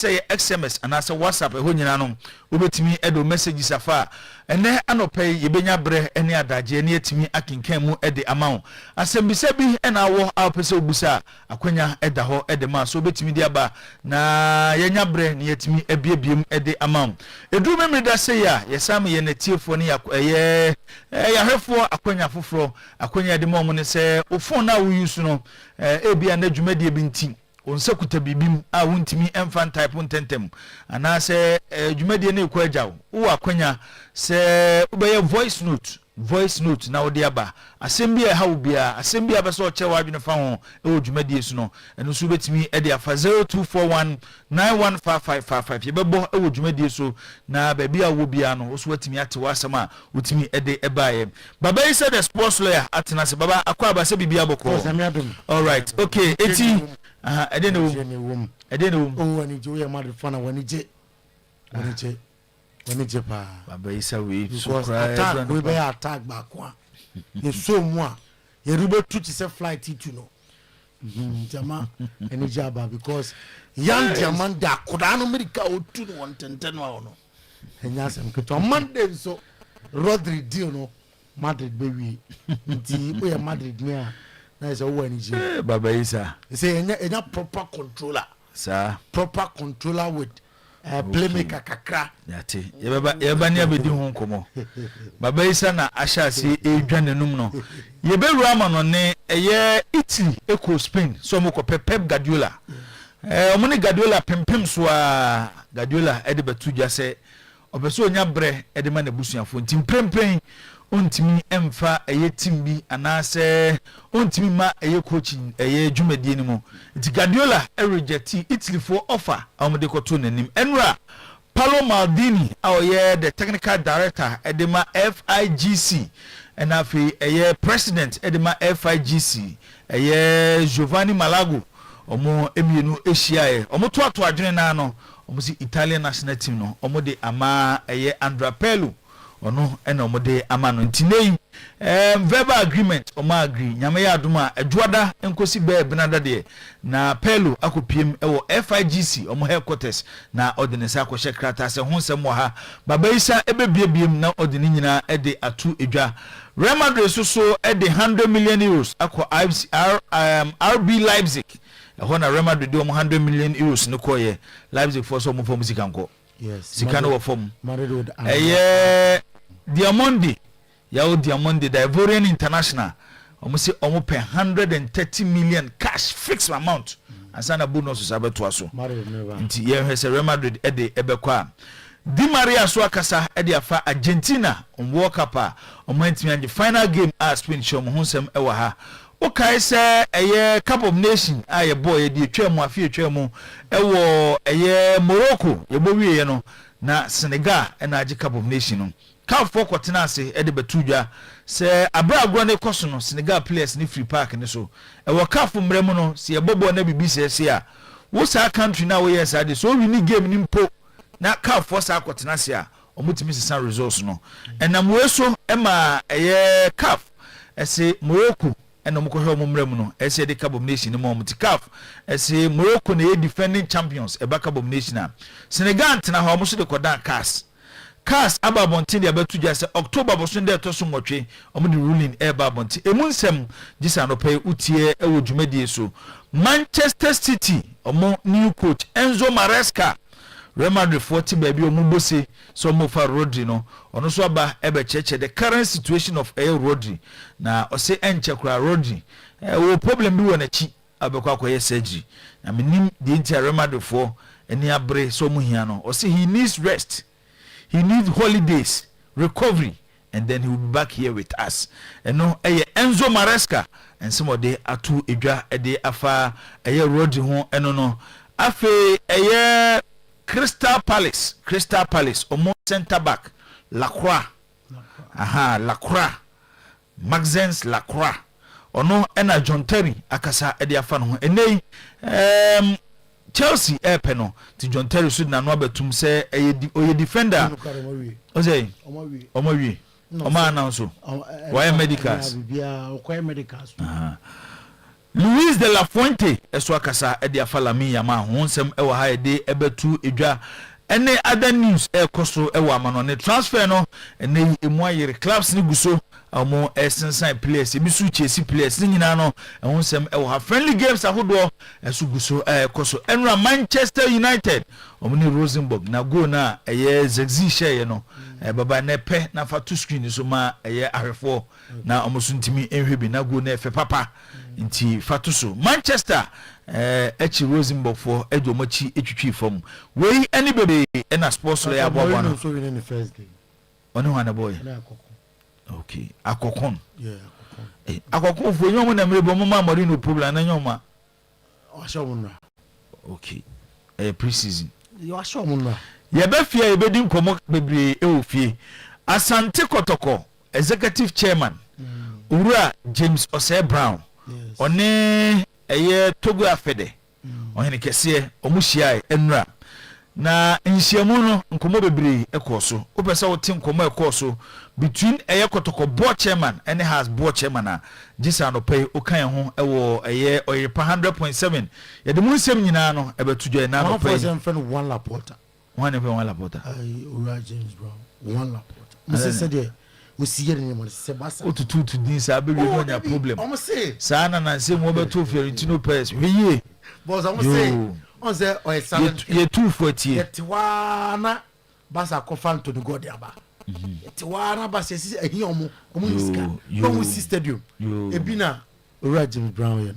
say SMS and as a WhatsApp e ho nyina no obetimi edo messages afa ene anope yebenya bre ene adaje ene etimi akenkan mu ede amount asembisa bi ena wo awpese obusa akwanya eda ho ede ma so obetimi di aba na yenya bre ne yetimi ebiebiem ede amount edu memre da say ya yesam ye netiefo ne ye yahwefo akwanya foforo akwanya de mo ne se ofon na wo use no ebia na dwumade bi nti onsekuta bibim a wontimi emfan type ntentem ana se dwumade na ekwa agyaw wo akwanya se ubeye voice note na odi aba asembi e hawo bia asembi abeso o chewa adwene fa ho e dwumade su no eno so betimi e de afa 0241915555 yebebo e dwumade su na ba bia wo bia no so watimi ate wasama wotimi e de ebaye baba yi said the sports lawyer atena se baba akwa aba se bibia boko all right okay eti ede no woni je we ma de fana woni je pa baba isa we so cry we be attack back one ye so mu a ye ribe tu ti se flight itu no jama eni jaba because young diamond da koda no America o tu no 110 no enya sem keto Monday so Rodri deal no Madrid be wi nti o ye Madrid me a na se wo eni je baba isa say enya proper controller sir proper controller with playmaker kakra yate yeba ne abedi ho nkomo baba isa na ashase edwanenum no yeberu ama no ne eye Italy eko Spain so mo ko Pep Guardiola omone Guardiola pempem so a Guardiola ede betu dwa se obeso onya bre ede ma na busuafo ntim prempen ontimi emfa eye timbi anase ontimi ma eye coaching eye dwumadie ni mu nti Guardiola reject Italy for offer amode ko to nanim enra Paolo Maldini awoye the technical director edema FIGC and afi eye president edema FIGC eye Giovanni Malago omo emienu ehia omo to adwene na no omo si Italian national team no omo de ama eye Andrea Pirlo ono ena omode amano ntinei verbal agreement o ma agree nyame ya aduma adwada enkosi be benada de na Pirlo akopiem ewo FIGC omo headquarters na ordinance akwohye krata se honsem wo ha babaisa ebebiebiem na ordini nyina ede atu edwa Real Madrid so ede 100 million euros akọ RB Leipzig ehona Real Madrid de 100 million euros ne koye Leipzig for so mo fo musika nko yes sikano wo fom Madrid Diamondi yawo Diamondi the Ivorian International almost almost pay 130 million cash fixed amount asana bonus sabeto aso nti ye hwese Real Madrid ede ebekwa Di Maria so akasa ede afa Argentina on World Cup omanti anje final game a Spain show mo honsem ewa ha okay say eye Cup of Nation aye boy de twam afi twam ewo eye Morocco ye bo wie no na Senegal na age Cup of Nation no Cup for kwatena ase ede betudwa se abra agro ne koso no Senegal players ni free park ne so ewo Cup mremu no se ye bobo na bibi se a wo sa country na wo yes ade so we ni game ni mpo na Cup for sa kwatena ase a omutimi sisan results no enam we so ema eye Cup ese Morocco eno mko hwe mumremu no ese de Cup of Nation mo mutikaf ese Morocco na ye defending champions e Cup of Nation na Senegal tena ho mo so de kodan CAS ababontin de abetuja se October bosun de to so nwotwe omo de ruling e babontin emunsem gisa no pay utie e wo dwumadie so Manchester City omo new coach Enzo Maresca Real Madrid 40 baby omubose so mo fa Rodri no ono so aba ebe cheche the current situation of Rodri na o se enche kura Rodri wo problem bi wona chi abekwa akoye surgery na menim the entire Real Madrid for eni abre so mu hia no o se he needs rest, he needs holidays, recovery, and then he will be back here with us. And no Enzo Maresca and some of the atu edwa ede afa Rodri ho eno no afe Crystal Palace omo center back Lacroix Maxence Lacroix ono ena John Terry akasa ede afa no enei Chelsea epeno ti John Terry so na no abetum se oye defender o say omo wi omo announce why medicals Luis de la Fuente eso akasa e de afala mi yama ho nsem e wa ha de ebetu edwa ene other news e koso e wa amano ne transfer no ene emu ayere clubs ni guso amo sensan players bi su chesi players ni nyina no ho nsem e wa friendly games ahodo eso guso e koso enra Manchester United omni Rosenborg na go na eye Zexi share no baba na pe na fa to screen so ma eye ahwefo na omoso ntimi enhwe bi na go na efe papa nti fatuso Manchester echi Rosenborg for edomachi etwitwi fam we any bebe na sports lawyer abobo no so we in the first game ono wana boy okay akokon yeah akokon fo nyom na mrebo mama Marino problem na nyoma o shomuna okay pre-season yo shomuna ye be fia ye be din komo bebre e ofie Asante Kotoko executive chairman Ura James Osei Brown one eye Togo afede ohene kese omuhia enura na nhyiamu no nkomo bebre ekoso opese wote nkomo ekoso between eye Kotoko board chairman and has board chairman a gisa no pay okan ho ewo eye Oyerepa 100.7 ye de mu nsem nyina no ebetudwa na no pay one Laporta one Laporta Ura James Brown one Laporta mse said we see here in the Sebasa otutu to this abewe no nya problem sa na nsem wo beto Fiorentino Perez hweye boss I say on say o excellent ye 240 yetwana basa ko fan to the god aba yetwana basa si ehi omo iska omo si stadium ebina Ura James Brown ye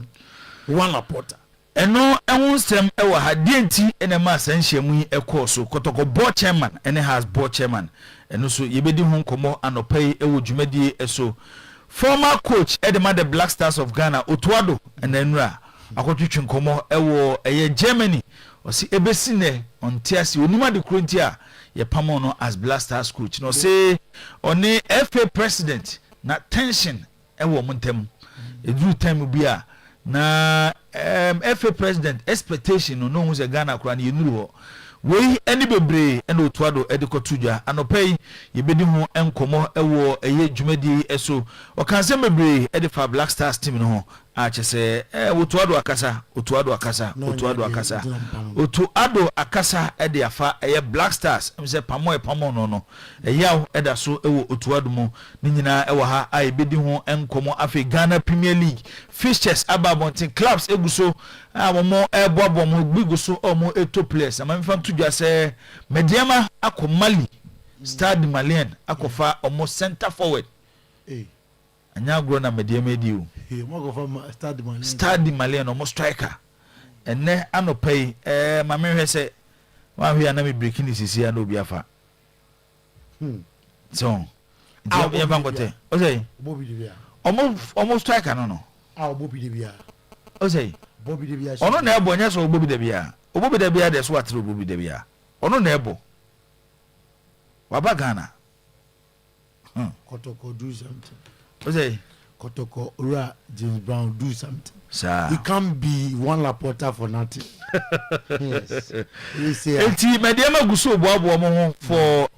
no one Laporta eno ensem ewa ha dienti ene ma sanhyiamu yi ekoso Kotoko board chairman ene has board chairman eno so yebedi ho nkomo anopai ewo dwumadie eso former coach edema the Black Stars of Ghana Otuado enenura akotwetwe nkomo ewo eye Germany osi ebesine ontiasi onima de krontia ye pamo no as Black Stars coach no say oni FA president na tension ewo montem edru time bia na FA president expectation no hu se Ghana kura na yenuru ho we any bebre ena Otuado edikotudwa anopei yebedi ho enkomo ewo eye dwumadi eso okanse bebre edifa Black Stars team no ho a chese Otuado akasa Otuado akasa ede afa eye Black Stars mse pamo no eyaw eda so ewo Otuado mu ni nyina ewo ha a yebedi ho enkomo afi Ghana Premier League fixtures ababontin clubs eguso awomo eboabo mo gbiguso omo eto players amamfa tudwa se Mediama akọ Mali Stade Malien akọfa omo center forward anya agro na Mediama di o Stade Malien omo striker enne anopay mamehwe se wa hwe na me breaking sisi na obi afa so ya vangote o say Bobby de bia omo striker no Bobby de bia o say Bobby de bia ono na ebo nya so Bobby de bia de so atre Bobby de bia ono na ebo waba Ghana Kotoko do something o say Kotoko Ura James Brown do something sir you can't be one Laporta for nothing yes you say enti Mediama guso boabo mo ho for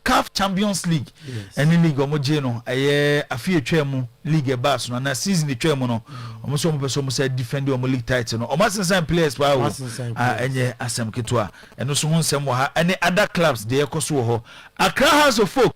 CAF Champions League any league omo je no afi etwam league bass no na season etwam no omo so mo person mo say defend omo league title no omo sensan players pa wo enye asem ketwa eno so ho nsem wo ha any other clubs de ekoso ho Accra House of Folk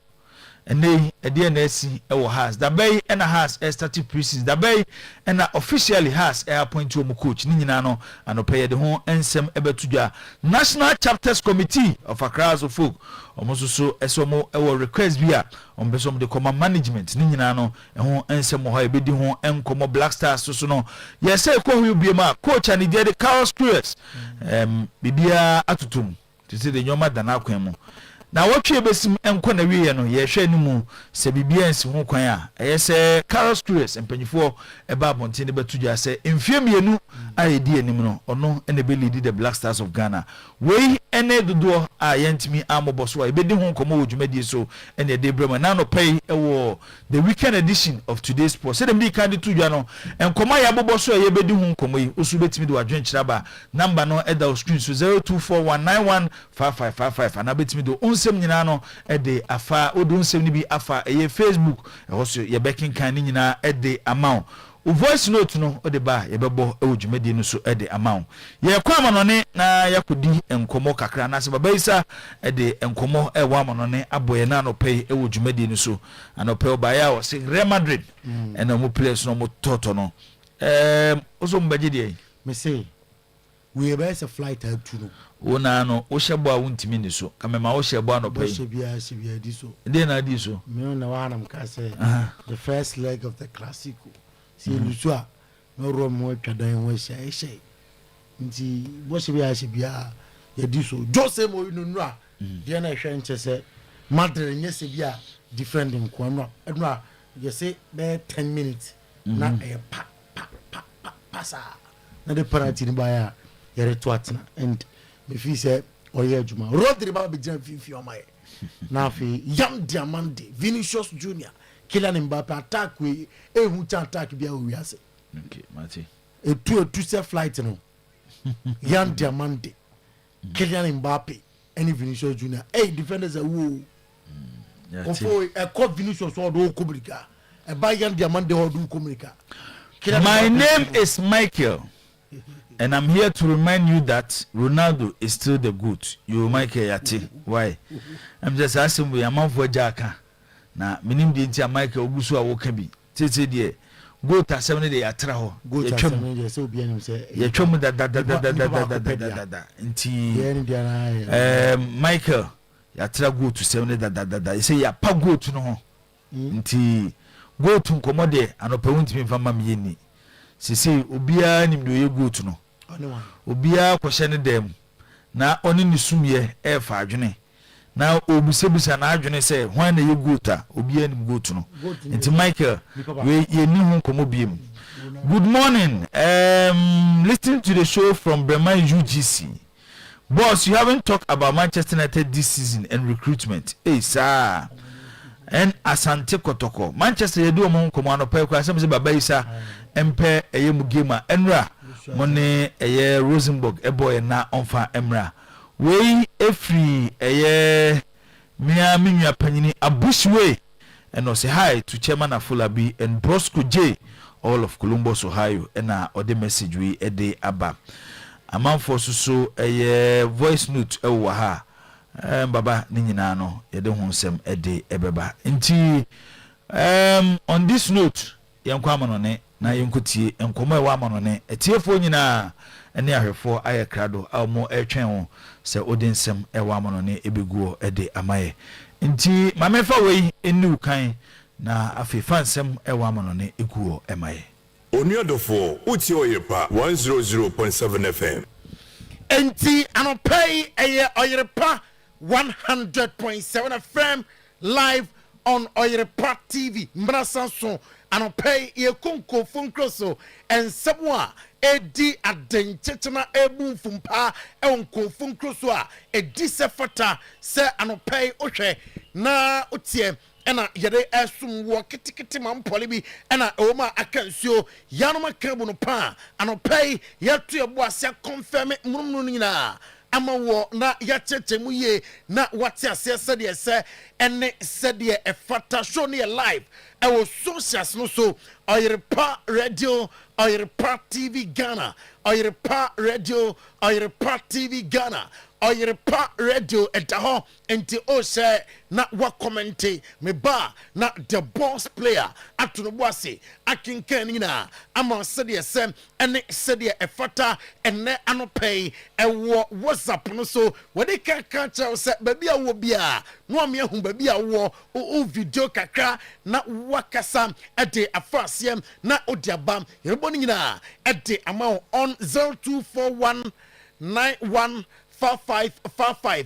ene ede na asi ewo has da bay ena has start pre-season da bay ena officially has appoint omo coach ni nyina no anopeye de ho ensem ebetudwa National Chapters Committee of Accra House of Folk omo so esomo ewo request bia omo besom de command management ni nyina no ho ensem ho ebedi ho enkomo Black Stars so no yes e ko hu biema coach ani de Carlos Cruz bibia atutum tisi de nyoma dana kwan mu na wotwe besim enko na wiye no ye hwe ni mu se bibia nsi ho kwan a eyese Carlos Cruz empanyifo eba abonte ne betudwa se mfie mienu ayedi anim no ono ene be lead the Black Stars of Ghana we ene dodo a yentimi amoboso a ebedi ho komo wodwumadi so ene de brema na no pay ewo the weekend edition of today's sport se dem di kan tudwa no enkomo ya boboso a yebedi ho komo yi osu betimi de wadwen kiraba number no eda screen so 0241915555 ana betimi do onsem nyina no ede afa odu onsem ni bi afa eye Facebook e hoso ye backing kan ni nyina ede amount o voice note no o de ba ye bebo e wo dwumadi no so e de ama wo ye kwa amanone na yakodi enkomo kakra na se baba isa e de enkomo e wa amanone aboye na no pay e wo dwumadi no so anope o ba ya wo se Real Madrid e na mo players no mo toto no oso mbaje de me say we be a flight out to no wona no wo hyebo a wontimi ni so kamema wo hyebo a no pay shebia di so de na di so me na wa na mka say the first leg of the classico si lusu a no rom wo twadan wo hye nti bo shebia ya di so Jose mo no a de na hwe nche say Madrid nye se bia defending ko no a you say be 10 minutes na e pasa na de penalty ni ba ya yere to atna and me fi say Oyerepa Rodri ba be jam fi o my na fi Young Diamante Vinicius Junior Kylian Mbappe attack we ehu cha attack bia o wiase okay mate etu se flight no Young Diamante Kylian Mbappe and Vinicius Junior defenders are woo ofo e ko Vinicius o do kobrika e ba Young Diamante o do kobrika. My name is Michael, and I'm here to remind you that Ronaldo is still the GOAT. You Michael Yati. Why? I'm just asking we amount for Jaka. Na minim di ntia Michael ogusu a wokabi. Tete die. GOAT asem de yatra ho. GOAT asem de se obi anim se. Ye twom da. Nti Michael yatra GOAT asem da. You say ya pa GOAT no ho. Nti go to nkomode anopa wuntimi mfama miyeni sisi obia nim do ye go to no obia kwhye ne dem na oni ni sumye e fa adwene na obusebusa na adwene se hwan na ye go ta obia nim go to no nti Michael we ye ni hu nkomo biem. Good morning, listening to the show from Bremen UGC. Boss, you haven't talked about Manchester United this season and recruitment. Hey sir, and Asante Kotoko Manchester ye do mo nkomo anopa kwa asem se baba isa empe eye mu game enra mone eye Rosenborg eboy na onfa emra we efri eye mia minua panyini Abushwe and say hi to chairman Afulabi and Brosco J all of Columbus Ohio and ode message we ede aba amanfo so eye voice note ewa ha baba ni nyina no yede ho nsem ede ebeba nti on this note yenkwa amanone na yenkotie enkomo ewa amanone etiefo nyina ene ahwefo aye krado awmo etwen ho se ode nsem ewa amanone ebeguo ede amaye nti mamefa wei eni ukan na afefa nsem ewa amanone eguo emaye Oniodofo uti Oyerepa 100.7 FM enti anopay eye Oyerepa 100.7 FM live on Oyerepa TV. Mbrasanso anopay ye konko funkroso and sabwa edi adenchechana ebu fumpa e onko funkroso a edi sefata se anopay ohwe na otie ena yede asum wo kitikiti mampole bi ena ewoma akansuo yanoma kabu no pa anopay yetu ebo asia confirm mununu nyina ama wo na yacheche mu ye na wate ase sede se ene sede efata show ne live e wo socials no so Oyerepa radio Oyerepa TV Ghana Oyerepa radio Oyerepa TV Ghana Oyerepa radio etaho enti o se na wa commente me ba na the boss player atuno boase akinkan nyina ama sede se ene sede efata ene anopay ewo WhatsApp no so wode ka cha se baby awo bia no ame hu baby awo o video kakra na wakasa ade afasiem na odiabam yebo nyina ade ama on 0241 91 5555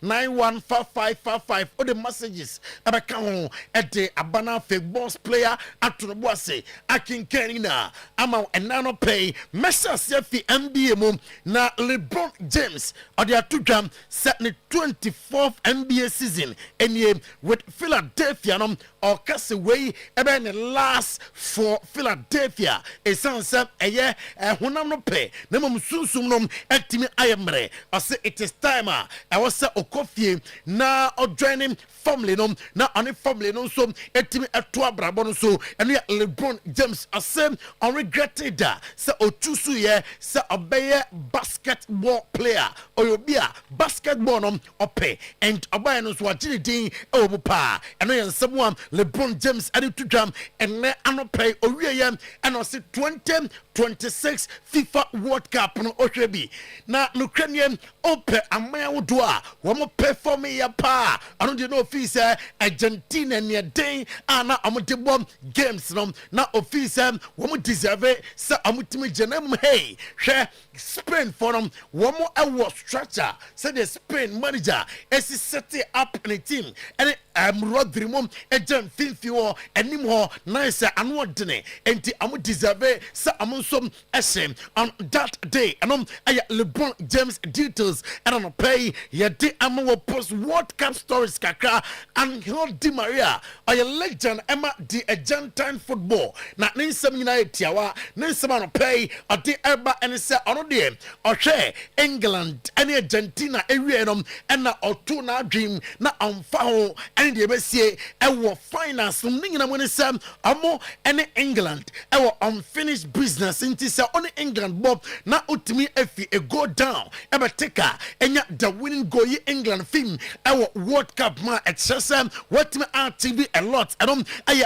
0241915555 all the messages abaka ho ede abana fake boss player atunoboase akinkanina ama enano pay message fi NBA mum na LeBron James ode atudwam set ne 24th NBA season enie with Philadelphia no or cast away even the last for Philadelphia a sunset a year honam no pay nemum sunsum nom etimi ayemre I say it is time I was say okofie na or joining family nom na on family no so etimi eto abrabon so and LeBron James I say unregretted that say otusu ye say obey basketball player or you be a basketball nom ope and obey no so agili din e pa and no someone LeBron James added to drum and ne anope owie and I say 2026 FIFA World Cup no ohwebi na Ukrainian ope amaya wodo a wo mo perform ya pa I don't know office Argentina near day ana amode bom games no na office wo mo deserve sa amutimi jenem hey hwe Spain for them wo mo awo structure say the Spain manager is set up in a team and Rodri mom agent finfi wo anim ho nice anu odene enti amu deserve sa amu som ese on that day anom aya LeBron James details and on pay ye de amu post World Cup stories kakra and Di Maria aya legend Emma the Argentine football na nsem nyina etiawa nsem on pay ade eba and say ono de ohwe England and Argentina ewie nom and na otu na dream na amfa ho and the ebesie ewo finance ningina mo ne sam amo ene England ewo unfinished business inti say on England bob na utimi efi e go down ebe tika enya the winning goal yi England film ewo World Cup ma exercise what me TV a lot and aye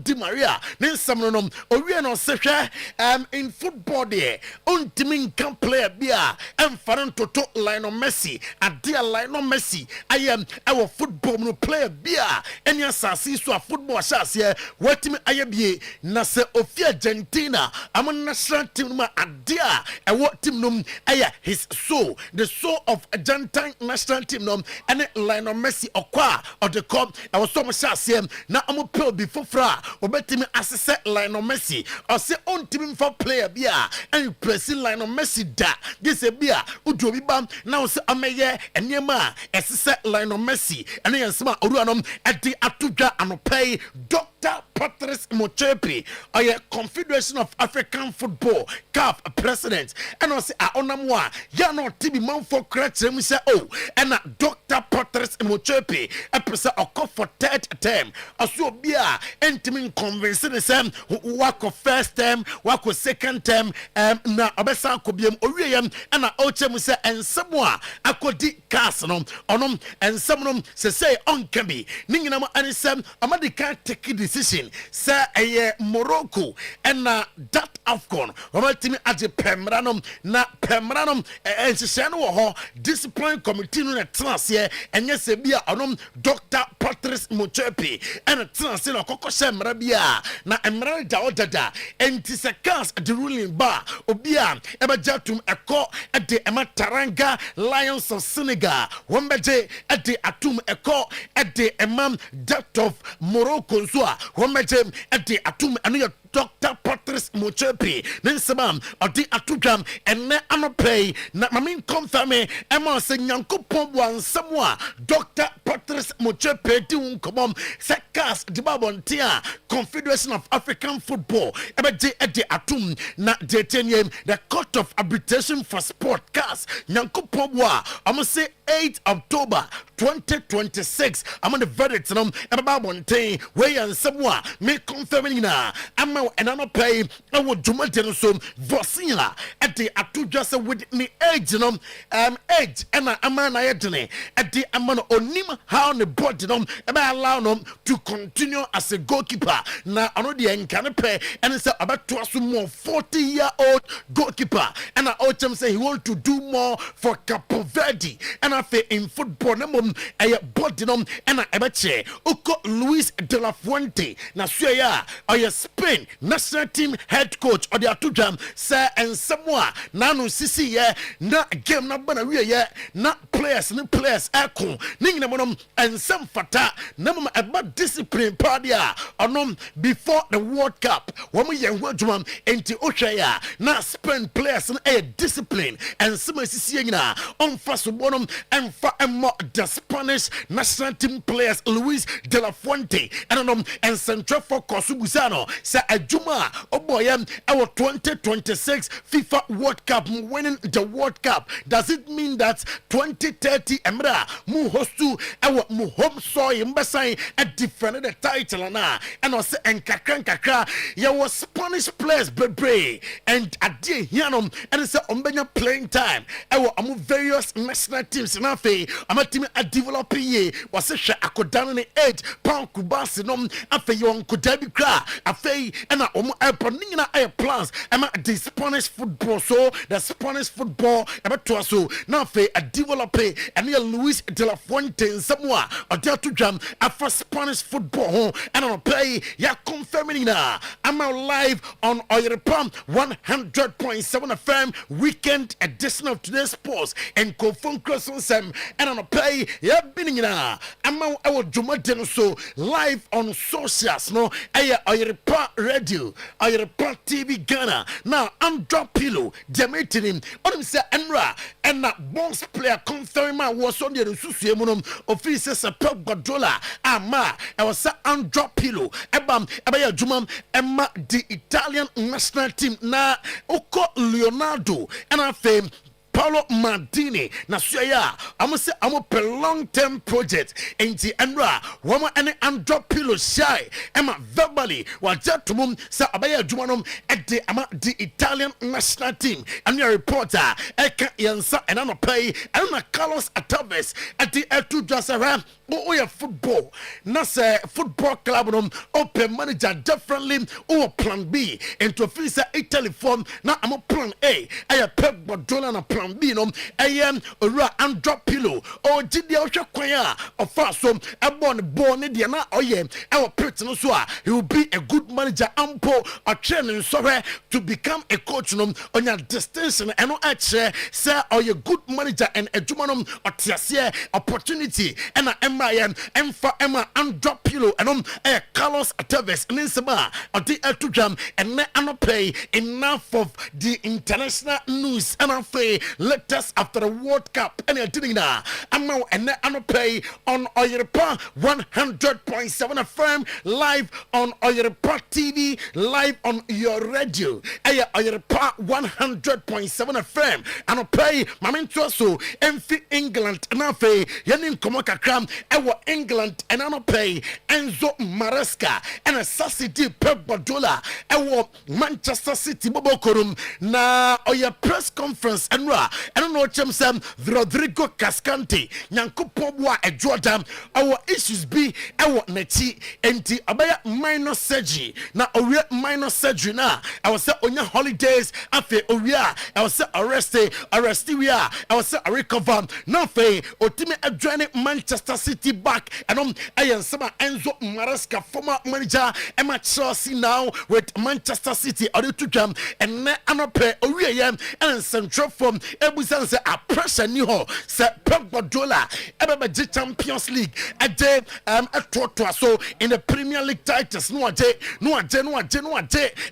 Di Maria ne sam no owie no se hwe in football there untimi can player bia emfaran toto Lionel Messi adia Lionel Messi aye ewo football no player bia any asasi so a football asase watimi ayebie na se ofi Argentina am national team ma adia ewo team no aya his soul the soul of Argentine national team no and Lionel Messi okwa of the cup I was so much asase na am pel before fra obetimi asese Lionel Messi or say on team for player bia and pressing Lionel Messi da this a bia udu obi bam now say ameye enema asese Lionel Messi and yansema oruanom edi atudwa anopay Dr. Patrice Motsepe or Confederation of African Football CAF president and I say onamwa ya no tibi man for crutch me say oh and Dr. Patrice Motsepe a person okọ for third term aso bia entimin convincing them work of first term work of second term na obesa kobiem owiem and ochem say ensemo akodi cast no onom ensemnom say on can be ningina mo anisem amadi can take decision say Morocco and that AFCON omatimi age pemranom na pemranom ensese no ho discipline committee no trans here enye se bia onom Dr. Patrice Motsepe and trans no kokose mra bia na emra da odada entisekas the ruling bar obia ebajatum eko de emataranga Lions of Senegal wombeje de atum eko de emam that of Morocco so wombeje de atum anu Dr. Patrice Motsepe nensema odi atudam enne anopay na mamin confirm ema se nyankopon wansam a Dr. Patrice Motsepe di unkomom sekas di babontia Confederation of African Football ebeje edi atum na deteniem the Court of Arbitration for Sport CAS nyankopon wa am say 8 October 2026 I'm on the verdict no babontin we yansam a me confirming na ama and I pay I would Jumate so Vosia at the Atujasa with me age no age and a man I edene at the amount onim how the body no allow them to continue as a goalkeeper now I know the encanepe and it's about to assume more 40-year-old goalkeeper and I also say he want to do more for Capo Verde and I feel in football no a body no and I ebache Uko Luis de la Fuente na suya or Spain national team head coach or the atujam say and somewhere nanu sisi ye na game na bana we ye na players ekon ningina monom and some fata na mama about discipline padia onom before the World Cup womu ye hwadwum enti ohwa na spend players na discipline and some sisi nyina on faso bonum and fa emo the Spanish national team players Luis de la Fuente and central for Kosubusano say Ajuma oboyem our 2026 FIFA World Cup winning the World Cup. Does it mean that 2030 Emra mu hostu our mu home soy mbasai a different the title na and also kakra ya was Spanish players bebre and adie hianom and say ombenya playing time our various national teams na fe ama team a developing ye was a akodane ne 8 pound kubasi nom afe yon kodabi kra afe na ningina plans ama the Spanish football so the Spanish football to so now fe a develop and Luis de la Fuente somewhere or there to jam after Spanish football and on play ya confirming na I'm live on Oyerepa 100.7 FM weekend edition of today's sports and Kofun Crossing Sam and on play ya binning na I'm our Jumadeno so live on socials no Oyerepa radio Oyerepa TV Ghana now Andrew Pillow Demetrinim on him say Enra and that boss player confirm was on the Susuemunum officers a Pep Guardiola ama I was Andrew Pillow ebam ebaya jumam emma the Italian national team na Oko Leonardo and I fame Paulo Maldini na suya amo say amo per long term project enti enra wama ene Andrew Pillow shy ema verbally wajatumum sa abaya jumanom ede ama the Italian national team and your reporter eka yansa enano pay and Carlos Ataves at the etu jasara o football na say football club nom open manager differently or plan B into officer Italy form na amo plan A aya Pep Guardiola na plan B no ora Andrew Pillow o gidi o hwekwanya of so born de na oye our pretty no so he will be a good manager ampo a training so to become a coach no on your distinction and no actually say or a good manager and a jumanom otiase opportunity and for Emma Andrew Pillow and Carlos Ataves Ninsema or the Etujam and pay enough of the international news and let us after the World Cup and you're doing that. I'm now and pay on Oyerepa 100.7 FM live on Oyerepa TV live on your radio. Oyerepa 100.7 FM and pay Mamento so Enfi England and Yanin Komokakram England and pay Enzo Maresca and a City Pep Guardiola Manchester City Bobokorum na oya press conference and don't know Sam Rodrigo Cascante Nyankopo Bwa e Jordan our issues be our neti enti abaya minor surgery na oria minor surgery na I was say onya holidays afi oria I was say arrest we are I was say recover na fe otimi adwane Manchester City back and ayan sama Enzo Maresca former manager Emma Chelsea now with Manchester City or to jam and na anope oria and central form ebusan say a pressure ni ho say Pep Guardiola ebe Champions League ade to so in the Premier League titles no ade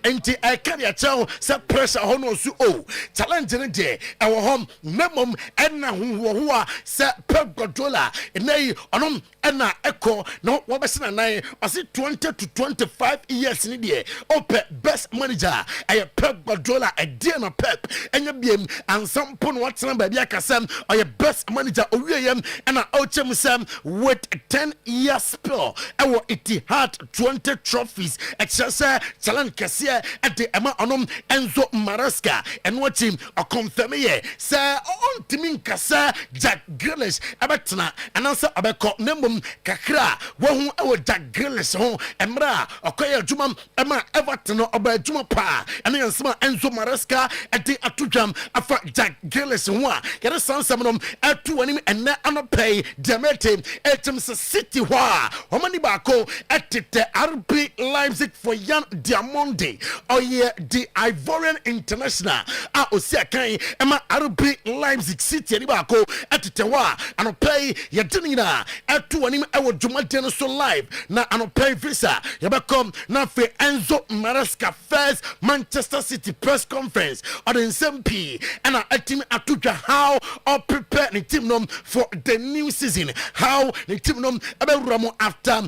enti I carry a tell say pressure ho no so challenge ni de our home memom enna hu say Pep Guardiola enai onom enna echo no wobesina nine ase 20 to 25 years ni de ope best manager I Pep Guardiola a dear na Pep enya biem ansampon watena ba bia kasam or best manager owiem and outchem sam with 10 years spell our Etihad 20 trophies exercise challenge kase at the Emma onom Enzo Maresca and what him or confirm ye say on timin kasa Jack Grealish abatna and answer abeko nembum kakra wo hu our Jack Grealish ho emra okoya juma Emma Everton oba juma pa and answer Enzo Maresca at the atujam afa Jack Gillis one get a son some at 2 and not pay Demete Items City wa Homani Bako at the RB Leipzig for Jan Diamonde or ye the Ivorian International Osia Kai Emma RB Leipzig City Bako at the wa and pay Yatinina at 2 and I will do my so live now and pay visa Yabakom now for Enzo Maresca first Manchester City press conference on the SMP and a team atuja how or prepare the team for the new season how the team about Ramo after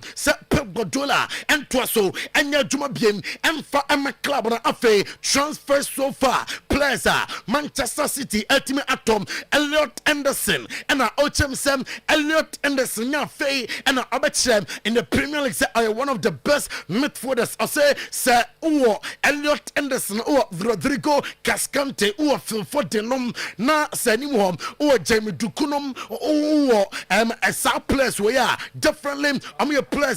Pep Guardiola and Twaso and Juma Bien and for Emma Club on a transfer so far players Manchester City ultimate atom Elliot Anderson and Ochem Sam Elliot Anderson Fay and Abachem in the Premier League are one of the best midfielders I say Sir Elliot Anderson or Rodrigo Cascante or Phil Fodenom na Sanimom or Jamie Dukunum or a South place where differently I'm your player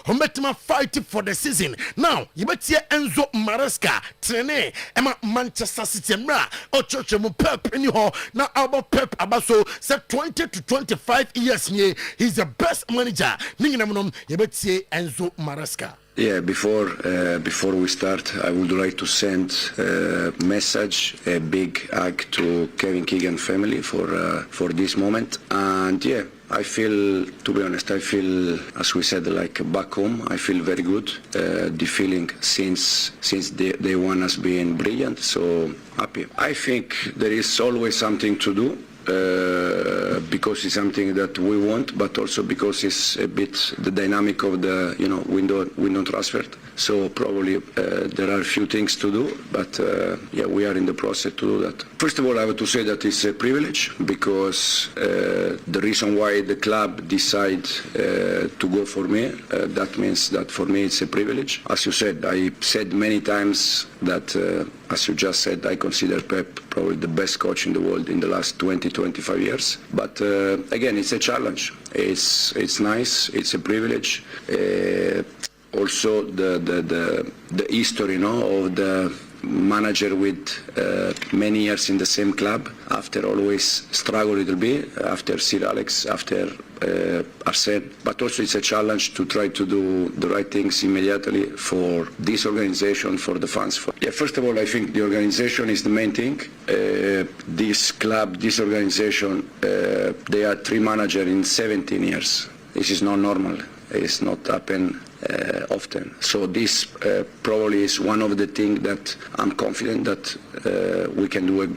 who met my fight for the season. Now you bet here Enzo Maresca Trene Emma Manchester City or Church Pep in your now about Pep Abaso said 20 to 25 years he's the best manager. Ninginam you bet here Enzo Maresca. Yeah, before we start, I would like to send a message, a big hug to Kevin Keegan family for this moment. And yeah, I feel, to be honest, as we said, like back home. I feel very good. The feeling since day one has been brilliant. So happy. I think there is always something to do. Because it's something that we want, but also because it's a bit the dynamic of the window transfer. So probably there are a few things to do, but yeah, we are in the process to do that. First of all, I have to say that it's a privilege because the reason why the club decide to go for me, that means that for me it's a privilege. As you said, I said many times that, as you just said, I consider Pep probably the best coach in the world in the last 20-25 years. But again, it's a challenge. It's nice. It's a privilege. Also, the history, of the manager with many years in the same club. After always struggle a little bit. After Sir Alex. After Arsene. But also, it's a challenge to try to do the right things immediately for this organization, for the fans. Yeah, first of all, I think the organization is the main thing. This club, this organization, they are 3 managers in 17 years. This is not normal. It's not happen often. So this probably is one of the things that I'm confident that we can do a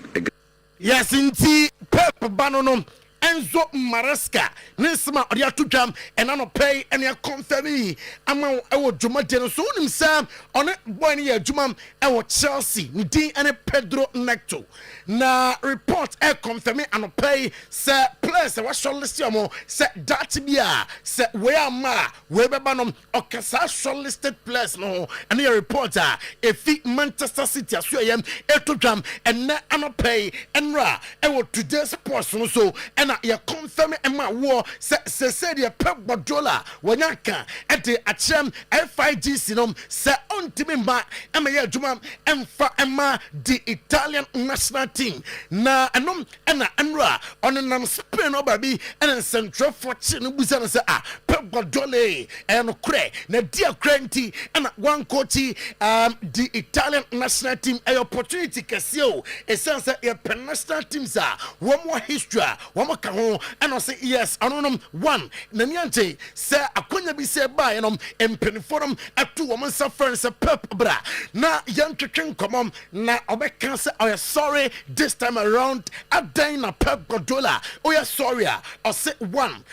yes, indeed, Pep Banonom. Enzo Maresca, Nisma Oriatu and I pay any confirming. I'm our Juma Genoson Sam on it 1 year Jumam, our Chelsea, Nidin and Pedro Necto. Na report confirming and pay, Sir Place, I was shortlisted, Sir Datibia, Sir Weama, Weberbanum, or Casa shortlisted place, no, and your reporter, if Manchester City, as you am, Etogam, and na pay, and Ra, and what today's person so, and ya confirm my war said ya Pep Guardiola wanyaka at the achem FIG sinom se ontimi ma ema ya juma emfa ema the Italian national team na anom ena enra on nam Spain obabi and central fortune busa say Pep Guardiola and kre na dia krenti and one coach the Italian national team a opportunity kesio e sense e national teams one more history one more and I say yes, I don't know one. Nanyante say akonya bi say ba empeniforum at 2 women suffer say Pep bra. Na young chicken come na obeka say I sorry this time around at na Pep Guardiola. Oh yeah sorry I say one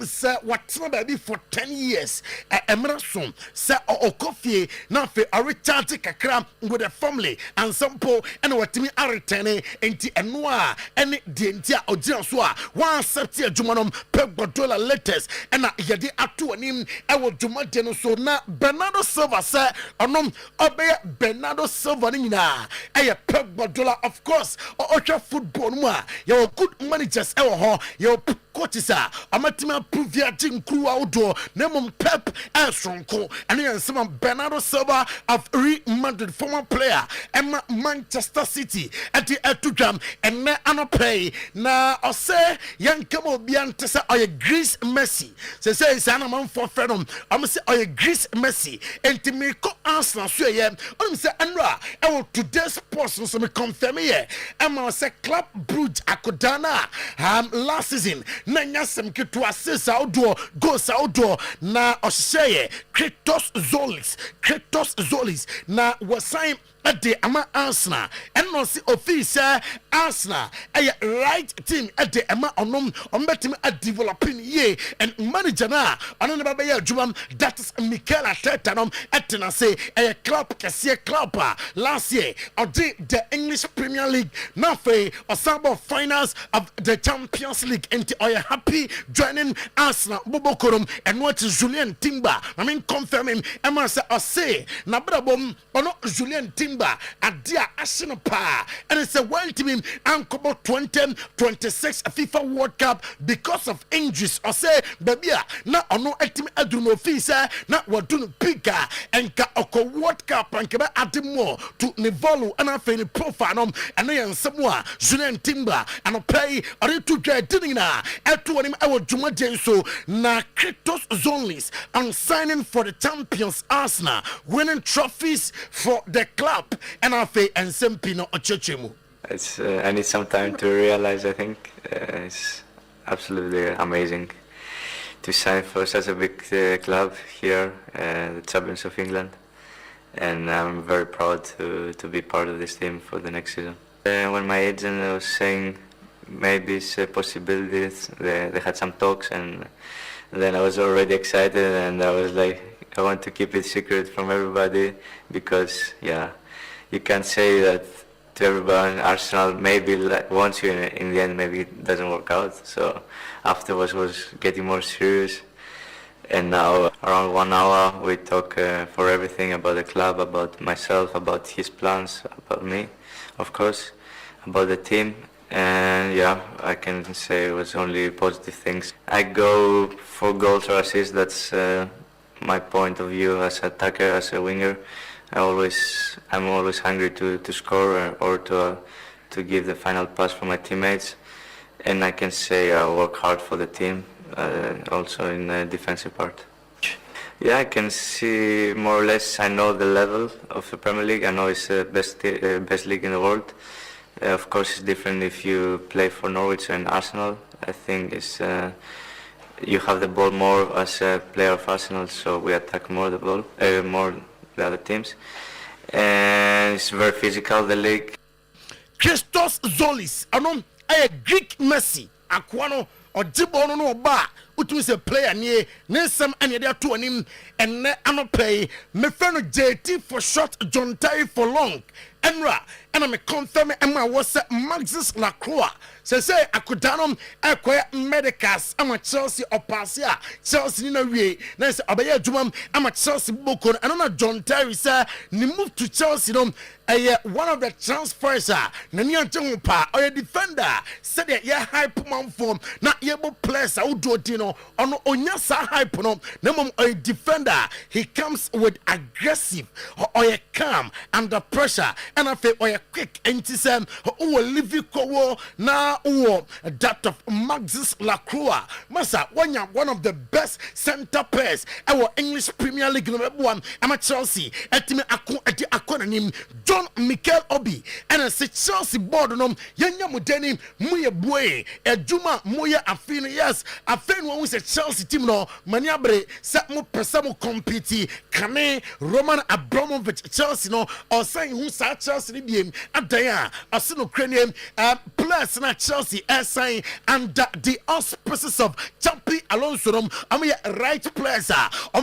say what baby for 10 years emrason say okofie na fe a recharge kakra with the family and some po and what me are returning enti enwa any de ntia ogina so a one accept Jumanom Pep Guardiola letters and yadi atu anim e wo Juma de no so na Bernardo Silva say onom obey Bernardo Silva ni na e Pep Guardiola of course o football mu a your good managers e wo ho your coaches are amatima prove ya jim crew outdoor nemum Pep and Sonko and then some Bernardo Silva of Real Madrid former player Emma Manchester City at the Etugam and na anopay na or say young Kamo Biante say or Greece Messi say it's an amount for freedom I'm say or Greece Messi and to me co Arsenal so yeah I'm say Andra I will today's person so me confirm here Emma say Club Brugge Akodana last season na nyasem keto assist outdoor goals outdoor na oseye Kratos Zolis na wasign at the ama Arsenal and no see official Arsenal a right team at the ama onom betim at developing ye and manager na ono ne baba ya adwuma that is Mikel Arteta nom etina say a club kese club last year or the English Premier League now for osabo finals of the Champions League and are you happy joining Arsenal bobokorum and what Julian Timber I mean confirming Emma say na brabom ono Julian Timber adia Arsenal pa and it's a one team ankobo 2026 FIFA World Cup because of injuries or say baby na ono team adruno fisa na wadun bigger and ka oko World Cup and keba add more to nivolu and afeni profile nom and yan samwa Julian Timber and play or to get dinina eto him I would juma so na Kratos Zolis and signing for the champions Arsenal winning trophies for the club and afe and Sempino Ochechemu. It's I need some time to realize. I think it's absolutely amazing to sign for such a big club here, the champions of England, and I'm very proud to be part of this team for the next season. When my agent was saying maybe it's a possibility, they had some talks, and then I was already excited, and I was like, I want to keep it secret from everybody because you can't say that to everyone. Arsenal maybe wants you, in the end maybe it doesn't work out. So afterwards was getting more serious, and now around 1 hour we talk for everything about the club, about myself, about his plans, about me, of course, about the team. And I can say it was only positive things. I go for goals or assists. That's my point of view as an attacker, as a winger. I'm always hungry to score or to give the final pass for my teammates. And I can say I work hard for the team, also in the defensive part. Yeah, I can see more or less. I know the level of the Premier League. I know it's the best league in the world. Of course, it's different if you play for Norwich and Arsenal. I think it's you have the ball more as a player of Arsenal, so we attack more the ball, more the other teams, and it's very physical, the league. Christos Zolis, a Greek Messi, Aquano or Jibono no ba. Utu is a player near Nesam and Yadia to him and Anopay, me friend JT for short, John Terry for long. Enra, and I'm a confirm Emma was Maxis Lacroix. Say Akudanum, acquire Medicas, I'm a Chelsea or Passia, Chelsea in a way. Nice Abaya Jumam, I'm a Chelsea Bokon, and on John Terry, sir, ni move to Chelsea. One of the transfers, Nania Jumpa, or a defender, said that you're high pump form, not able players out do Dino, on Onyasa high pump, no a defender. He comes with aggressive or a calm under pressure. And I feel a quick anti-sam who will leave you now that of Maxis Lacroix. Massa, one of the best center pairs our English Premier League number one. I'm at Chelsea. At me acronym John Mikel Obi. And I say Chelsea board on Yanya Mudeni Muya Boy. A Juma Muya Afin. Yes, I think when we say Chelsea team no Maniabre Satmo Persamo compete Kane Roman Abramovich Chelsea no or saying who sa Chelsea game at there as Ukrainian players na Chelsea sign under the auspices of Champi Alonso. I'm right players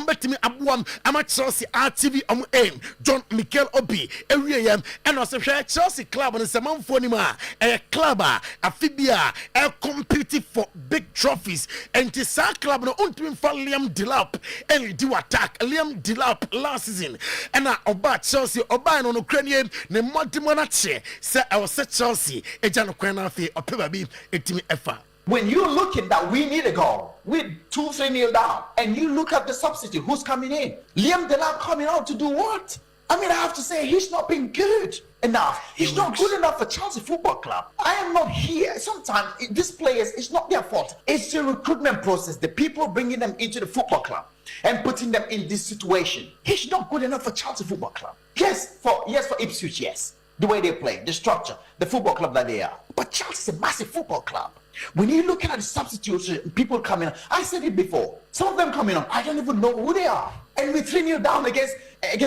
betting abuam I'm at Chelsea RTV aim John Mikel Obi area and also Chelsea club and some fonima a club a fibia a compete for big trophies and this club no unto for Liam Delap and do attack Liam Delap last season and oba Chelsea oba no Ukrainian ne Montimonache say I was Chelsea e jano kwena fe opebabi etimi efa When you're looking that we need a goal, we're 2-3-0 down, and you look at the substitute, who's coming in? Liam Delap coming out to do what? I mean, I have to say, he's not been good enough. He's not good enough for Chelsea Football Club. I am not here. Sometimes these players, it's not their fault. It's the recruitment process, the people bringing them into the football club and putting them in this situation. He's not good enough for Chelsea Football Club. Yes, for Ipswich, yes. The way they play, the structure, the football club that they are. But Chelsea is a massive football club. When you look at the substitutes, people coming on, I said it before, some of them coming on, I don't even know who they are. And we 3-0 down against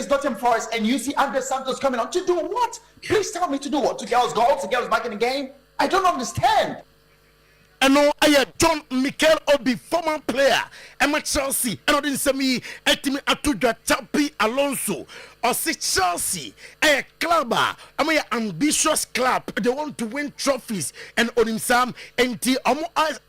Nottingham Forest, and you see Andre Santos coming on to do what? Please tell me to do what? To get us goals, to get us back in the game? I don't understand. And no, I John Mikel Obi, former player, Emma Chelsea, and I didn't say me, Etimi Atuja Chapi Alonso, or say Chelsea, a club, I'm an ambitious club, they want to win trophies, and on him some, and the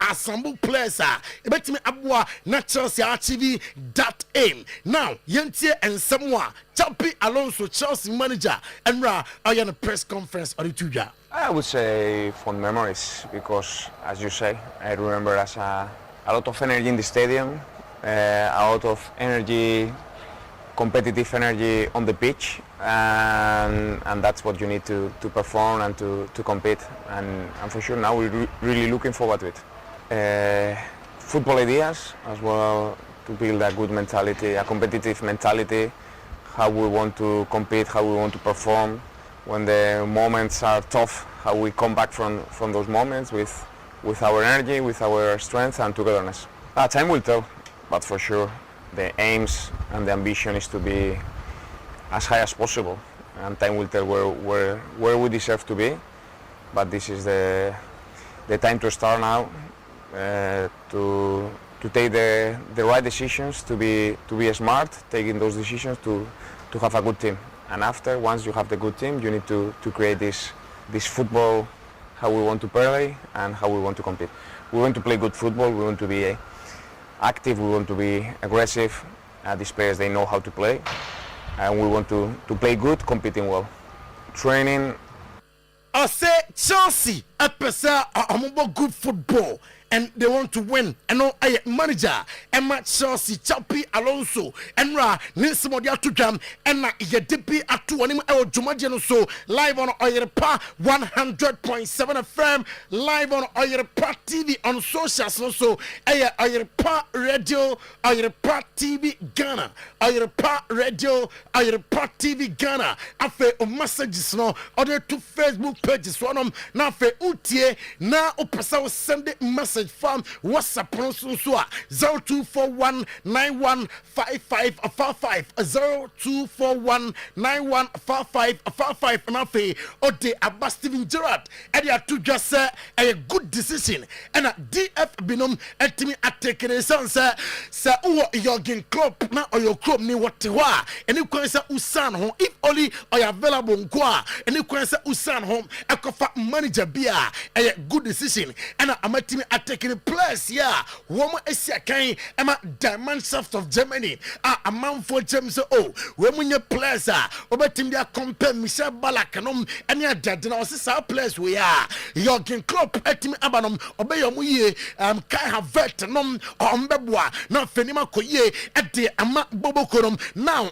assemble players, Betimi Abua, not Chelsea, achieve that aim. Now, Yentie and Samoa, Chapi Alonso, Chelsea manager, and Ra, I am a press conference or the Tuja. I would say fond memories because, as you say, I remember as a lot of energy in the stadium, a lot of energy, competitive energy on the pitch, and that's what you need to perform and to compete. And for sure now we're really looking forward to it. Football ideas as well, to build a good mentality, a competitive mentality, how we want to compete, how we want to perform. When the moments are tough, how we come back from those moments with our energy, with our strength and togetherness. Time will tell, but for sure the aims and the ambition is to be as high as possible, and time will tell where we deserve to be. But this is the time to start now, to take the right decisions, to be smart, taking those decisions to have a good team. And after, once you have the good team, you need to create this football, how we want to play and how we want to compete. We want to play good football, we want to be active, we want to be aggressive. These players, they know how to play. And we want to play good, competing well. Training. I say Chelsea, a person, good football. And they want to win. And no, I manager, Emma Chelsea, Chapi Alonso, and Ra, Ninsimodia to jam, and Yedipi Atu, and Jumajan so live on Oyerepa 100.7 FM, live on Oyerepa TV on socials also, Oyerepa Radio, Oyerepa TV Ghana, Oyerepa Radio, Oyerepa TV Ghana, Afe o messages no, other two Facebook pages, one of now fe utie, na opasa send message from WhatsApp 0241915555 0241915555 and afi ode Abba Steven Gerrard and ya to just say a good decision and a DF binom etimi atake sense say Jurgen Klopp na oyo club ni whatever and you can say usan ho if only are available nkwa and you can say usan home ekofa manager bia a good decision and amatimi taking the place, yeah. Woman is a kind, Emma Diamond Soft of Germany. A man for James O. Women your place, over team their compare Michelle Balakanum, and your dad, and our sister place we are. Jurgen Klopp, Etim Abanum, obey your muye, Kai have veteranum, or Mbebwa, not Fenima Koye, at the Ama Bobokorum. Now,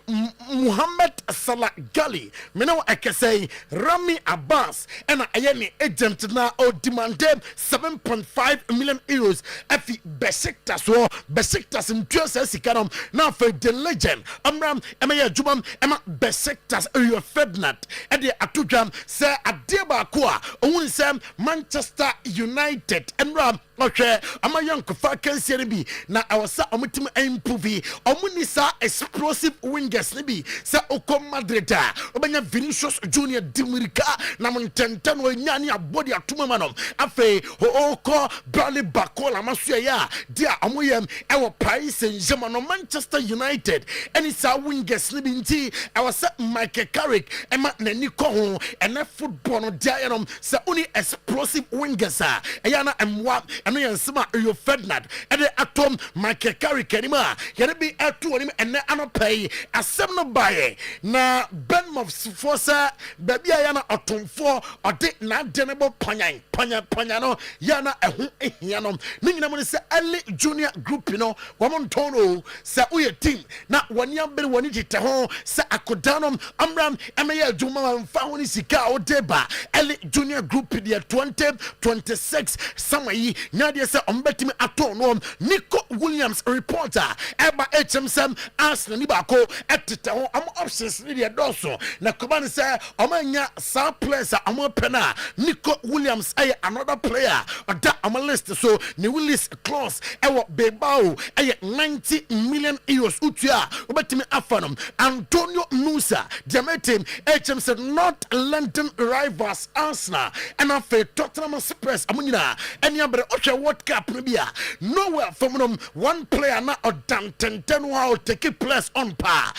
Muhammad Salah Gali, Meno I can say, Rami Abbas, and I am agent now, or demanded 7.5 million euros. Efi Besiktas or Besiktas in Tuesday Sikaram. Now for the legend, Amram, Emma Jubam, Emma Besiktas, Rio Ferdinand, Eddie Atujam, Sir Adeba Kwa, Owen Sam, Manchester United, and Ram. Okay, I'm a young Kofakan Seribi. Now I was a mutim improve. Omunisa explosive wingers nibi. Sa Oko Madrida. Obanya Vinicius Junior Dimirika. Namun Tentan we nyani a body a tumamanum. Afe Oko Bradley Bakola Masuya ya. Dia Amuyem our Paris Saint-Germain Manchester United. And it's our wingers nibi. I was Michael Carrick. Emma Neniko and that football no dianom. Sa uni explosive wingers. Ayana and what ɛno yɛ nsɛm a Rio Ferdinand ɛde atom Michael Carrick anim a yɛde bi ɛto anim ɛnɛ anɔpa yi asɛm no baeɛ na Bournemouth foɔ sɛ baabi a yɛ na ɔtomfoɔ ɔde n'ade no bɔ panya no yɛ na ɛho ehia no ne nyinaa mu ne sɛ early junior group no wɔn ntɔn no sɛ woyɛ team na wɔn abere wɔn gyita ho sɛ akoda no amram ɛmɛyɛ adwuma mfa ho ne sika a wɔde ba early junior group deɛ 2026 sama yi nyadeɛ sɛ ɔmbɛtumi atɔ no Nico Williams reporter ɛba HM sɛm Arsenal ni baako ɛtete ho ɔmo options ne deɛ dɔɔso na kɔba ne sɛ ɔmo anya saa players a ɔmo pɛ na Nico Williams ɛyɛ another player ɔda ɔmo list so ne Willis clause ɛwɔ Bilbao ɛyɛ 90 million euros utua wobɛtumi afa no Antonio Nusa Diametim HM said not London rivals Arsenal and after Tottenham Spurs amunyina any other Osha World Cup maybe nowhere from them one player na odan 10 wow take place on par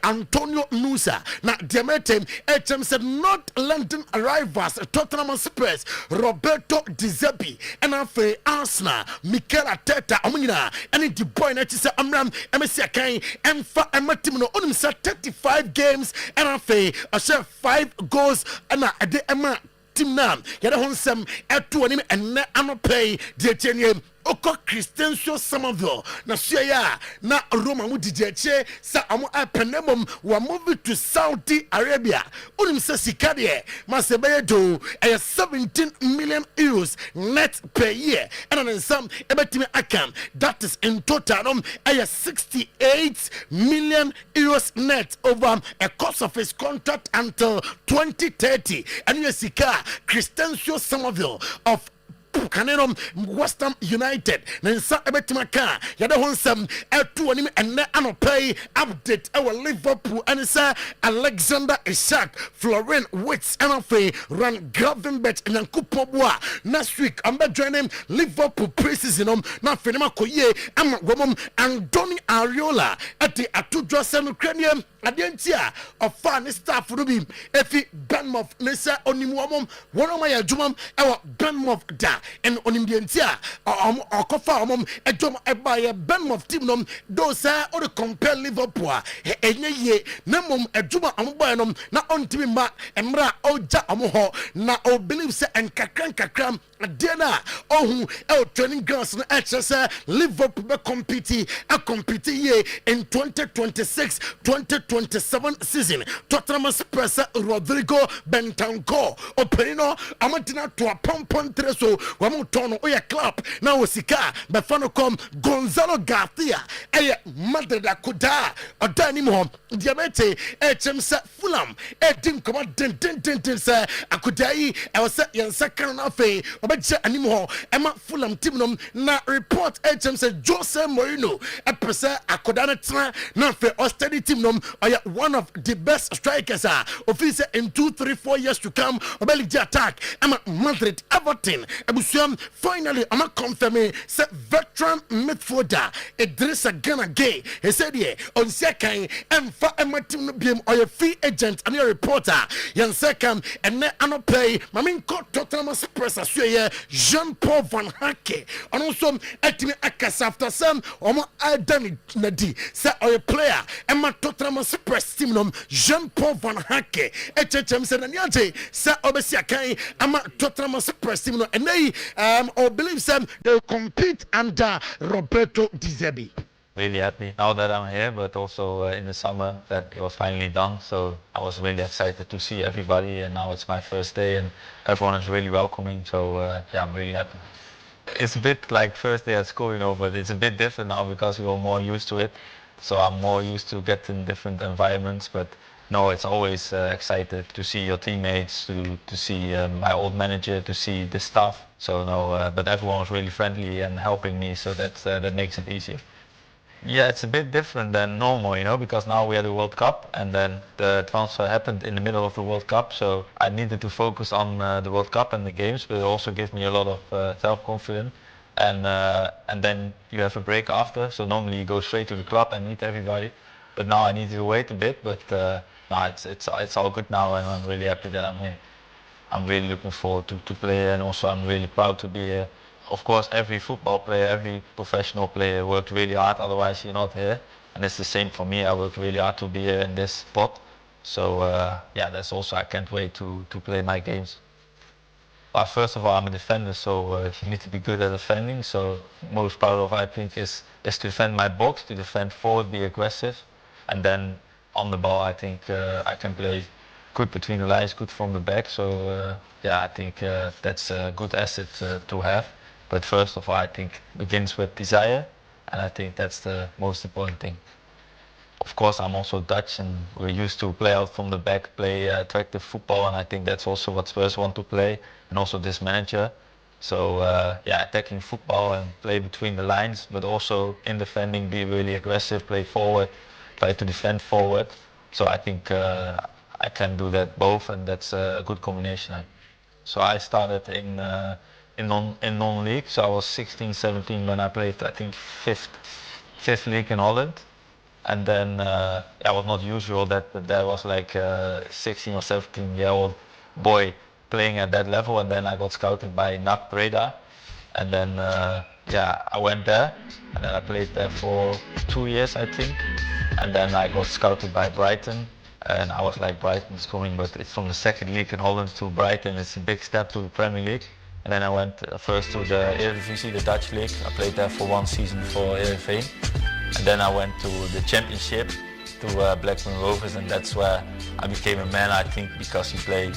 Antonio Nusa na Diametim HM said not London rivals Tottenham Spurs Roberto Di Zerbi and after Arsenal Mikel Arteta amunyina and the boy na say amram MSC akan emfa ematim no onim say 35 games and after I share 5 goals and a de ema team na yɛde ho nsɛm ɛto anim ɛnɛ anɔpɛi deɛ kyɛnie Oko Christencio Somerville na suya na Roma mu dijeche sa amu apenemum wa move to Saudi Arabia unim sa sikadie masebeye do 17 million euros net per year and then some ebetime akam that is in total 68 million euros net over a course of his contract until 2030 and you sika Christencio Somerville of Canerum West Ham United Nansa Ebetimaka Yada Honsam Etu Anim and Anopay update our Liverpool and Sir Alexander Isak Florent Wits and Afe Ran Gravenberch and Kupobwa next week I'm joining Liverpool preseason na Fenema Koye Am Womum Andoni Ariola at the Atudra Ukrainian Adentia of fan staff Ruby Efi Bournemouth Nessa Onimwamum one of my Jumam our Bournemouth da and Onimdientia or Kofa Edom by a Bournemouth team those or the compare Liverpool ye Namum Ejuma Ambanum not on Timima Emra Oja Amoho na o believe and Kakram Dena oh training grounds no HSA Liverpool compete ye in 2026-2027 season Tottenham Spurs Rodrigo Bentancur Operino Amatina to a pompon treso Wamutono Oya club now Sika Befano com Gonzalo Garcia Madrid Kuda Odanimo Diamete HM Fulham Edim Command Den Sir Akudai I was set yan second of anymore Emma Fulham team na report HM said Jose Mourinho pesa akodana tra na fe steady team one of the best strikers officer in 2-3-4 years to come obeli the attack Emma Madrid Everton ebusuam finally Emma confirm say veteran midfielder Idrissa Gana Gueye he said here on second emfa Emma team no biem or free agent and a reporter yan second and ne anopay maminko Tottenham Spurs asuye Jean-Paul Van Hake and also etimi akas after some omo adani nadi say or a player Emma Tottenham Spurs team Jean-Paul Van Hake HM said nyaje say obesi akan Emma Tottenham Spurs team and they or believe some they compete under Roberto Di Zerbi. Really happy now that I'm here, but also in the summer that it was finally done. So I was really excited to see everybody, and now it's my first day and everyone is really welcoming. So yeah, I'm really happy. It's a bit like first day at school, but it's a bit different now because we were more used to it. So I'm more used to getting different environments, but no, it's always excited to see your teammates, to see my old manager, to see the staff. So no, but everyone was really friendly and helping me, so that makes it easier. Yeah, it's a bit different than normal, because now we had the World Cup and then the transfer happened in the middle of the World Cup. So I needed to focus on the World Cup and the games, but it also gives me a lot of self-confidence. And then you have a break after. So normally you go straight to the club and meet everybody. But now I need to wait a bit, but no, it's all good now and I'm really happy that I'm here. I'm really looking forward to play and also I'm really proud to be of course, every football player, every professional player worked really hard, otherwise you're not here. And it's the same for me. I worked really hard to be here in this spot. So yeah, that's also, I can't wait to play my games. Well, first of all, I'm a defender, so you need to be good at defending. So most part of, I think, is to defend my box, to defend forward, be aggressive. And then on the ball, I think I can play good between the lines, good from the back. So yeah, I think that's a good asset to have. But first of all, I think it begins with desire. And I think that's the most important thing. Of course, I'm also Dutch, and we're used to play out from the back, play attractive football, and I think that's also what Spurs want to play, and also this manager. So yeah, attacking football and play between the lines, but also in defending, be really aggressive, play forward, try to defend forward. So I think I can do that both, and that's a good combination. So I started in non-league, so I was 16, 17 when I played, I think, fifth league in Holland. And then it was not usual that there was like a 16 or 17-year-old boy playing at that level. And then I got scouted by NAC Breda. And then yeah, I went there, and then I played there for 2 years, I think. And then I got scouted by Brighton, and I was like, Brighton's coming, but it's from the second league in Holland to Brighton. It's a big step to the Premier League. And then I went first to the Eredivisie, the Dutch league. I played there for 1 season for Heerenveen. And then I went to the Championship, to Blackburn Rovers, and that's where I became a man, I think, because he played.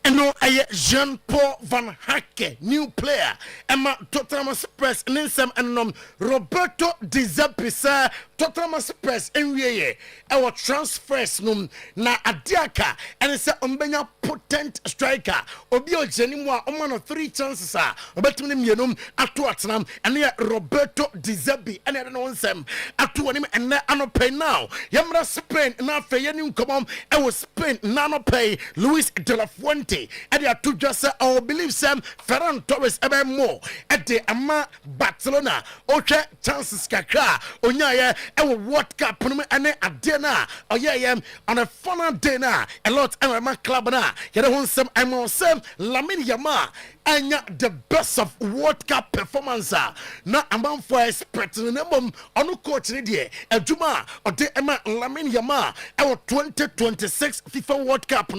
And no, I Jean-Paul Van Hacke, new player. Emma Tottenham Spurs, Ninsam and Roberto Di Zerbi, sir. Tottenham Spurs, NWA. Our transfers, na Adiaka, and it's a umbenya potent striker. Obio Jenimwa, Oman of 3 chances, sir. Obetum Yenum, Atuatanam, and near Roberto Di Zerbi, and I don't know them. Atuanim, and Anope now. Yamra Spain, now Fayanum Comom, I was Spain, Nanope, Luis de la Fuente. And they to just I believe some Ferran Torres ever more at the Ama Barcelona. Okay, chances kakra. Onya a World Cup and Adena. Oh yeah, on a fun dinner. A lot of club na. You don't want some I'm on some Lamine Yamal. And the best of World Cup performance. Now I'm on for expecting them on coach Nidia. A Juma or the Emma Lamine Yamal. Our 2026 FIFA World Cup.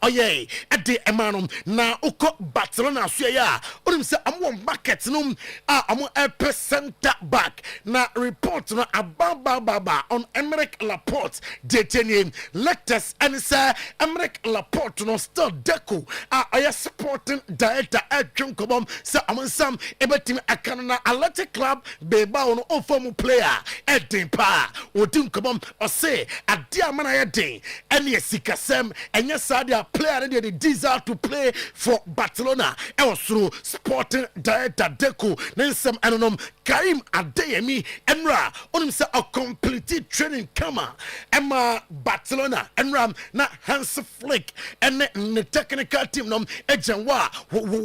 Oh yeah, at the Emanum. Now Uko Barcelona Suya. Urim say I'm one bucket num. I'm a center back. Now report no Ababa on Emerick Laporte. Detaining letters and say Emerick Laporte no still deco. I supporting director. Come so I'm some team Akanana Athletic Club Beba on former player Edin Pa Odin come or say a dear man I day and yes Sikasem and yes Sadia player they desire to play for Barcelona and was through sporting director Deco Nensem Anonom Karim Adeyemi Enra on himself a complete training kama Emma Barcelona Enram na Hans Flick and the technical team nom Ejanwa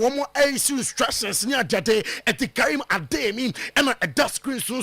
more AC instructions near Jade at the Karim Ademi and a dust screen so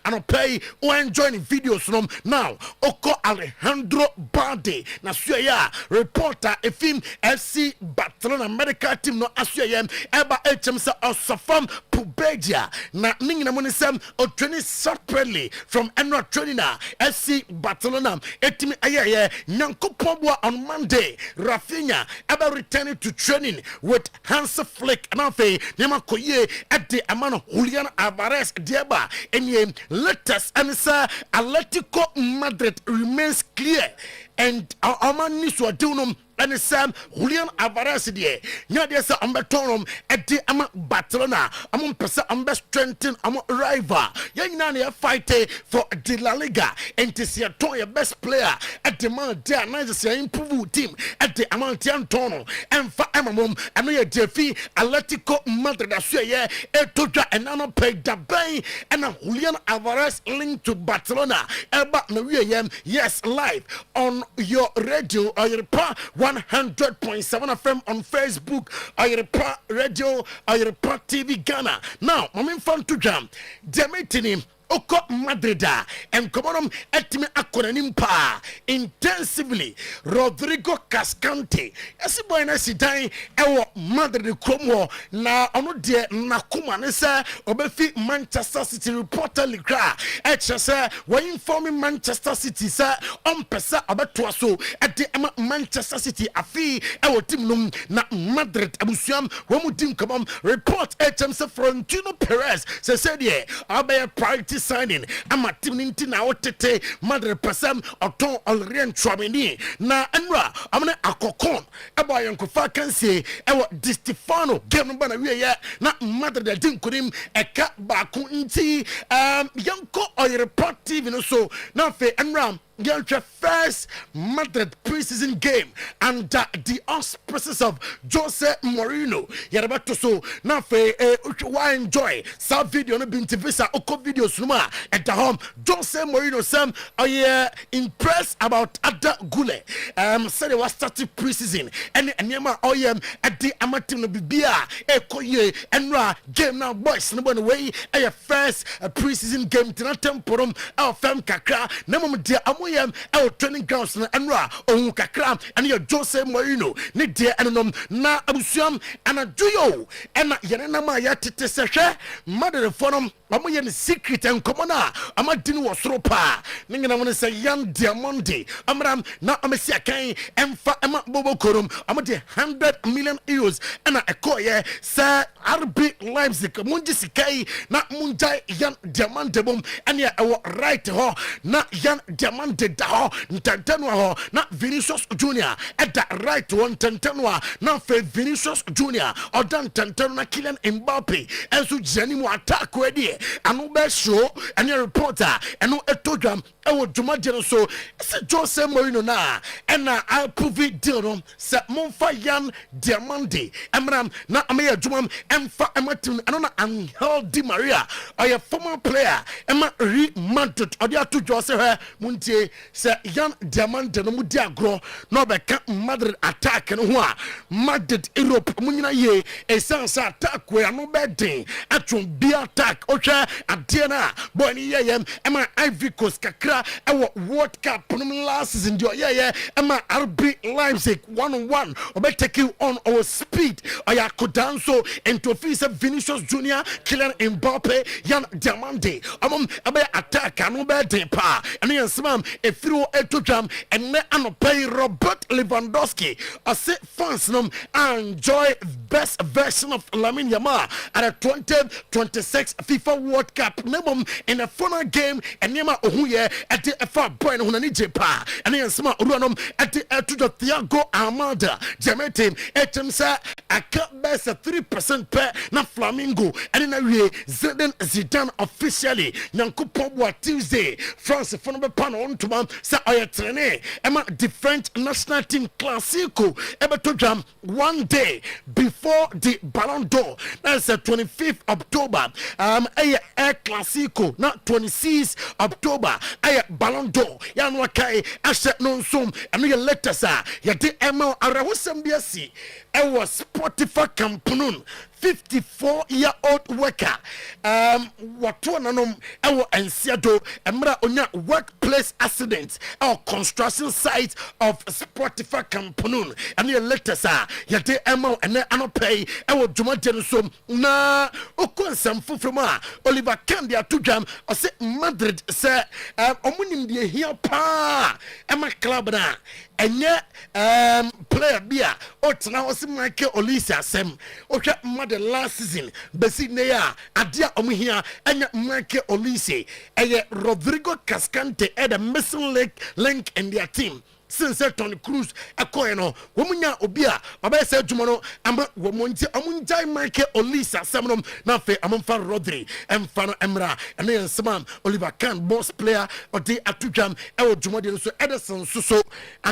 and I play when joining videos from now Oko Alejandro Bade na suya reporter a film FC Barcelona medical team no asuya eba HMS of Safam Pubedia na ningina monisem or training separately from Enra Trainer FC Barcelona etimi ayaye Nyankopobwa on Monday Rafinha eba returning to training with Hans Flick and Afe Nema Koye at the Amano Julian Alvarez Diaba and ye letters and sir Atletico Madrid remains clear and our man needs to do and Sam Julian Alvarez there. Now there's a Ambetonum at the Barcelona. I'm on strengthen rival. Young Nani fight for the La Liga and to see a toy best player at the Mount there. Nice to improve team at the Amantian Tono and for Amamum and we are Jeffy Atletico Madrid. I say yeah, Etoja and Nano pay the bay and Julian Alvarez linked to Barcelona. Yes, live on your radio or your 100.7 FM on Facebook, Oyerepa Radio, Oyerepa TV Ghana. Now, I'm in front to jam. Demetini Oko Madrida and Comonum etime akonanimpa intensively Rodrigo Cascante. Esi boy na sidan ewo Madrid Como na ono de na kuma ne se obefi Manchester City reportedly cry say when informing Manchester City say on pesa obeto so de Manchester City afi e team num na Madrid abusuam wo mu team come report say Florentino Perez say there abaya priority signing ama team ninti na otete Madrid pesam oton Orient Chouameni na enra amene akokon eba yankofa kan say Di Stefano game no bana we na Madrid din kunim eka ba ko nti yanko Oyerepa TV no so na fe enram the first Madrid preseason game under the auspices of Jose Mourinho. Yarabato so now why enjoy some video no been visa oko videos numa at the home. Jose Mourinho Sam impressed about Ada Gule. Said it was starting preseason and Nyama at the amateur no bibia ekoye enra game now boys no one way a first preseason game tinatemporum our fam kakra nemum dia our training grounds na enra ohun kakra and your Jose Mourinho ne de enom na abusuam anaduyo ena yene na ma ya tete sehwe madere forum amo ye ne secret en komona amadini wo soro pa ne ngina won say yan diamond amram na amesi akan emfa ema bobo korum amade 100 million euros ena ekoye sa RB Leipzig munji sikai na munjai yan diamond bom ene e right ho na yan diamond da ho ntantano ho na Vinicius Junior at that right one tantanwa na fe Vinicius Junior or dan tantano na Kylian Mbappe enso jani mu attack we die anu be show and your reporter enu etodam e wo dwuma de so se Jose Mourinho na ena I prove deal no se monfa yan diamante emram na ameya dwuma emfa ematin anu na Angel Di Maria or former player ema Madrid or dia to Jose her muntie se yan diamante no mudi agro no be ka Madrid attack no ho a Madrid Europe munyina ye essence attack we anu be den atun bi attack o hwe ade na boy ni ye ema Ivory Coast kakra e World Cup no last season dio ye ema RB Leipzig 1-1 obe take you on our speed oya kodanso into officer Vinicius Junior Kylian Mbappe yan diamante abe attack anu be den pa enu yensam e through etodam ene anopay Robert Lewandowski ase fans nom enjoy best version of Lamine Yamal at a 2026 FIFA World Cup nemum in a final game enema ohuye at the FA boy no hunani jepa ene yensama oruanom at the to Thiago Almada Jemetim etemsa aka best 3% per na Flamingo and na wie Zidane officially Nyankopon Tuesday France for no pan on to man sa oyetrene ema the French national team classico ebe to jam one day before the Ballon d'Or that's the 25th October air classico not 26th October air Ballon d'Or ya no kai ashe no nsum eno ye letters ya de ema arawosam biasi e was Spotify Campoon 54-year-old worker watu nanom ewo ensiado emra onya workplace accident or construction site of Spotify Campoon and your letters ya de emo ene anopay ewo dwumade so na okonsam fufroma Oliver Candia tudam o se Madrid se omunim de here pa ema club na enye player bia otna wose Michael Olise asem ohwa mother last season besi neya adia omuhia enya Michael Olise eye Rodrigo Cascante at the missing link in their team since Tony Cruz akoyeno womunya obia baba se adwuma no ama womunti amunjai Michael Olise asemnom na fe amfa Rodri emfa no emra ene ensema Oliver Kahn boss player odi atudwam e odwuma de so Ederson so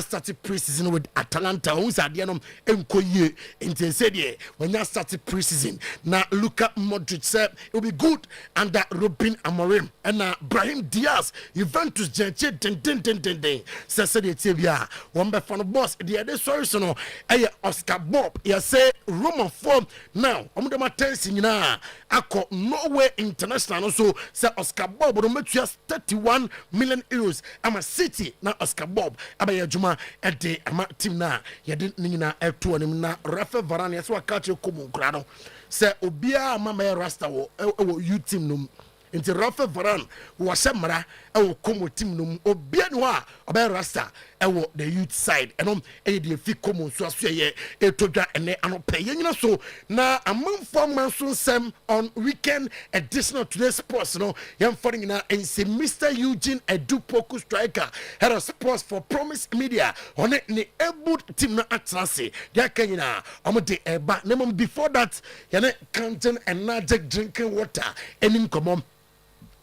started preseason with Atalanta who's adianom enkoye intense de when you started preseason na Luka Modric said it will be good under Ruben Amorim and Brahim Diaz Juventus jenche den say de tebia a wɔn bɛfa no boss deɛ de sɔre so no ɛyɛ Oscar Bob yɛsɛ Roman form now wɔn de ma tense nyinaa akɔ Norway international no so sɛ Oscar Bob no metua 31 million euros ama City na Oscar Bob abɛyɛ adwuma ɛde ama team na yɛde ne nyinaa ɛto anim na Rafael Varane yɛsɛ waka kyerɛ kɔmu nkura no sɛ obiara ama mɛyɛ rasta wɔ U team no nti Rafael Varane wɔhyɛ mmara ɛwɔ kɔmu team no mu obiara ne hɔ a ɔbɛyɛ rasta ɛwɔ the youth side ɛnom ɛyɛ deɛ fi kɔmu nso aso ɛyɛ ɛtodwa ɛnɛ anɔpɛ yɛn nyina so na amanfoɔ man so nsɛm on weekend edition of today's sports no yɛmfa no nyinaa ɛnsɛ Mr. Eugene Edu Poku striker head of sports for Promise Media ɔne ne Ebud team no atena ase deɛ aka nyinaa ɔmo de ɛba na mmom before that yɛne Canton and Magic drinking water ɛni nkɔmmɔ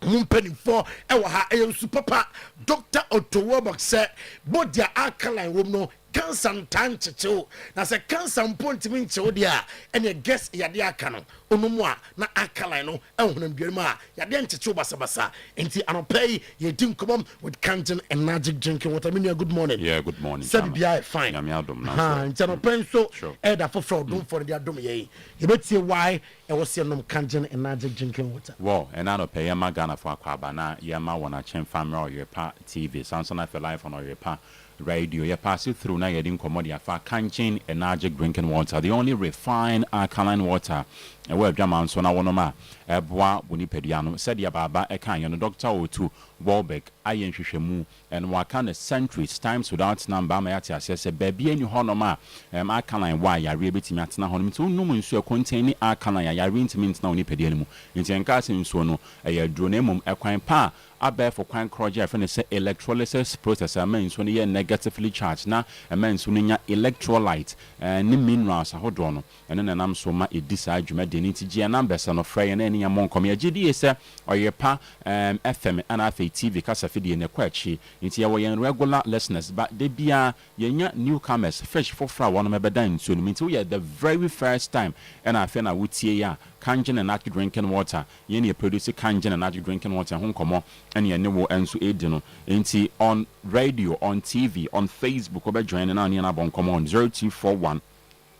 mumpanimfoɔ ɛwɔ ha ɛyɛ nsu papa Dr. Otto Warburg sɛ bɔdia alkaline wom no cancer ntaa nkyekyew na sɛ cancer mpo ntimi nkyew deɛ a ɛne guess yɛde aka no onomu a na alkaline no ɛhonam dware mu a yɛde nkyekyew basabasa nti anɔpɛ yi yɛdi nkɔmmɔ with Canton and Magic drinking water. Minia, good morning. Yeah, good morning. Sɛ bibia fine. Nti anɔpɛ nso ɛda foforɔ ɔdomfoɔ de adom yɛyi yɛbɛtie why ɛwɔ sɛ nom Canton and Magic drinking water. Well, ɛna anɔpɛ yɛma Ghana for akwaba na yɛma wɔn akyɛn family Oyerepa TV Samson afɛ live on Oyerepa radio. You pass it through now. You're in commodity for Canton and Magic drinking water, the only refined alkaline water. And where German so now one ma Bois Winipediano said ya baba a kind and Dr. O2 Warbeck Iron Shishemu and Wakana centuries times without number Mayatia says a baby and you honoma alkaline why ya rebate matina honum to no means you contain alkaline ya rent means now nipedianum into encassing so no a dronemum equine pa. I bear for quite project and say electrolysis process means when you negatively charged now a man's when you electrolyte and minerals a hodrono and then I'm so much it decide you made the nitty and numbers on a fray and any among come GDS or your pa FM and FA TV because of the quetchy into your regular listeners but they be newcomers fresh for fra one of my dime so mean to you the very first time and I feel I would see ya Canton and Active drinking water. You produce Canton and Active drinking water home come and you know and so edino into on radio, on TV, on Facebook or joining on your bon come on 0241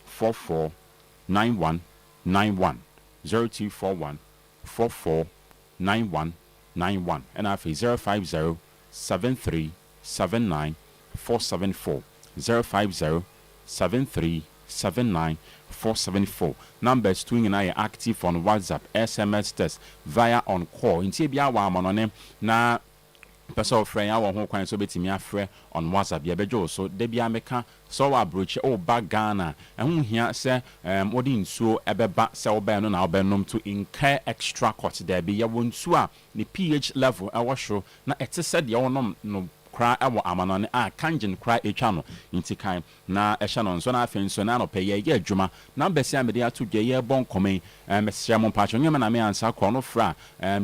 44 91 91 0241 44 91 91 and I say 050 73 79 474 050 73 79 474 numbers twin and I are active on WhatsApp, SMS test via on call. In Tibia Wamanone na person friend our home kwan so betimi afre on WhatsApp ya bejo so de bia meka so wa broach o ba Ghana ehun hia se odi nsuo ebeba se oba no na obenom to incur extra cost there be ya wonsu a ne pH level awosho na etese de wonom no kra ewo amanone a kanjin kra etwa no ntikan na ehya no nso na afen so na no pɛ ye adwuma na mbesi amede ato dwa ye bon komen mesia mo pacho nyema na me ansa kro no fra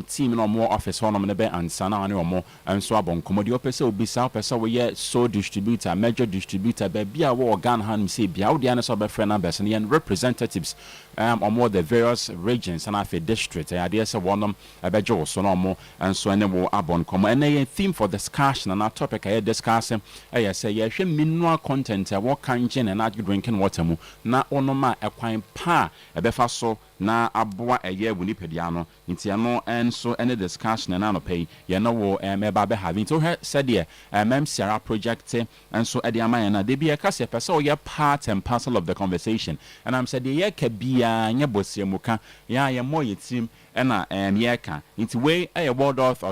team no mo office honom ne be ansa na ane omo nso abon komodi opese obisa opese wo ye so distributor major distributor be bia wo organ han se bia wo dia ne so be frɛ na bes ne representatives omo the various regions and afi district and there say wonom abejo so no mo nso ene wo abon komo and the theme for discussion and topic I discussing I say ye hwe mineral content e wo kanjen and age drinking water mu na onoma ekwan pa ebefa so na aboa eye wunipedia no nti no enso any discussion na no pay ye no wo eba be having to her said ye Sierra project enso e de amaya na de bia ka se pese o ye part and parcel of the conversation and I'm said ye ka bia nya bosiamuka ya ye mo ye team ena ye ka nti we a World Health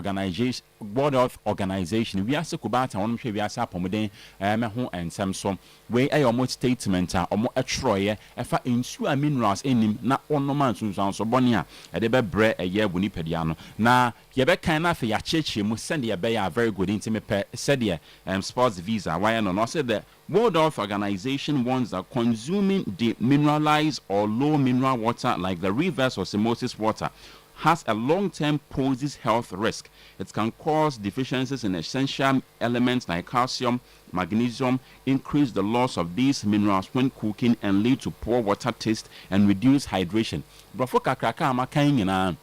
Organization we ase kubata wonum hwe we ase apomden me ho ensem so we a omo statement a omo etroye efa ensu a minerals enim na onoma nsunsan so bone a ede be bre eye bunipedia no na ye be kan na fa ya cheche mu send ye be ya very good nti me pe said ye sports visa why no say the World Health Organization warns that consuming demineralized or low mineral water like the reverse osmosis water has a long-term poses health risk. It can cause deficiencies in essential elements like calcium, magnesium, increase the loss of these minerals when cooking and lead to poor water taste and reduce hydration. Brofo kakraka ama kan nyina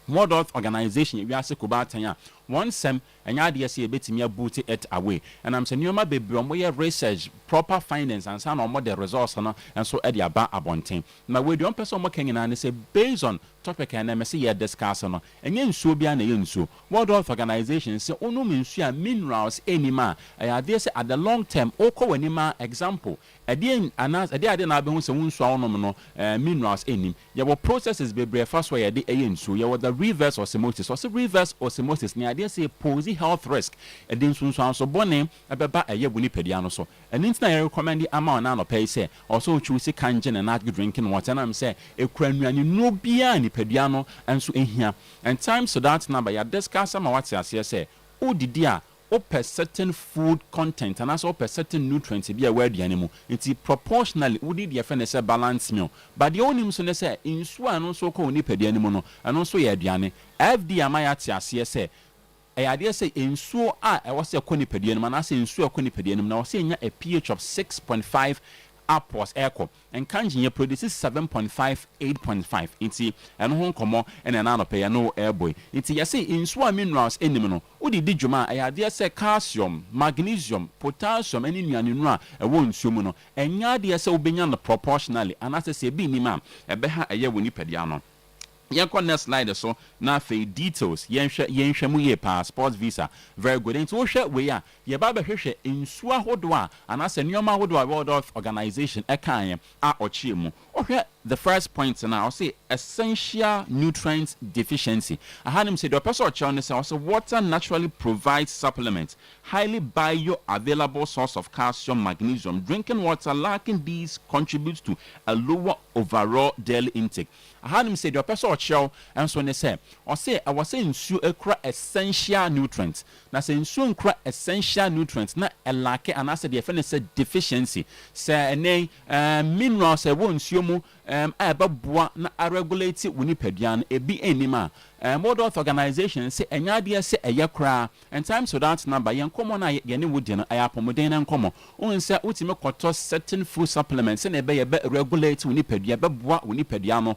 World Health Organization we ase kubata ya one sem and idea say betimi abuti it away and I'm saying nyoma bebre omo research proper findings and some omo the results no and so e dey aba abonten na we don person omo kan na say based on topic and me say discuss no enye nsuo bia na ye nsuo World Health Organization say onum nsuo a minerals anima they say at the long term oko wanima example ade anas ade na abehu say nsuo onum no minerals enim ye wo processes bebre fa so ye de eye nsuo ye wo the reverse osmosis or reverse osmosis ni ade say pose health risk ade nsuo so bone ebeba eye buni pedia no so and intina I recommend ama na no pay say also choose kangen and not drinking water and I'm say ekura nuane no bia ni pedua no enso ehia and time so that number ya discuss am what say odidi a per certain food content and also per certain nutrients be aware the mu nti proportionally would the friend say balance meal but the only so say insu anu so ko ni pedua ni mu no anu so ye aduane fd amayati ase say I say insu a was a ko ni pedua ni na say insu a ko ni pedua ni na was nya a pH of 6.5 upwards echo and kanji produces 7.5 8.5 inti and hon komo and an pay no airboy inti say in swa minerals enimino udi dijuma I say calcium magnesium potassium any nuanua e won nsumu no enya de say obenya no proportionally and as say bi ni ma e be ha eye woni pedia no Yanko next slide so na fe details yenhwe mu ye passport visa very good nti wo hwe we ya ye ba behwehwe nsu ahodo a anase nyoma ahodo a World Health Organization ekan a ochie mu ohwe the first point now say essential nutrient deficiency ahanim say the person ochie say also water naturally provides supplements highly bioavailable source of calcium magnesium drinking water lacking these contributes to a lower overall daily intake ahanim say the person ochie and so ne say or say I was saying nsu ekra essential nutrients na say nsu nkra essential nutrients na elake anase the friend say deficiency say ene minerals e wo nsuo mu ababoa na regulate woni padua ebi enima World Health Organization say enya de say eyekra and time so that number yen komo na ye ne wodi no ayapomoden na nkomo on say utime kwoto certain food supplements na ebe regulate woni padua beboa woni padua no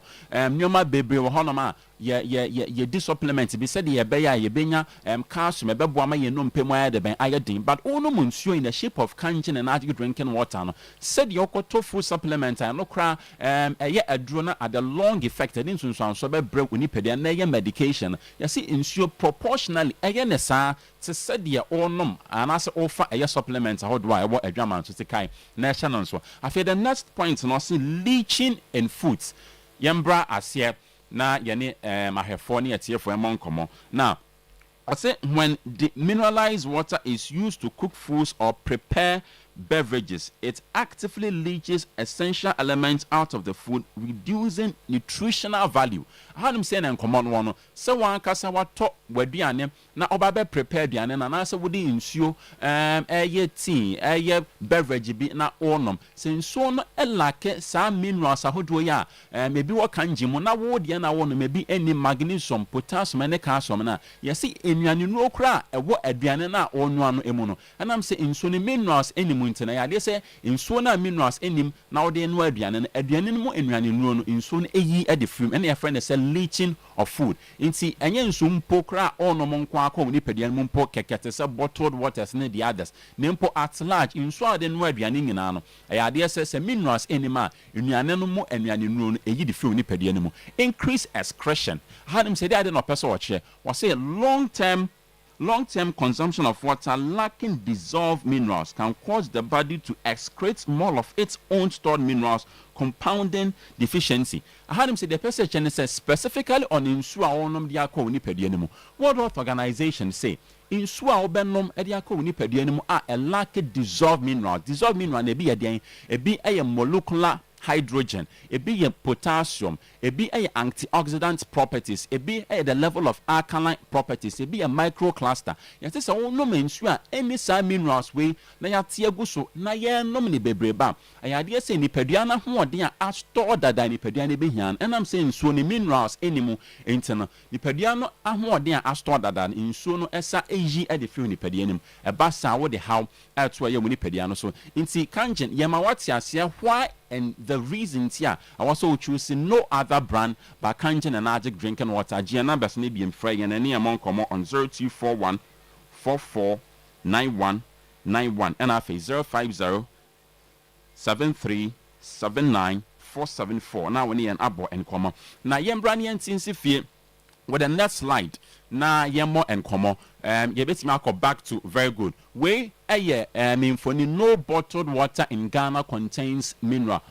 nyoma bebre wo hono ma ye di supplement bi said ye be ya ye benya calcium beboa ma ye no mpemu ayade ben ayedin but ono munsuo in the shape of kangen and natural drinking water no said ye kwoto food supplement no kra eye aduro na at the long effect in sunsun so be bre woni padua na ye medication you see ensure proportionally again sa to said ye onom and as offer a supplement how do I what a drama to kai national so I feel the next point no see leaching in foods yembra asie na yene mahefo ne atiefo emonkomo now I say when the mineralized water is used to cook foods or prepare beverages, it actively leaches essential elements out of the food, reducing nutritional value. I had him saying and common one, so one kasa wa to wediane na obabe prepare diane na na se wodi nsuo eye tea eye beverage bi na onum se nsuo no elake sa minerals ahodo ya maybe wo kanji mu na wo de na wo no maybe any magnesium potassium and calcium na yesi enuane no okra ewo aduane na onua no emu no anam se nsuo no minerals enimu ntina ya de se nsuo na minerals enim na wo de no aduane no mu enuane no no nsuo no eyi e de film and your friend say leaching of food inti enye nsuo mpo kra onom nko akọ ni pedian mu mpo kekete se bottled waters ne the others ne mpo at large nsuo ade no aduane nyina no ya de se minerals enima enuane no mu enuane no eyi de film ni pedian mu increase excretion hanim say they no person watch was say long-term consumption of water lacking dissolved minerals can cause the body to excrete more of its own stored minerals, compounding deficiency. I heard him say the person says specifically on insua onum diako ni pedianimu. World Health Organization say insua obenom ediako ni pedianimu are a lack dissolved minerals. Dissolved mineral ebi a molecular hydrogen, ebi potassium, ebi antioxidant properties, ebi the level of alkaline properties, ebi a microcluster. Yes, this all no mensua any sa minerals way na ya tiagu so na ye no ni bebreba. Ayade say ni peduana ho ode a store dada ni peduana be hian. And I'm saying so ni minerals enimu entena. Ni peduano ho ode a store dada nsuo no esa eyi e de fi ni peduanim. E ba sa wo de how to ye ni peduano so. Inti kangen ye ma wati ase why and the reasons here I was also choosing no other brand but kangen and magic drinking water. Gianna Besni be in Frey and any amount come on 0241 449191 and after 050 7379 474. Now we need an abo and comma. Now yembrani and tinsifie with the next slide. Na yemo and komo yebeti mako back to very good way for no bottled water in Ghana contains mineral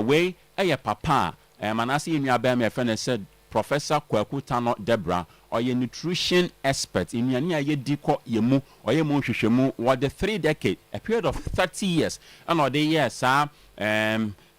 way papa manasi in your my friend said Professor Poku Deborah or your nutrition expert in your diko yemu or your monshemu what the 3 decade a period of 30 years and or the years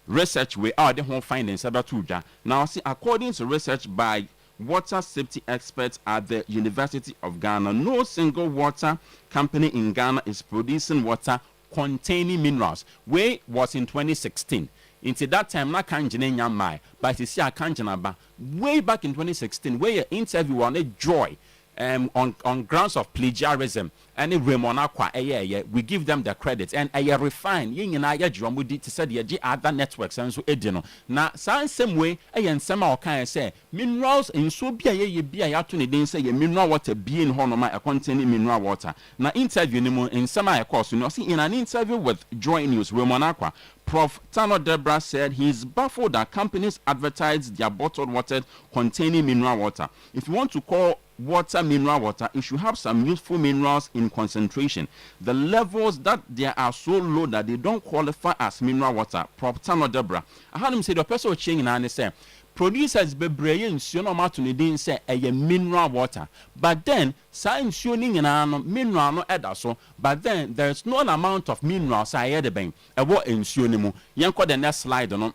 research we are the whole findings about tuja now see according to research by water safety experts at the University of Ghana, no single water company in Ghana is producing water containing minerals. Way was in 2016. Into that time, na kanjine nyamai, but you see a kanjinaba way back in 2016, where your interview on a joy on grounds of plagiarism. Any Remonaqua, we give them the credit and I refine yin and I drum to say the other networks and so edino. Now, same way, and some can say minerals in so be a to didn't say mineral water being honoma containing mineral water. Now, interview in some course, you know, see in an interview with Joy News, Remonaqua, Prof. Tano Debra said he's baffled that companies advertise their bottled water containing mineral water. If you want to call water mineral water, it should have some useful minerals in concentration. The levels that they are so low that they don't qualify as mineral water. Prof. Tano Debra. I heard him say the person changing and say producers be brain no matter didn't say a mineral water. But then science showing in mineral no edaso. But then there's no amount of minerals I had a bang. A what in Sionimu. Yanko the next slide on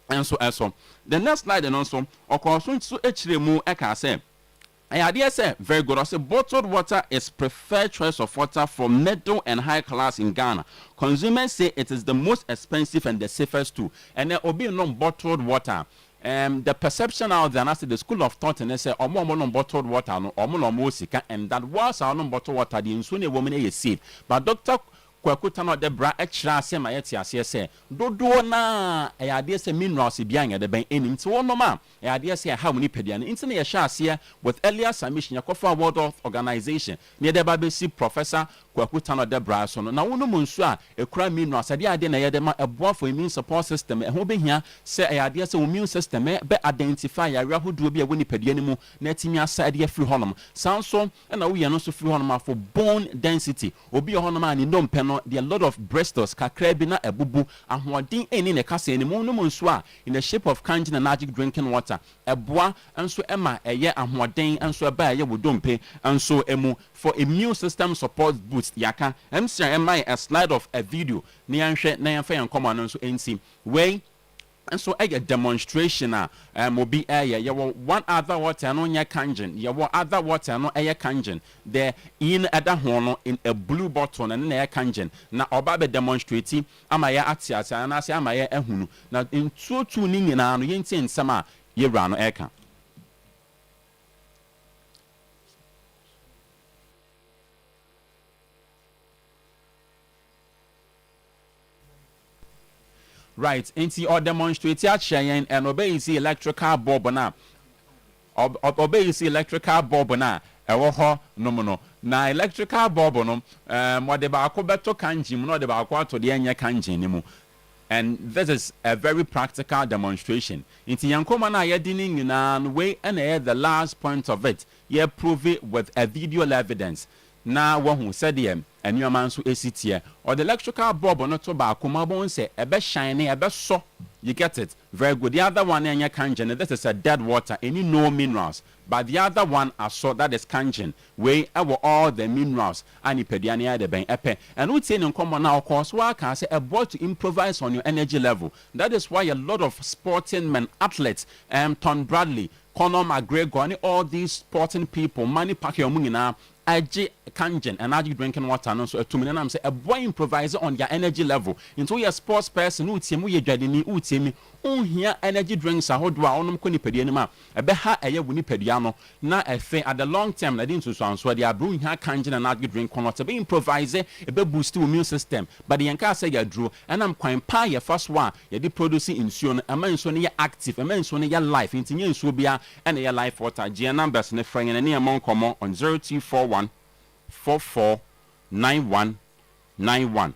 and so the next slide and also of course so actually more I can say. I dare say very good. I say bottled water is preferred choice of water for middle and high class in Ghana. Consumers say it is the most expensive and the safest too. And there will be no bottled water. The perception out there, and I say the school of thought, and they say, "Omo bottled water, no, omo sika," and that was our bottled water. The insune woman is safe, but Doctor Poku Debra extra say my say do na I dare say minerals biang the bank in so no ma I dare say how many pedian internet share with earlier submission Yakofa World Health Organization near the BBC Professor Poku Debra so na wono munsu a kura minerals I dare na yedema a boa for immune support system e ho be hia say I dare say immune system be identify ya who do be a woni pedian mu na timi aside ya free honum sanso na wo ye no so free honum for bone density obi honum ani no mpeno there are a lot of bristles kakra bi na ebubu ahoden eni ne kasa eni mu no nso a in the shape of kangen and magic drinking water eboa enso ema eye ahoden enso eba eye wodompe enso emu for immune system support boost yaka emsia ema a slide of a video ne yanhwe na yanfa yan common enso ensi wey and so a demonstration will be one other water no nya kangen your other water no a kangen there in other horn in a blue bottle and na kangen na oba be demonstrate amaya atiasa na say amaya ehunu na in two ni nyina no yenti nsama ye bra no eka. Right, into or demonstrate at Cheyenne and obey see electrical bulb na obey see electrical bulb na ewo no na electrical bulb no what the ba beto kanji no the ba to the enya kanji ni mu. And this is a very practical demonstration. Into yankoma na yedini nyina way and the last point of it ye prove it with a video evidence. Na who said him and your man so ACT or the electrical bulb or not to Bakumabon say a best shiny, a best so you get it very good. The other one in your kangen, this is a dead water, any no minerals, but the other one I saw that is kangen, where over all the minerals and pediania the bank epe and we say in common now, of course, why can say a boy to improvise on your energy level. That is why a lot of sporting men athletes Tom Bradley, Conor McGregor, and all these sporting people, Manny Pacquiao Munina. Aji kangen and aji drinking water no so atumi na am say a boy improvise on your energy level into your sports person utiemu ye dwadeni utiemi unhia energy drinks ahodo a onom ko nipadua nima ebe ha eye woni padua no na efe at the long term na din so anso dia bru hia kangen and aji drink water be improvise ebe boost immune system but the yanka say ya dro and am kwan pa ye first one ye dey produce insuo no ama insuo no ye active ama insuo no ye life intinye insuo bia and ye life water gn numbers ne franya na amon komo on 0241 449191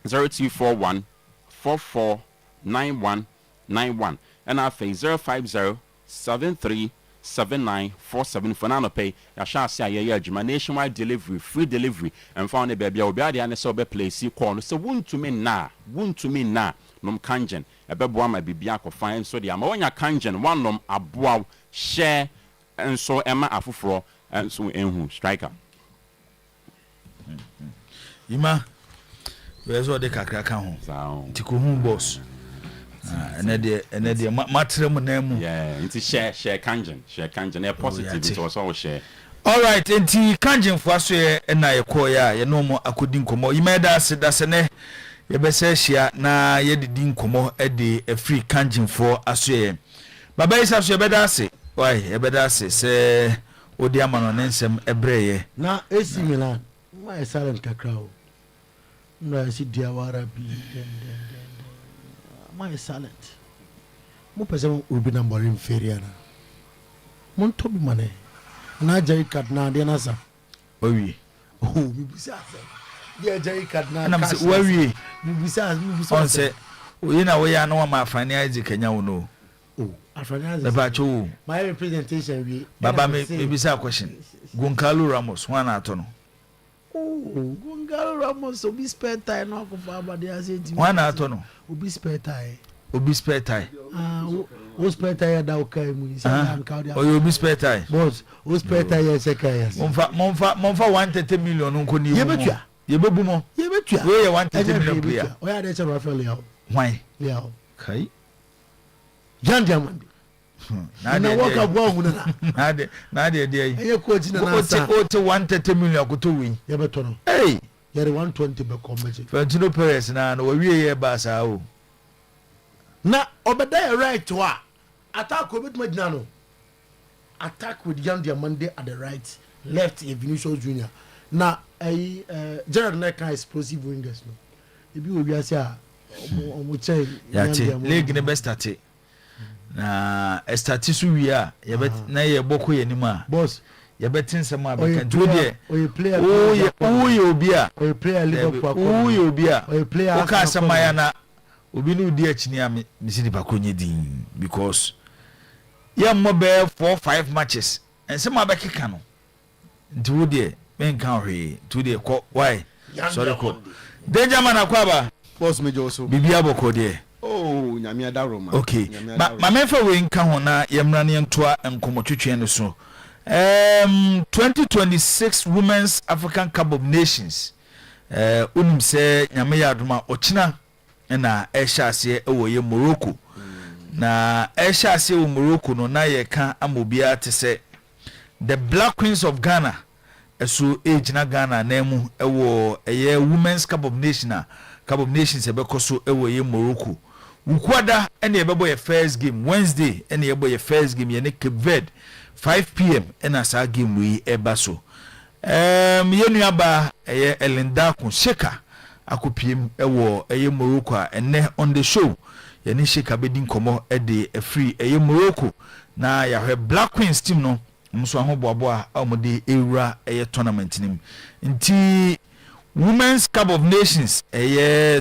0241 449191 and I say 050 737947 for now pay ya sha say ya adwuma nationwide delivery free delivery and found a baby obi ade ane so be place call so won to me na nom kangen ebeboa ma bibia akofan so dia ma wonya kangen one nom aboa share and so ema afoforo and so enhu striker ima wezo de kakra ka ho tiko hu boss ene de matrem na mu nti share kangen e positive it was all share. All right, enti kangen fo aso e na ye koya ye no mo akodi nkomo imeda se ne ye bese hia na ye didi nkomo e de free kangen fo aso ye baba isa so ye beda se why ye beda se odi amano ne nsem ebreye na AC Milan my silent kakrao no si diawara bi my silent mo pese mo obi na mbori mferia na mo to bi mane na jai card na de na sa owie mi bisa de jai card na na mse owie mi bisa on se oye na we ya na ma afani aji kenya wo no afani baba cho my representation we baba me bisa question Goncalo Ramos wana ato no Goncalo Ramos obi spare tie no akofa abade aseti wana ato no obi spare tie o spare tie da okai mu isa nka dia o obi spare tie boss o spare tie se kai yes monfa 130 million nko ni yebebu mo yebetua we ye 130 million player o ya de che Rafael Leao why Leao kai Jan Diamond na waka bo hu na de eye coach na na sa o te 130 million ko to win yebeto no hey yere 120 be commerce Florentino Perez na we ye ba sa o na obeda right to attack obetuma gina no attack with Jan Diamond at the right left Vinicius Junior na Gerard Neka explosive wingers no ebi obi ase a omo che Jan Diamond league ne best start na estati su wi a ye bet na ye boko ye nima boss ye betin sama be kan to de o player o ye obi a o player Liverpool o ye obi a o player o ka sama ya na obi no di achini a me si di pakonye din because ye mo be 4-5 matches and sama be keka no nti wo de ben kan hwe to de ko why sorry ko danger man akwaba boss me joso bibia boko de oh nyame adaroma okay ma mefa we nka ho na yemra ne ntoa nkomotwetwe ne so 2026 Women's African Cup of Nations unim se nyame ya adoma ochina na ehyaase ewo ye Morocco na ehyaase wo Morocco no na ye ka amobia te se the Black Queens of Ghana eso ejina Ghana na emu ewo eye Women's Cup of Nations ebekoso ewo ye Morocco ukwada ene ebebo ye first game Wednesday ene yebo ye first game ye ne Cape Verde 5 p.m. ena sa game we eba so yenu aba eye Elinda Kunsheka akopiem ewo eye Morocco ene on the show ye ne Sheka bedi nkomo e de free eye Morocco na ya hwe Black Queens team no mso ahoboabo a omode ewura eye tournament nim nti Women's Cup of Nations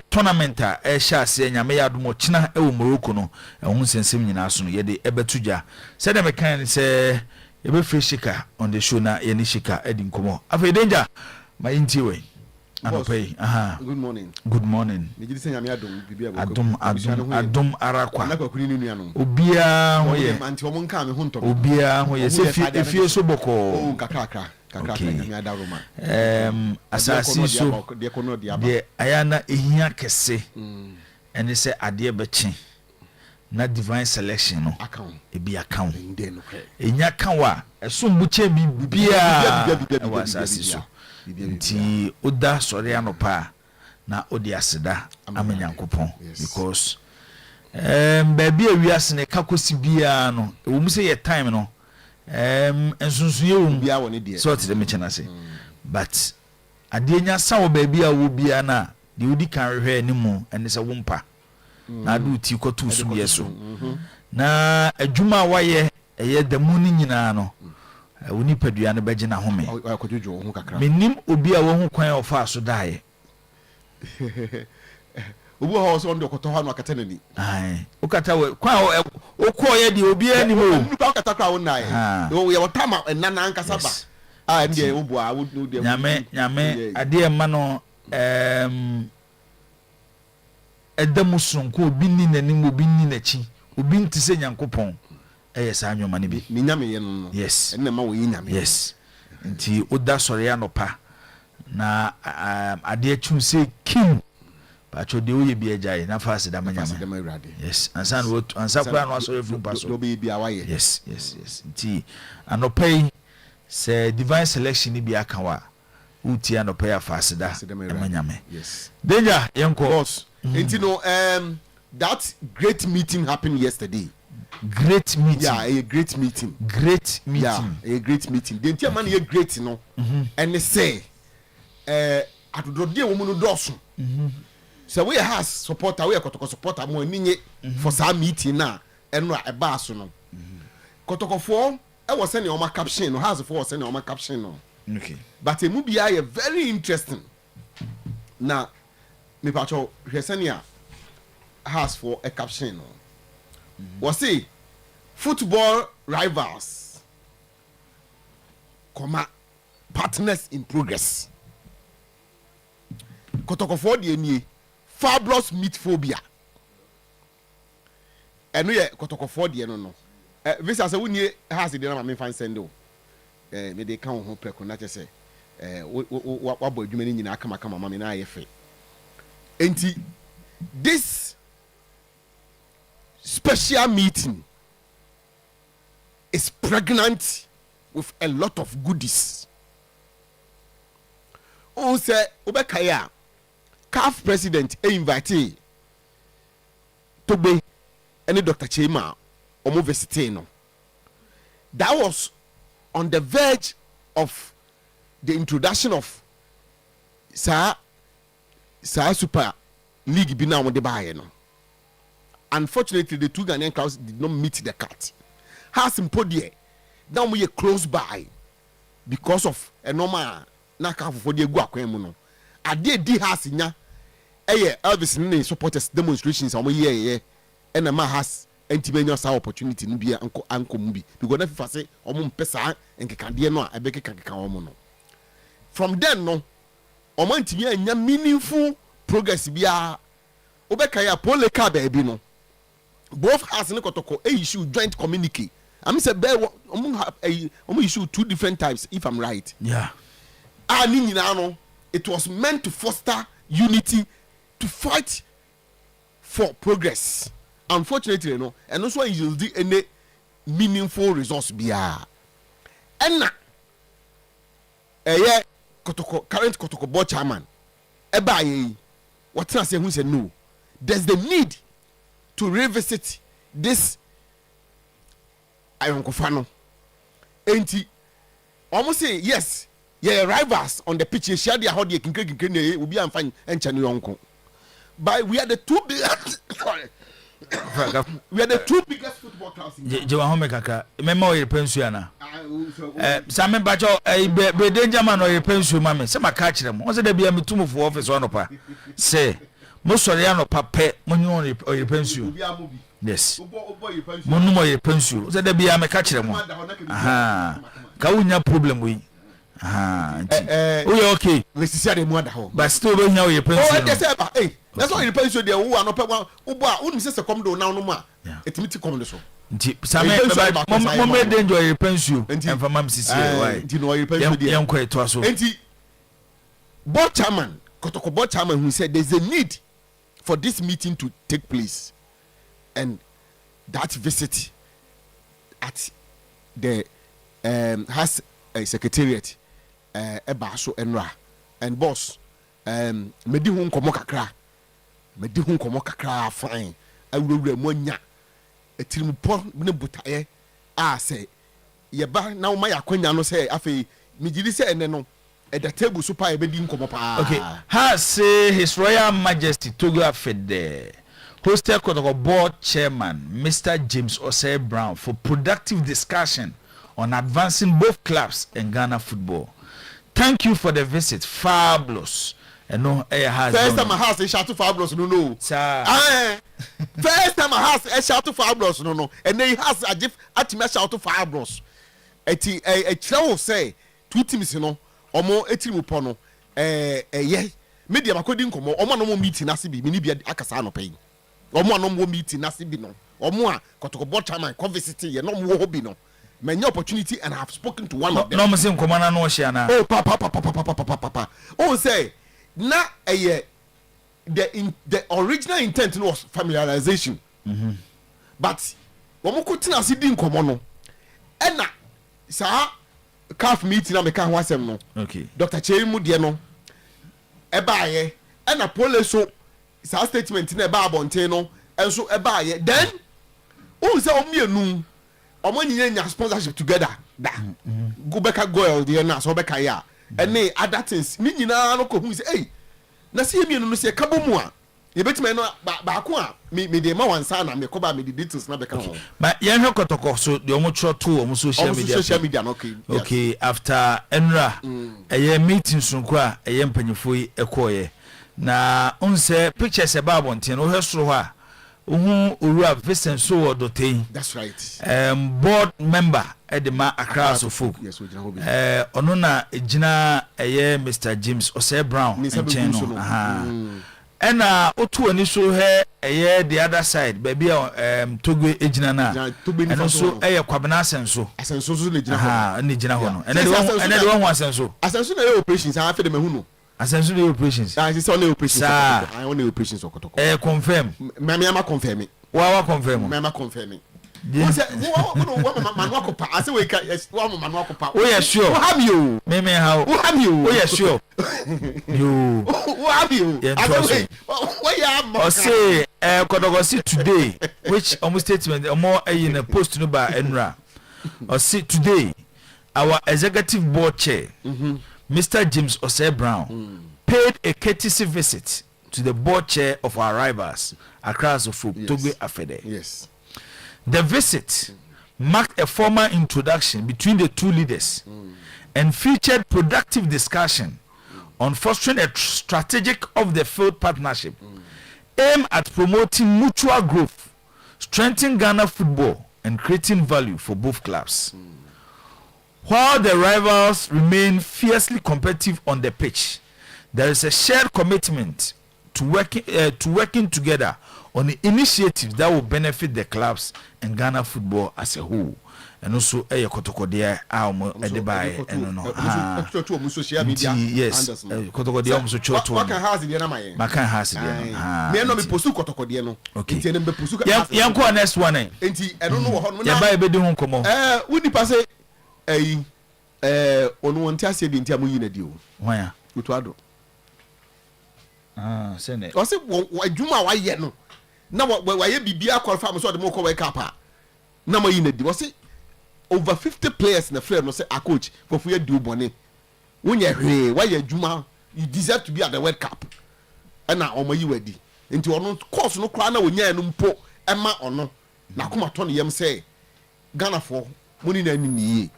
tournament a shase nyame ya adumo china ewo Morocco no ehun sensem nyina so no ye de ebetuja said dem kan say ye be free Shika on the show na ye ni Shika edi nkomo afa danger my intiwe anopay good morning me gidi se nyame adom bibia adom arakwa na kwakuri ni nua no obia ho ye anti omo nka me ho ntoko obia ho ye se fie so boko kakra nyame adaroma asasi so de ayana ehia kese ene se ade bechi na divine selection no ebi account enya kan wa eso mbuche bibia asasi so nti oda sori anopa na odi aseda amenyankopon because baby awiase ne kakosi bia no ewo muse ye time no ensunsuye wo bia woni de sort de mechana se but ade nya sawo baby a wo bia na de odi kan rehwe animu ene se wompa na adu ti kotu su yeso na adwuma waye eye damu ni nyina no woni padua no beje na home akwadwojo ho kakra menim obi a wo ho kwan ofa so dae obi ho so ndo koto ha no akata nani ai ukata we kwan okoye di obi ani mo nipa kata kwa wonai wo ye wotama enana ankasa ba a ndie wo bua wo de nyame ade ma no edamu sonko obi ni nanim obi ni nachi obi ntise nyankopon saa nwoma ne bi ni nyame ye no yes enne ma wo yi nyame yes nti oda sori ya no pa na ade achu se kim pacho de oye bi agyae na fa aseda manyama yes ansa kwa no asori fu paso do be bia waye yes nti anopai se divine selection ni bi aka wa uti anopai afa aseda manyama yes danger yenko boss nti no that great meeting happened yesterday. Great meeting. Yeah, a great meeting. Great meeting. Yeah, a great meeting. The entire man is great, you know. And they say, at the day woman does. So we has supporter, we are Kotoko supporter more ninye for some meeting now, and no a bass, you know. Kotoko 4, I was sending on my caption, or has 4 sending on my caption. Okay. But a movie I very interesting. Now, me pacho, Resenia has for a caption. Was say football rivals, partners in progress. Kotoko 4 DNA, fabulous meat phobia. And we Kotoko 4 DNA no. Visa say we has the na me fan send o. Me dey kan ho preko na say wa boy dwumani nyina kama mama me na ayefe. Enti this special meeting is pregnant with a lot of goodies. Oh, say Obekaya, CAF president, invite Tobe, any Dr. Chema, or no. That was on the verge of the introduction of Sa Super League Bina on the Bayern. Unfortunately, the two Ghanaian crowds did not meet the cut. Has impodie, now we are close by because of a normal naka for the Guaquemuno. I did has in ya. Elvis and supporters demonstrations on year, and a man has anti-manual opportunity to be uncle Mubi. Because if I say, Pesa and Candiano, I beg a Kakaomono. From then, no, Oman to be a meaningful progress be a Obekaya Poleka baby no. Both has no kotoko issue joint communique. I mean say issue 2 different types if I'm right. Yeah. It was meant to foster unity to fight for progress. Unfortunately, no, and also you do any meaningful resource biya. And current kotoko board chairman. What I say who said no. There's the need to revisit this Iron Kofano. Enti almost say yes, yeah, rivals on the pitch, share their how they can will be fine and channel uncle. But we are the two biggest we are the two biggest football clubs in Jowa Kaka. Remember your pensiona. Samen Bacho be danger man or your pension mammy. Some catch them. Was it there be a meeting for office one of say most Soriano pape money or your pension. Yes. Monumo your pension. Was there be a catch them? Aha. Kaunya problem we. Aha. We okay. Let's see the mother home. But still when your pension. Oh, hey, that's why you pension there who are not one who says a come down now no more. It's me to come to show. Samen mama danger your pension and for mam sisi why. You know your pension there. Young quite to us. Board chairman, Kotoko board chairman who said there's a need for this meeting to take place, and that visit at the has a secretariat Ebaso Enra and boss medi hu nkomo kakra fine awura monya etirimpo ne butaye a say yeba na wo ma yakwanya no say afei migiri say ene no at the table super ebedi nkomo pa. Okay, has say His Royal Majesty Togo Afede hosted Kotoko board chairman Mr. James Osei Brown for productive discussion on advancing both clubs in Ghana football. Thank you for the visit. Fabulous. And no, first time I has a shout to Fabulous, no. First time I has a shout to Fabulous, no. And then he has a gift at me shout to Fabulous. A travel say 2 teams, you know, or more 18 upono. Yeah, media according to more, or no more meeting, Nasibi, Minibia Akasano paying. Or more no more meeting, Nasibino, or more, Kotoko time and conversity, and no more hobby, no. Many opportunity, and I have spoken to one of them. No, Monsieur Commander, no, Shana. Oh, papa. Oh, say. Na the original intent was familiarization. But when we continue to see the incommon, and na sa calf meeting na me can wasem no. Okay. Dr. Cherimu de no. Eba ye, and na police so sa statement na eba abonte no, and so eba ye. Then oh say omienu omo nyenya sponsorship together. Da. Go back go there na so beka ya. Any other things ni nyina no ko hu say hey na see me no say kabo mu a ye betima no ba ko a me de ma wansa na me ko ba me de details na be ka ho but ye hwe kotoko so de omo tro to omo social media no okay okay after enra eye meeting sunko a eye mpanyifo yi ekoye na unse pictures e ba bonten no hwe soro ha uhu owura Vincent so odotein. That's right. Board member edema across of folk. Yes, we ono na ejina eye Mr. James Ose Brown encheno. Aha. Ena otu ani so he eye the other side baby Togo ejina na. Eno so eye Kwabena Asenso. Asenso so le jina ho. Aha, ni jina ho no. Ene de won Asenso. Asenso na operations a afi de mehu no. Asenso the operations. Ah, it's only operations. I only operations okotoko. Confirm. Me am confirm. Wa confirm. Me am confirm. Wo say wo manual kopa. I say we ka wo manual kopa. Oh yeah sure. Wo have you? Me how. Wo have you? Oh yeah sure. You. Wo have you? I say where you am? I say Kodogosi today which almost statement more in a post no by Enra. I say today our executive board chair Mr. James Ose Brown paid a courtesy visit to the board chair of our rivals across the Folk, Togo Afede. Yes. The visit marked a formal introduction between the two leaders and featured productive discussion on fostering a strategic of the field partnership aimed at promoting mutual growth, strengthening Ghana football, and creating value for both clubs. While the rivals remain fiercely competitive on the pitch, there is a shared commitment to working together on the initiatives that will benefit the clubs and Ghana football as a whole. And also, Kotokodia, Edibai, and no. Yes, Kotokodia also chose to Makan has it. May not be Posu Kotokodia. Okay, Yanko next one. I don't know how to buy a come on. Would you pass on one task in Tiamu Unadio? Why? Utuado. Send it. I said, why Juma, why yet no? Now, why you be a call farmers or the Moko Wekapa? Number in it was it over 50 players in the frame. No say a coach for free do bonnet. When you're here, why you Juma, you deserve to be at the World Cup. And now, on my UAD. Into on course, no crown when you're no Emma or no. Now, come on, Tony, say Ghana for money in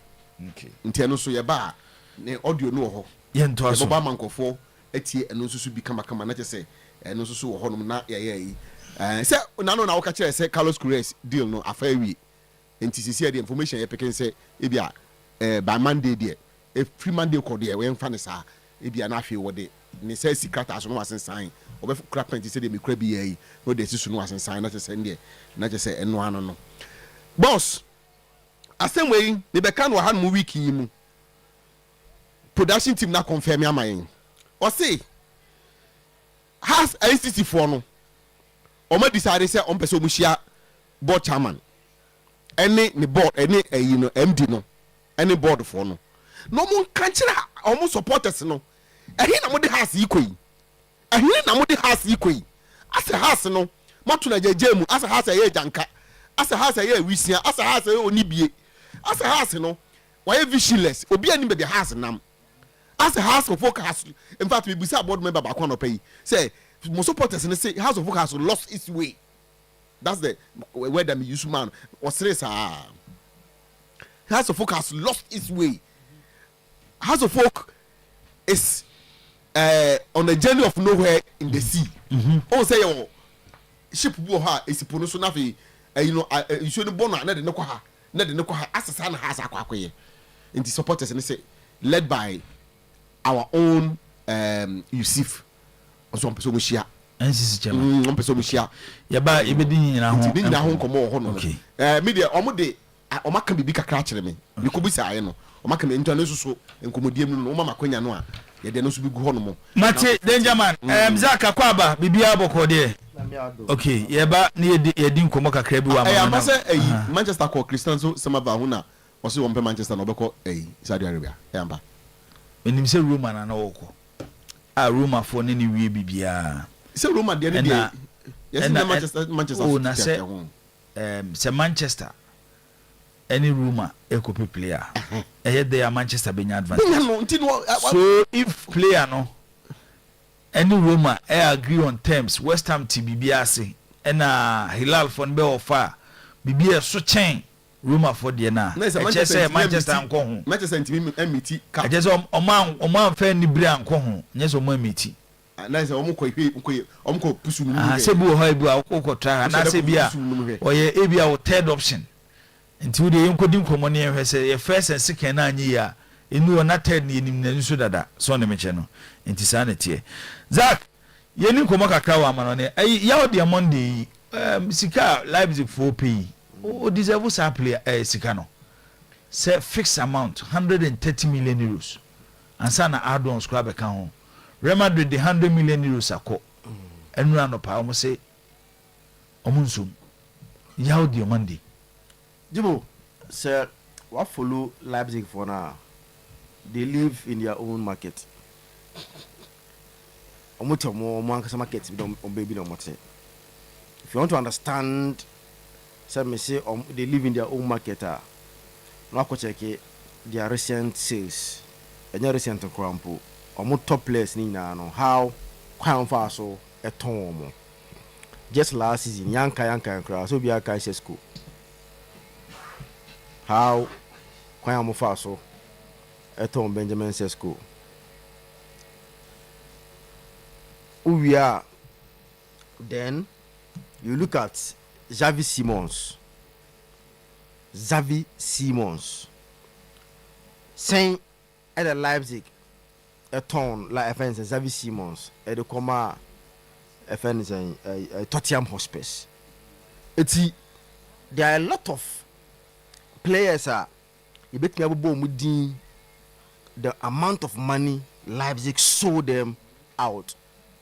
okay. Inteno so yeba ne audio no ho. Ye nto so. Boba mankofo etie eno so become na say eno so wo ho no na ye say na no na wo ka kire say Carlos Cruz deal no afa wi. Enti sisi the information ye peken say e bia by Monday there e free Monday ko there we mfa ne sa e bia na afi wo de ne say secret aso no wasen sign obe kra penti say de me kra bi yi no de sisu no wasen sign na say ndie na say eno ano no boss asem wey ne be kan wa han mu week yi mu production team na confirm amayen o say has ICC for no o ma decide say on person mu shia board chairman any ne board any you know MD no any board for no mo kan kira o mo supporters no ehi na mo de has yi koyi ehi na mo de has yi koyi ase has no mato na jejemu ase has ye janka ase has ye wisia ase has ye onibie ase has no why visionless obi ani be the has nam ase has of focus in fact we bisa board member back on pay say mo supporters and say house of focus has lost its way. That's the word that me use man or say House of Folk has lost its way. House of Folk is on a journey of nowhere in the sea. Oh, say your ship will have a sipono nafi. You know, you should born not the Nokoha, not the Nokoha, as a son has a quack. And the supporters and they say, led by our own Yusuf. Also, on Pesomishia. NCC chairman. On Pesomishia. Yaba, Ibedin in our home. Okay. Media, Omode, Omaka be big a catcher me. You could be saying, Omaka international and Comodium, Oma Quenya Noa. Yet there no be good. Mate, Dangerman, Zaka Kwaba, Bibiabo Code. Okay, yaba near the Edin Komoka Krebu. I am Manchester called Christianso, some of Bahuna, or so on Manchester, Nobako, Saudi Arabia. Yamba. When you say Roman and Oko, a rumor for any wee bibia. So Roma, the other day, yes, Manchester, oh, na say, Manchester. Any rumor, echo player. Ahead they are Manchester being advanced. So if player no, any rumor, I agree on terms. West Ham TBBRC and Hilal von Beofa, BBS so chain rumor for the na. Manchester and Kohon. Manchester and MT. I just Oman fair ni Brian Kohon. Yes, Oman meeting. Nice, Omko Pusu. Sebu Hoibu, Oko Tra, and I say, Bia, or ye Abia or third option. Until the Uncodim Common has a first and second year. In you are not telling him Sudada, Sonny Mechano, into sanity. Zach, Yenu Komaka Kawaman on it. Yaw dear Monday, Sika, Leipzig 4P. Oh, deserve us player, Sicano. Say fixed amount, 130 million euros. And Sana add on scrub account. Real Madrid, the 100 million euros are caught. And run up, I almost say, Omunsum. Yaw dear Monday. Jibo, sir, what follow Leipzig for now? They live in their own market. Market, baby, if you want to understand, some say they live in their own market. Now, check their recent sales. And recent crampo. Top players know how quite fast so a ton. Just last season, Yanka and Cross, so be a Kaisha school. How quite fast so. Eton Benjamin Sesko. We are. Then you look at Xavi Simons. Saying at the Leipzig, Eton like offense Xavi Simons at the Coma offense Tottenham Hotspur. There are a lot of players you bet me able the amount of money Leipzig sold them out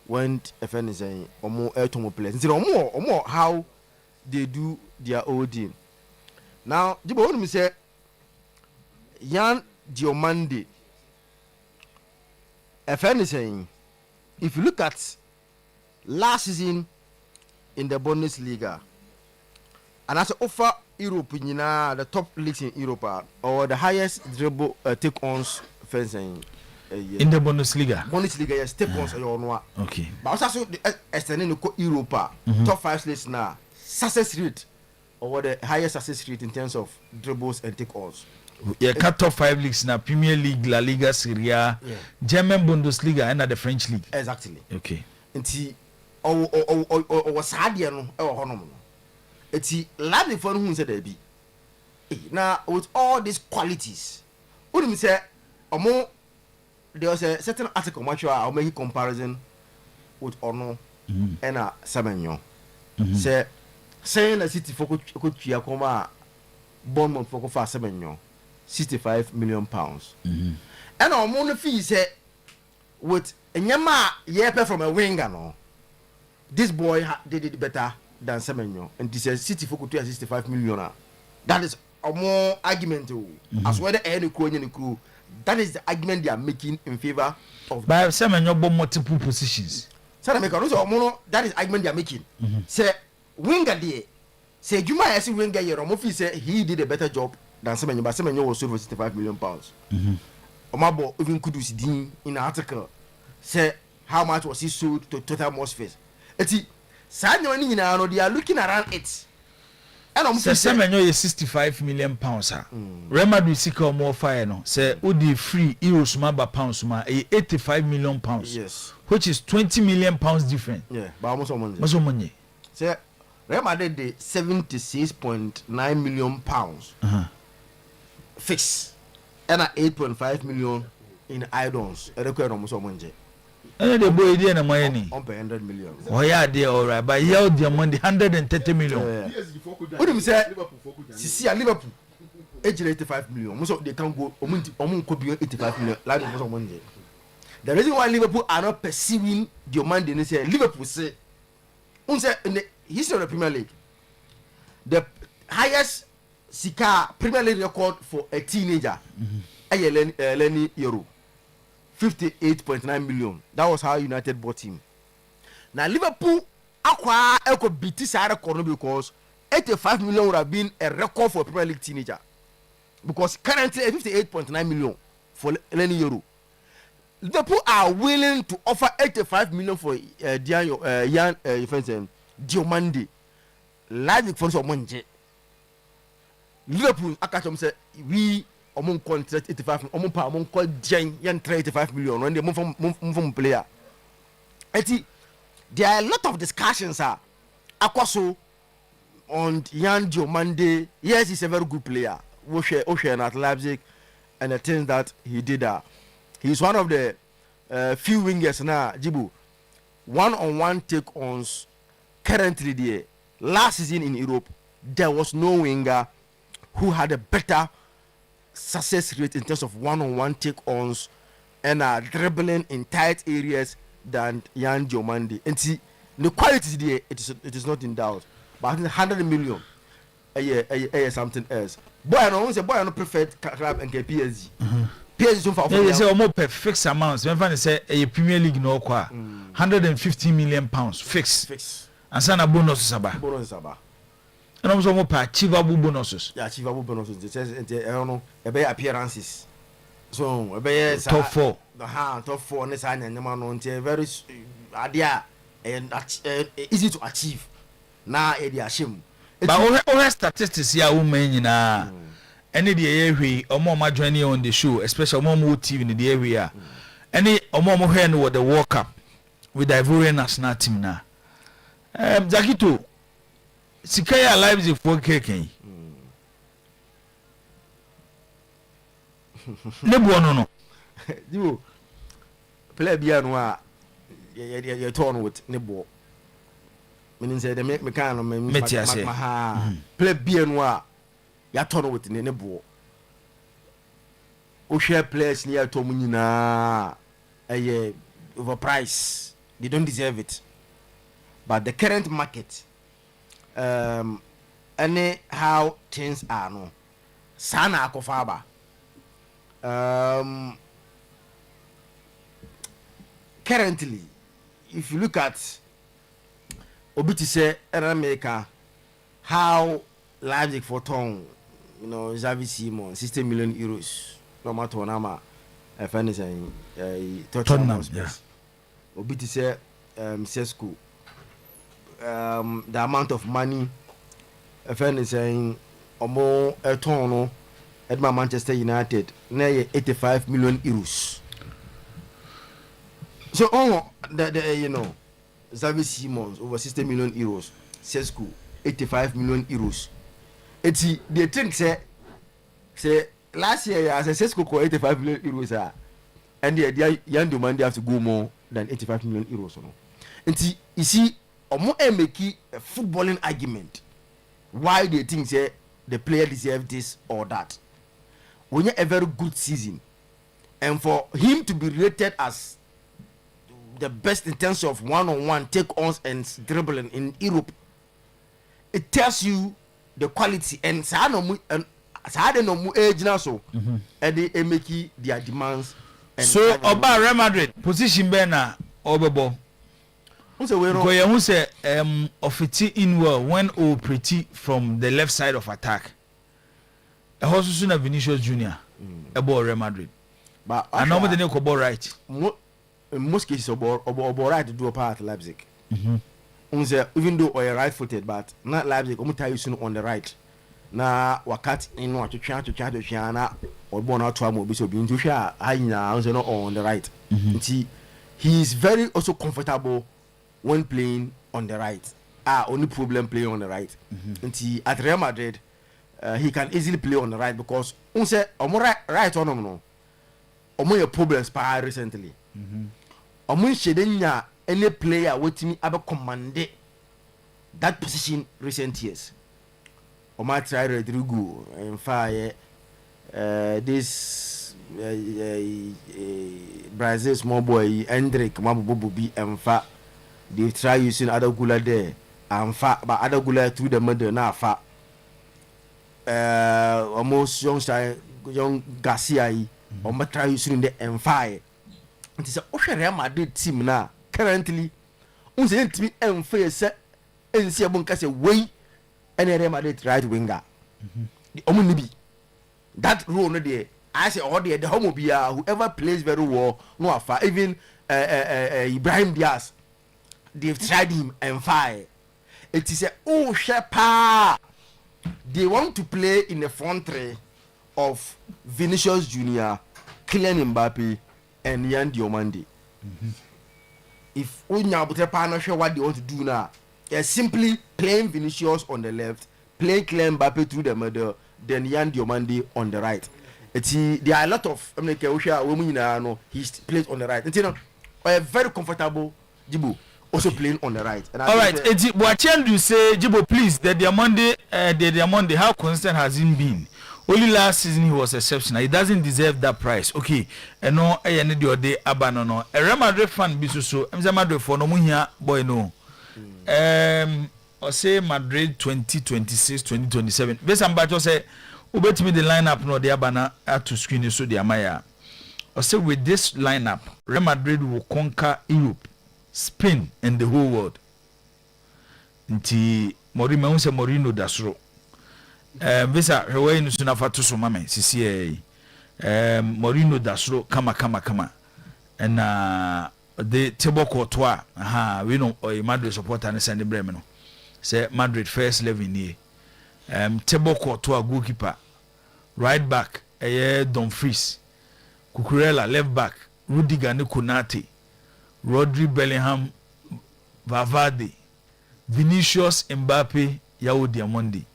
when FN is saying or more Eltomo players. Or more how they do their old team. Now, Jibo me say Jan Diomande FN is saying if you look at last season in the Bundesliga and as offer Europe in the top leagues in Europe or the highest dribble take-ons fencing in the Bundesliga. Bundesliga, yes, take-ons are okay. But also extending to Europe, top 5 lists now, success rate or the highest success rate in terms of dribbles and take-ons. Yeah, cut top 5 leagues now: Premier League, La Liga, Serie A, German Bundesliga, and the French league. Exactly. Okay. Until was Hadiano or Honom. It's Leipzig for whom said there be. Now with all these qualities, what do you say? More there was a certain article which I'll make a comparison with Ono and a Semenyo. Say saying the city for could Chiacoma Bournemouth for Semenyo, £65 million. And our money fee said with a Yama Yepe from a winger no. This boy did it better than Semenyo, and this is City for 65 million. That is a more argument as well any crew. That is the argument they are making in favor of. But Semenyo bought multiple positions. That is argument they are making. Say winger there. Say Juma as winger here. Omofi say he did a better job than Semenyo, but Semenyo was sold for £65 million. Omabo even Kudus Dean in an article say how much was he sold to Tottenham Hotspur. They are looking around it. and I'm say semenyo 65 million pounds ah Real Madrid sika o mo fire no say odi free euros ma ba pounds ma 85 million pounds yes which is 20 million pounds different yeah but almost money say Real Madrid dey 76.9 million pounds fix and 8.5 million in add-ons e require almost money and the boy dey na money ni on 100 million oh yeah dey alright but here the money 130 million what do you say sisi a Liverpool age 85 million so they can go omun ko be 85 million like almost money the reason why Liverpool are not pursuing the money they say Liverpool say in the history of the Premier League the highest sika Premier League record for a teenager Lenny Euro 58.9 million. That was how United bought him. Now Liverpool acquire a beat this record because 85 million would have been a record for a Premier League teenager. Because currently 58.9 million for Lenny Euro. Liverpool are willing to offer 85 million for Jan Diomande. Live for some money. Liverpool akachom say we among contract 85 among pa among call Jan 85 million when they move from player. There are a lot of discussions Akwaso on Jan Diomande. Yes, he's a very good player. Ocean at Leipzig and the things that he did he's one of the few wingers now Jibu one-on-one take-ons currently there. Last season in Europe there was no winger who had a better success rate in terms of one-on-one take-ons and dribbling in tight areas than Jan Diomande. And see, the quality is there, it is not in doubt. But I think 100 million something else. Boy, I don't prefer club and PSG. PSG so far. They say almost fixed amounts. When they say a Premier League no qua 150 million pounds fixed. And sana bonus saba. And also more achievable bonuses. Yeah, achievable bonuses. They say I don't know about appearances. So about top 4. Top 4 ne say nyama no nte very idea and easy to achieve. Na e dey ashim. But we statistics here women nyina. Any the area omo joining on the show, especially omo TV in the area. Any omo here no the World Cup with the Ivorian national team na. Zakito Sikaya Leipzig for keke. Nebo no. You play bia no a you turn with nebo. Meaning say they make me kind of me play bia no a you turn with nebo. O share players near to mu nyina overpriced. They don't deserve it. But the current market any how things are no sana akofaba currently if you look at obiti say America how Leipzig for ton Xavi Simon 60 million euros no matter nama finish Tottenham obiti say Sesco the amount of money a friend is saying omo etono at my Manchester United na 85 million euros. So the Xavi Simons over 60 million euros, Sesco 85 million euros. They think say last year as Sesco got 85 million euros and the young demand they have to go more than 85 million euros no. And you see omo make a footballing argument why they think say the player deserve this or that. When you have a very good season and for him to be rated as the best in terms of one-on-one take-ons and dribbling in Europe, it tells you the quality and so and they make their demands. So about Real Madrid position Bena Obebo. Who say Ofiti in well when O pretty from the left side of attack. A horse sooner Vinicius Junior about Real Madrid. But I know the name right. In most cases about right to do a part Leipzig. even though or right-footed, but not Leipzig, soon on the right. Na wakat in what to China or born out to a mobile, so being to share, I now on the right. See, he is very also comfortable when playing on the right. Only problem playing on the right. And see, at Real Madrid, he can easily play on the right because right on no. Your problems recently. Shedenya any player waiting about command that position recent years. Try Rodrigo and fire this Brazil small boy Hendrik Mabububi and fa they try using other gula there and fa but other gula through the middle now fa almost young Garcia try using the and fire. It is a Real Madrid team now currently unse team and face and see a bunkase way any Real Madrid right winger. The Omunibi that role no there. I say all the homobia whoever plays very well no afar even Ibrahim Diaz they've tried him and fire. It is a shepa they want to play in the front three of Vinicius Junior, Kylian Mbappe and Yan Diomande. If Unya not sure what they want to do now, they're simply playing Vinicius on the left, playing Kylian Mbappe through the middle, then Yan Diomande on the right. There are a lot of women he plays on the right. It's very comfortable Jibu also playing on the right. And all right, Boachen you say Jibo please the Diamande how constant has he been? Only last season he was exceptional. He doesn't deserve that price. Okay, and no, I need your day abandon. A Real Madrid fan be so. I'm a Madrid for no munya boy no. Or say Madrid 2026, 2027. Based on Bacho say, ubet me the lineup no the abana to screen so the Amaya. Or say with this lineup, Real Madrid will conquer Europe, Spain, and the whole world. Nti Mourinho say Mourinho dasro. Visa rewe nusu na fatu so mame sisi Mourinho dasro kama and the table courtois we know Madrid supporter and send Bremen no say Madrid first 11 here table courtois goalkeeper right back Dumfries Cucurella left back Rudiger ne Konate Rodri Bellingham Valverde Vinicius Mbappe Yao Diamondi.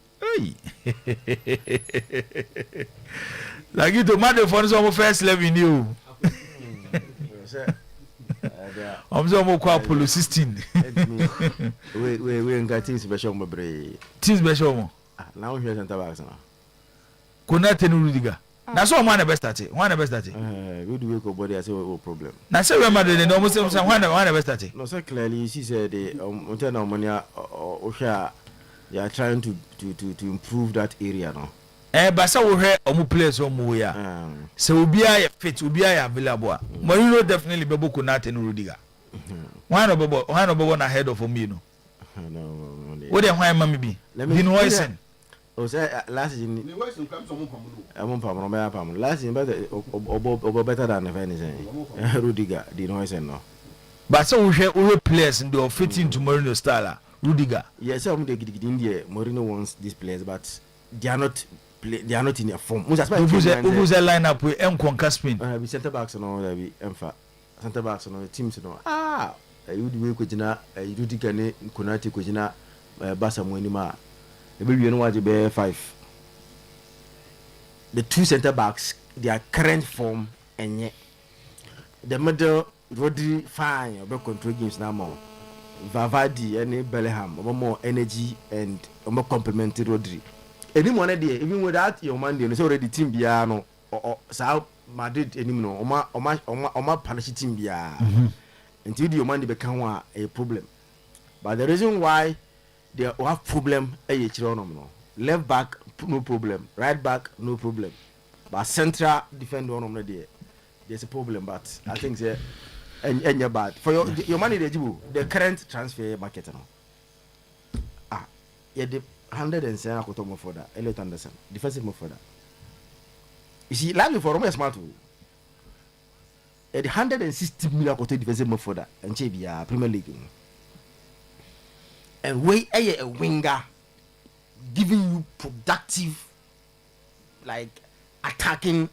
Like you to Madrid for some first 11 you. I'm so more Apollo 16. We got teams special my brain. Teams special. Now here center backs now. Konate no Rudiger. Na so one the best at it. One the best at it. We do wake up body I say no problem. Na say Real Madrid they almost say one the best at it. No so clearly she said the until money Osha they are trying to improve that area now. But so we hear omu players omu ya. So Ubia fit, Ubia available. Mourinho definitely be boku Konate no Rudiger. One of ahead of me no. No. What the why mama be? Bin Hoysen. O say last year ni Hoysen come some pam. Last year better than anything. Rudiger, the Hoysen no. But so we hear all players in the fit into Mourinho style. Rudiger. Yes, I'm the India. Mourinho wants these players, but they are not in their form. Who's a lineup with Conquer Spain? We center backs and all that. We center backs and all the teams. You would be Kujina, Rudiger, Konate, Kujina, Basa Moinima. Maybe you know what you bear 5. The 2 center backs, their current form, and yet the middle, Rodri, fine, about control games now more. Valverde and Bellingham, more energy and more complementary Rodri. Anyone idea, even without your Monday, it's already team Biano or South Madrid anymore, or punish team Bia until your Monday become a problem. But the reason why they have problem left back no problem, right back no problem, but central defender there's a problem. But I think and you're bad for your money the current transfer market now. The 107 akotomo for that. Elliot Anderson, defensive midfielder. You see, like for Roma smart. The 160 million akoto defensive midfielder and Chebia Premier League. and we a winger giving you productive like attacking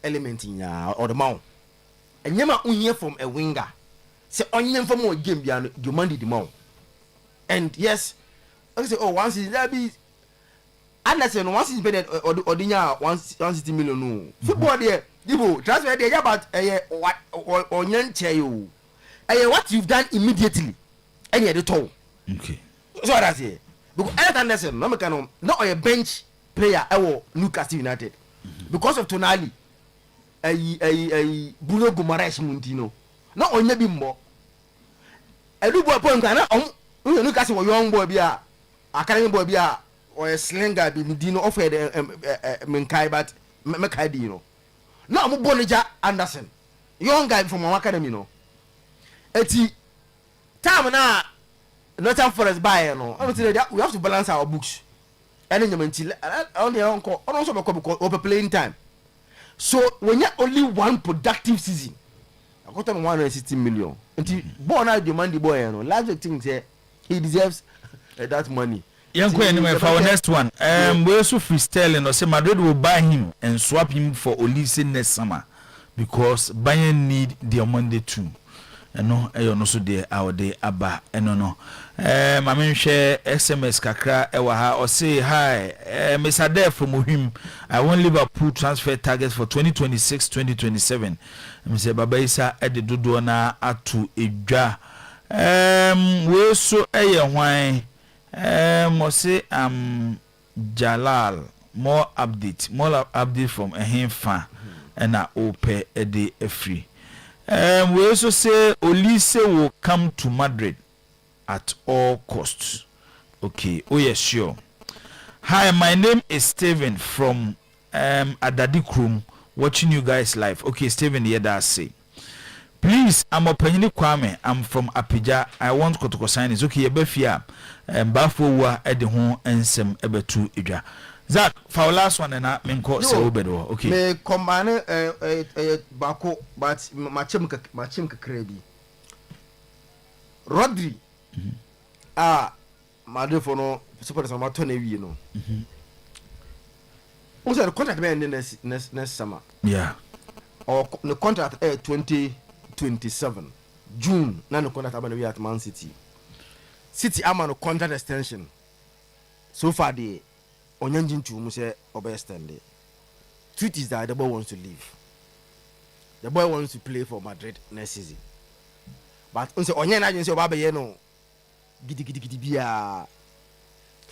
element in or the mount. And yema unye from a winger. Say onye from a game beyond demand the mount. And yes, I say once is that be unless once is better or dinya 160 million no. Football there, you transfer there about what onye cheyo. What you've done immediately. And you the okay. So what I say. Because Elton Nelson, no mechanic, not a bench player at Newcastle United. Because of Tonali, a Bruno Guimaraes Muntino. Not only be more. A new boy point Newcastle was young boy be a academy boy be a or a slinger be Dino offered Menkai but Mekai Dino. Now I'm Bonija Anderson. Young guy from our academy no. Eti time na Northern Forest buy no. We have to balance our books. And then you only also over playing time. So when you only one productive season, I got him 160 million. Until born out demand the boy, no. Last thing say he deserves that money. Young anyway for our next one. We also freestyling or say Madrid will buy him and swap him for Olise next summer because Bayern need their Monday too. No no so there our day aba no I mean share SMS kakra ewa ha or say hi Mr. There from him I want Liverpool transfer targets for 2026-2027 me say baba isa e de dodo na atu edwa we so eye hwan mo say Jalal more update from a himfa and na ope e de free. We also say Olise will come to Madrid at all costs. Okay, oh yes, sure. Hi, my name is Steven from Adadikrum, watching you guys live. Okay, Steven, here that say. Please, I'm Openyini Kwame. I'm from Apija. I want Kotoko sign is okay. Ebefia, Bafo wa Edihon ensem ebetu idwa. Zach, for last one na menko se obedo. Okay. Me combine bako but machem kakrebi. Rodri. Madre for no support some tone wi no. Also the contract be next summer. Yeah. Or the contract 2027 June na no contract about at Man City. City am no contract extension. So far the Onyanjin to Muse Obestende. Truth is that the boy wants to leave. The boy wants to play for Madrid next season. But unse Onyan agency Obabe no gidi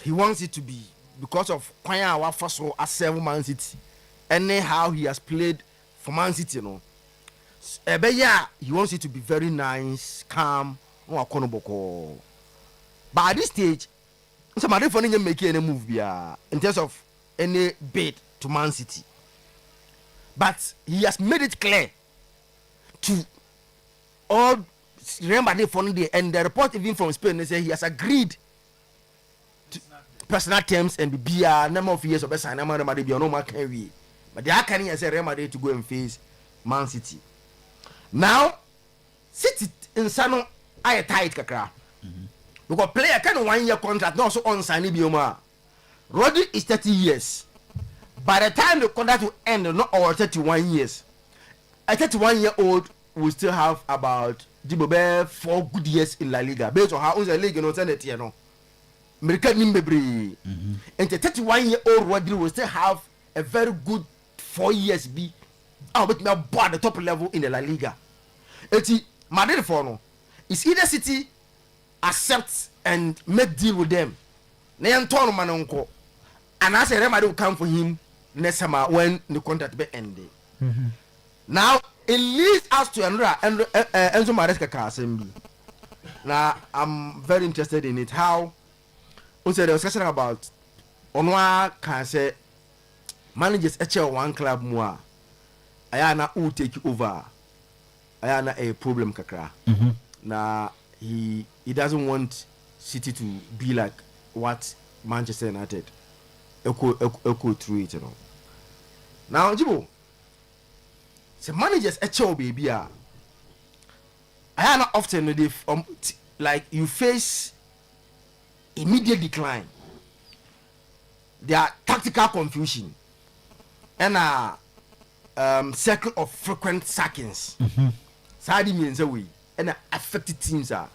he wants it to be because of Kwanya wa faso as 7 Man City. Anyhow he has played for Man City no. He wants it to be very nice, calm, no akonoboko. But at this stage so Madrid for them make any move in terms of any bid to Man City. But he has made it clear to all Real Madrid for the and the report even from Spain they say he has agreed to personal terms and be a number of years of best and Real Madrid be no more carry. But they are carrying say Real Madrid to go and face Man City. Now City in Sano I tight kakra. Because player can 1 year contract, not so on signing Bioma. Rodri is 30 years. By the time the contract will end, not over 31 years. A 31-year-old will still have about 4 good years in La Liga. Based on how the league you know you know. American Nimbebre. And the 31-year-old Rodri will still have a very good 4 years be out with me at the top level in the La Liga. Eti Madrid for no. It's either City accept and make deal with them. And I say Real Madrid will come for him next summer when the contract be ended. Now it leads us to Enzo Maresca assembly. Now I'm very interested in it. How also there was discussion about Onwa can say managers one club more. Ayana who take over. Ayana a problem kakra. Now he doesn't want City to be like what Manchester United echo through it, you know. Now, Jibo, the managers baby I am not often like you face immediate decline. There are tactical confusion and circle of frequent sackings. Sadi means a way and affected teams are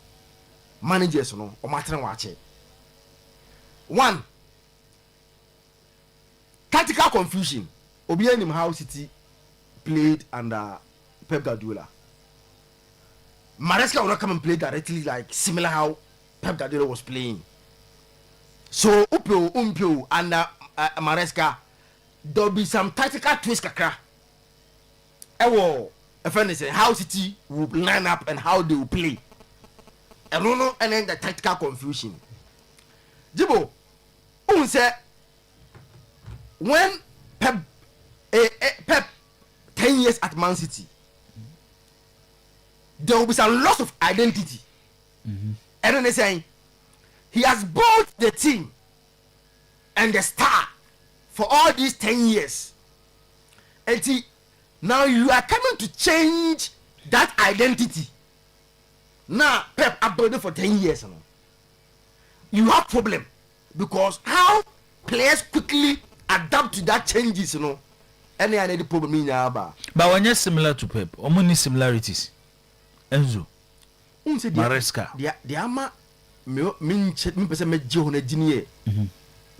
managers no or matter watch it. One, tactical confusion. Obianim how City played under Pep Guardiola. Maresca will not come and play directly like similar how Pep Guardiola was playing. So Umpio under Maresca, there'll be some tactical twist kakra. A friend say how City will line up and how they will play. And no, and then the tactical confusion. Jibo, say when Pep 10 years at Man City, there will be some loss of identity. And then they say he has built the team and the star for all these 10 years. And now you are coming to change that identity. Now Pep have built it for 10 years. You have problem because how players quickly adapt to that changes, any other problem in Yaba. But when you're similar to Pep, how many similarities? Enzo, Maresca. The ama me person me John Genie.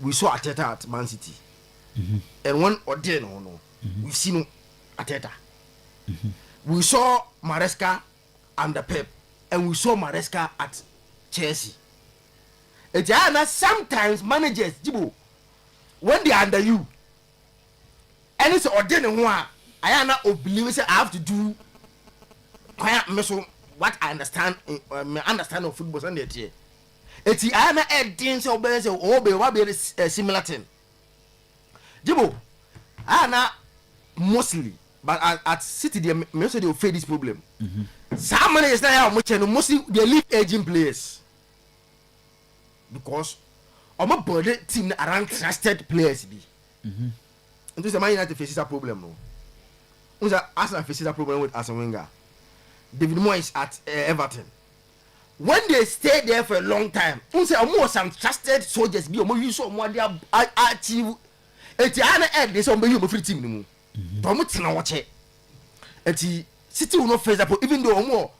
We saw Ateta at Man City, and one or ten no. We've seen Ateta. We saw Maresca under Pep, and we saw Maresca at Chelsea. It's sometimes managers, Jibo, when they are under you, and it's ordinary one, I not believe I have to do what I understand of football and that. It's I not add things or better or be similar thing. Jibo, I not mostly, but at City they mostly they face this problem. Some managers now much and mostly they leave aging players. Because I'm a body team around trusted players be. And this is Man United faces a problem no. Who's Arsenal faces a problem with Arsene Wenger. David Moyes at Everton. When they stay there for a long time, who say almost some trusted soldiers be almost use some what they achieve. It's an end. They say you free team no more. Don't na watch it. And City will not face up even though more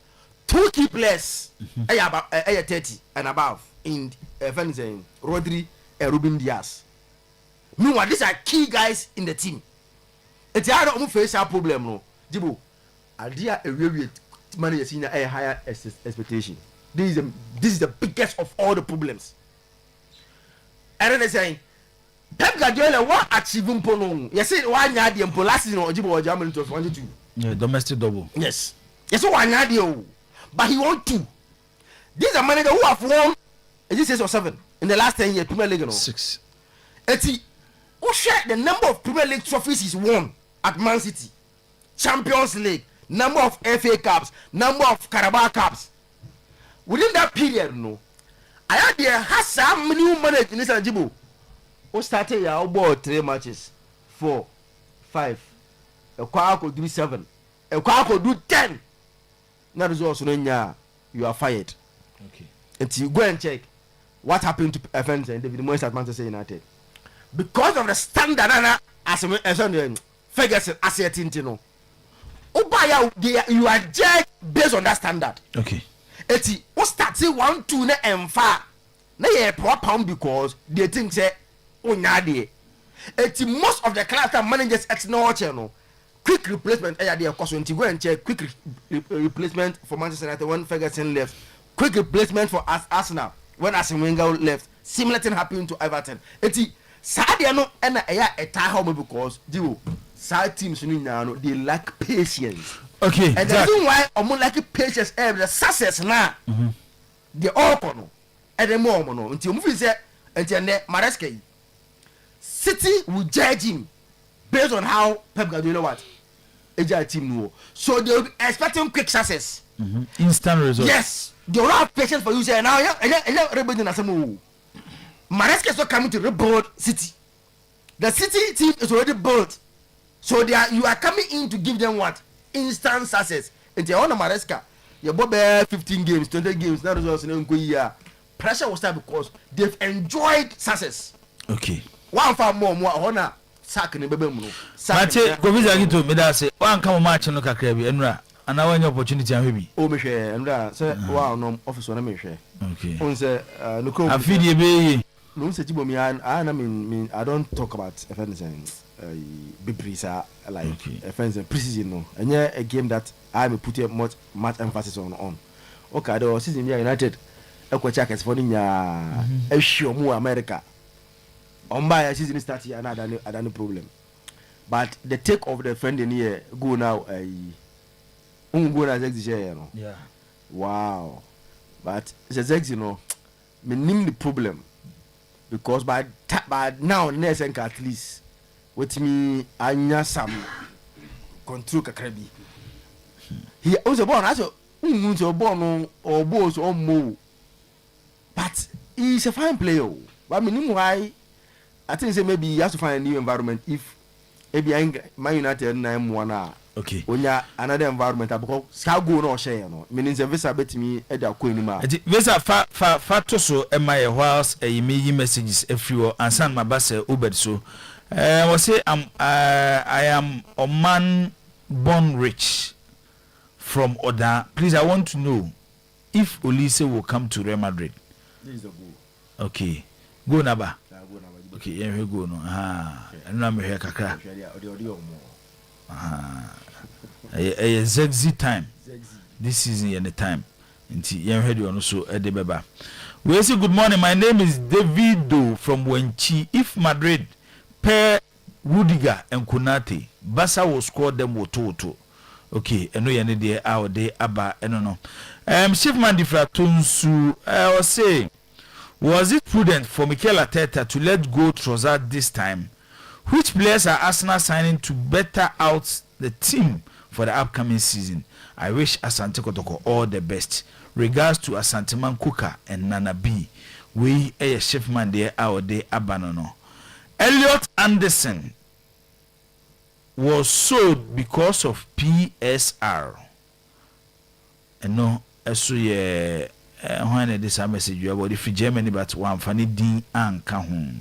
2 key players 30 and above. In Rodri and Ruben Diaz. Meanwhile, these are key guys in the team. It's a hard to face a problem, no. Jibo, idea a real managers in a higher expectation. This is the biggest of all the problems. And then they say, Pep Guardiola what achieving pono? You see, one year the last season or Jibo Germany to 22. Yeah, domestic double. Yes. Yes, 1 year, but he won 2. These are managers who have won. Is it 6 or 7 in the last 10 years? Premier League, no? 6. Who share the number of Premier League trophies he's won at Man City, Champions League, number of FA Cups, number of Carabao Cups. Within that period, no, I had there has some new managers in this Jibo. Who started your board 3 matches, 4, 5. A Kwao could do 7. A Kwao could do 10. That is also you are fired. Okay. Until you go and check what happened to FNZ and David Moyes at Manchester United. Because of the standard as Ferguson as a Tintino. You are judged based on that standard. Okay. Eti what start say 1, 2 na emfa. Na ye pound because they think say onyade. Eti most of the class managers ex no channel. Quick replacement there cause when go and check quick replacement for Manchester United when Ferguson left. Quick replacement for Arsenal when Arsene Wenger left. Similar thing happened to Everton. Eti Sadia no and a tie home because side teams they lack patience. Okay. And the reason why I'm like patience the success now. They all kono. And the more no until movie say until Maresca City will judge him based on how Pep Guardiola what a team no. So they will be expecting quick success. Instant results. Yes. They will have patience for you say now everybody na some Maresca is not coming to rebuild City. The City team is already built. So you are coming in to give them what? Instant success. And they on Maresca. You bought 15 games, 20 games, now results in pressure will start because they've enjoyed success. Okay. One far more honor. Sack in the baby. Mate, go visit to me. That's it. One come match no kakra bi enra. And now any opportunity am be. Oh me share and say wow no office on me share. Okay. On say no ko. Afidi be. No say tibo me I mean I don't talk about offense Bibrisa like offense precision no. And a game that I am put much emphasis on. Okay, the season United e ko checkers for nya e show mu America. On by season start here another problem. But the take of the friend in here go now go na Zex share no. Yeah. Wow. But the Zex you know me name the problem because by now next at least with me anya some control kakrabi. He also born as a born or boss or mo. But he's a fine player. But me why I think say maybe he has to find a new environment if maybe Man United na M1 okay. When you another environment because ska go no share no. Meaning say visa betimi e da ko anima. Visa fa to so e my whilst e me messages everywhere and send my bass Uber so. I say I am a man born rich from Oda. Please, I want to know if Olise will come to Real Madrid. This is the goal. Okay. Go Naba. Okay, yeah, we go no. I know me here kakra. A Zexi time. This season and the time. Nti yeah, heard you also Edebeba. We say good morning. My name is Davido from Wenchi. If Madrid pair Rudiger and Konate, Barca will score them with 2-2. Okay, I know you need the hour day aba I don't know. Chiefman Difratunsu, I was saying, was it prudent for Mikel Arteta to let go Trossard this time? Which players are Arsenal signing to better out the team for the upcoming season? I wish Asante Kotoko all the best. Regards to Asanteman Kuka and Nana B. We a Chiefman there our day abanono. Elliot Anderson was sold because of PSR. And no, so yeah, when this message you about if Germany but one funny D and Kahun.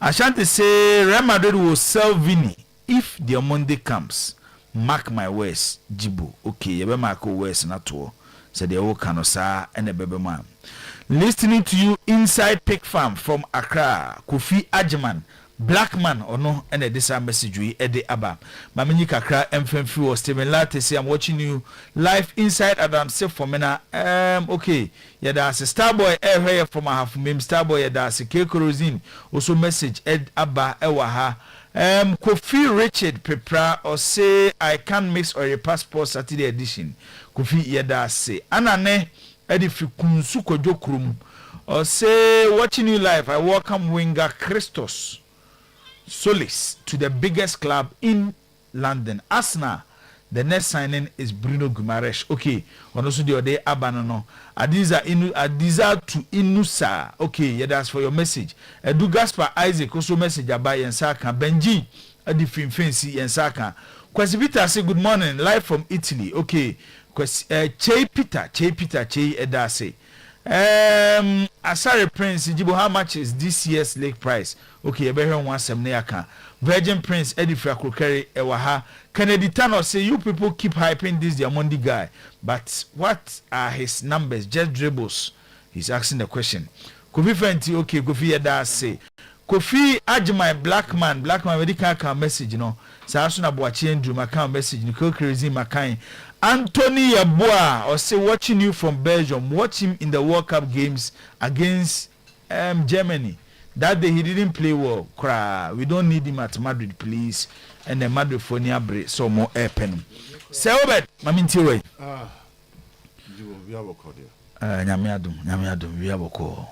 Ashanti say Real Madrid will sell Vini if the Monday comes. Mark my words, Jibo. Okay, you better mark words not to. Said the old Canosa and the baby man. Listening to you inside Pig Farm from Accra, Kofi Ajiman. Black man or no, and this message we Eddie Abba. Mamini Kakra, MFM or Stephen Latte say I'm watching you live inside Adam Safe for Mena. Okay, yeah, that's a Starboy here from a half meme Starboy, yeah, that's a Keiko Rosin. Also message Ed Abba Ewaha. Kofi Richard Pepra or say I can't mix or a passport Saturday edition. Kofi yeah, that's say Anane Eddie Fikunsu Kojokrum or say watching you live. I welcome winger Christos Solis to the biggest club in London. Arsenal, the next signing is Bruno Guimaraes. Okay, on also the other Abanono. Adiza to Inusa. Okay, yeah, that's for your message. Edu Gaspar Isaac also message about Yensaka. Benji, Adi Finfancy Yensaka. Kwesivita say good morning, live from Italy. Okay, Che Peter Edase. Asare Prince Jibo, how much is this year's league price? Okay, you better want some neaka. Virgin Prince Eddie Frakrokeri Ewaha. Kennedy Tano say you people keep hyping this Diamondi guy, but what are his numbers? Just dribbles. He's asking the question. Kofi Fenty, okay, Kofi Yada say. Kofi Ajimai Black man already can't message, you know. Sarasuna Boachi Andrew Macan message, Nicole Crazy Macan. Anthony Yabua or say watching you from Belgium, watch him in the World Cup games against Germany. That day he didn't play well. Cry. We don't need him at Madrid, please. And the Madrid for near break so more air pen. Say Obed, Mamintiwe. We have a call Nyamiadum, we have a call.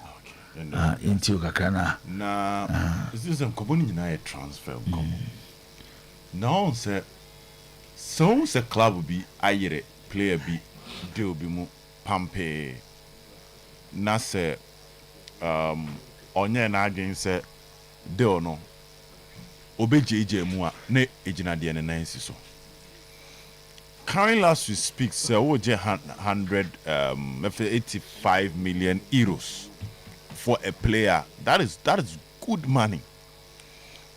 Into Kakana. Now, this is a company transfer. Now, sir. So the club will be ayere player be deal be mu pampe na se onye na adwen se deal no obejeje mu a na ejina de ne nan si so. Currently last we speak say we je 85 million euros for a player, that is good money.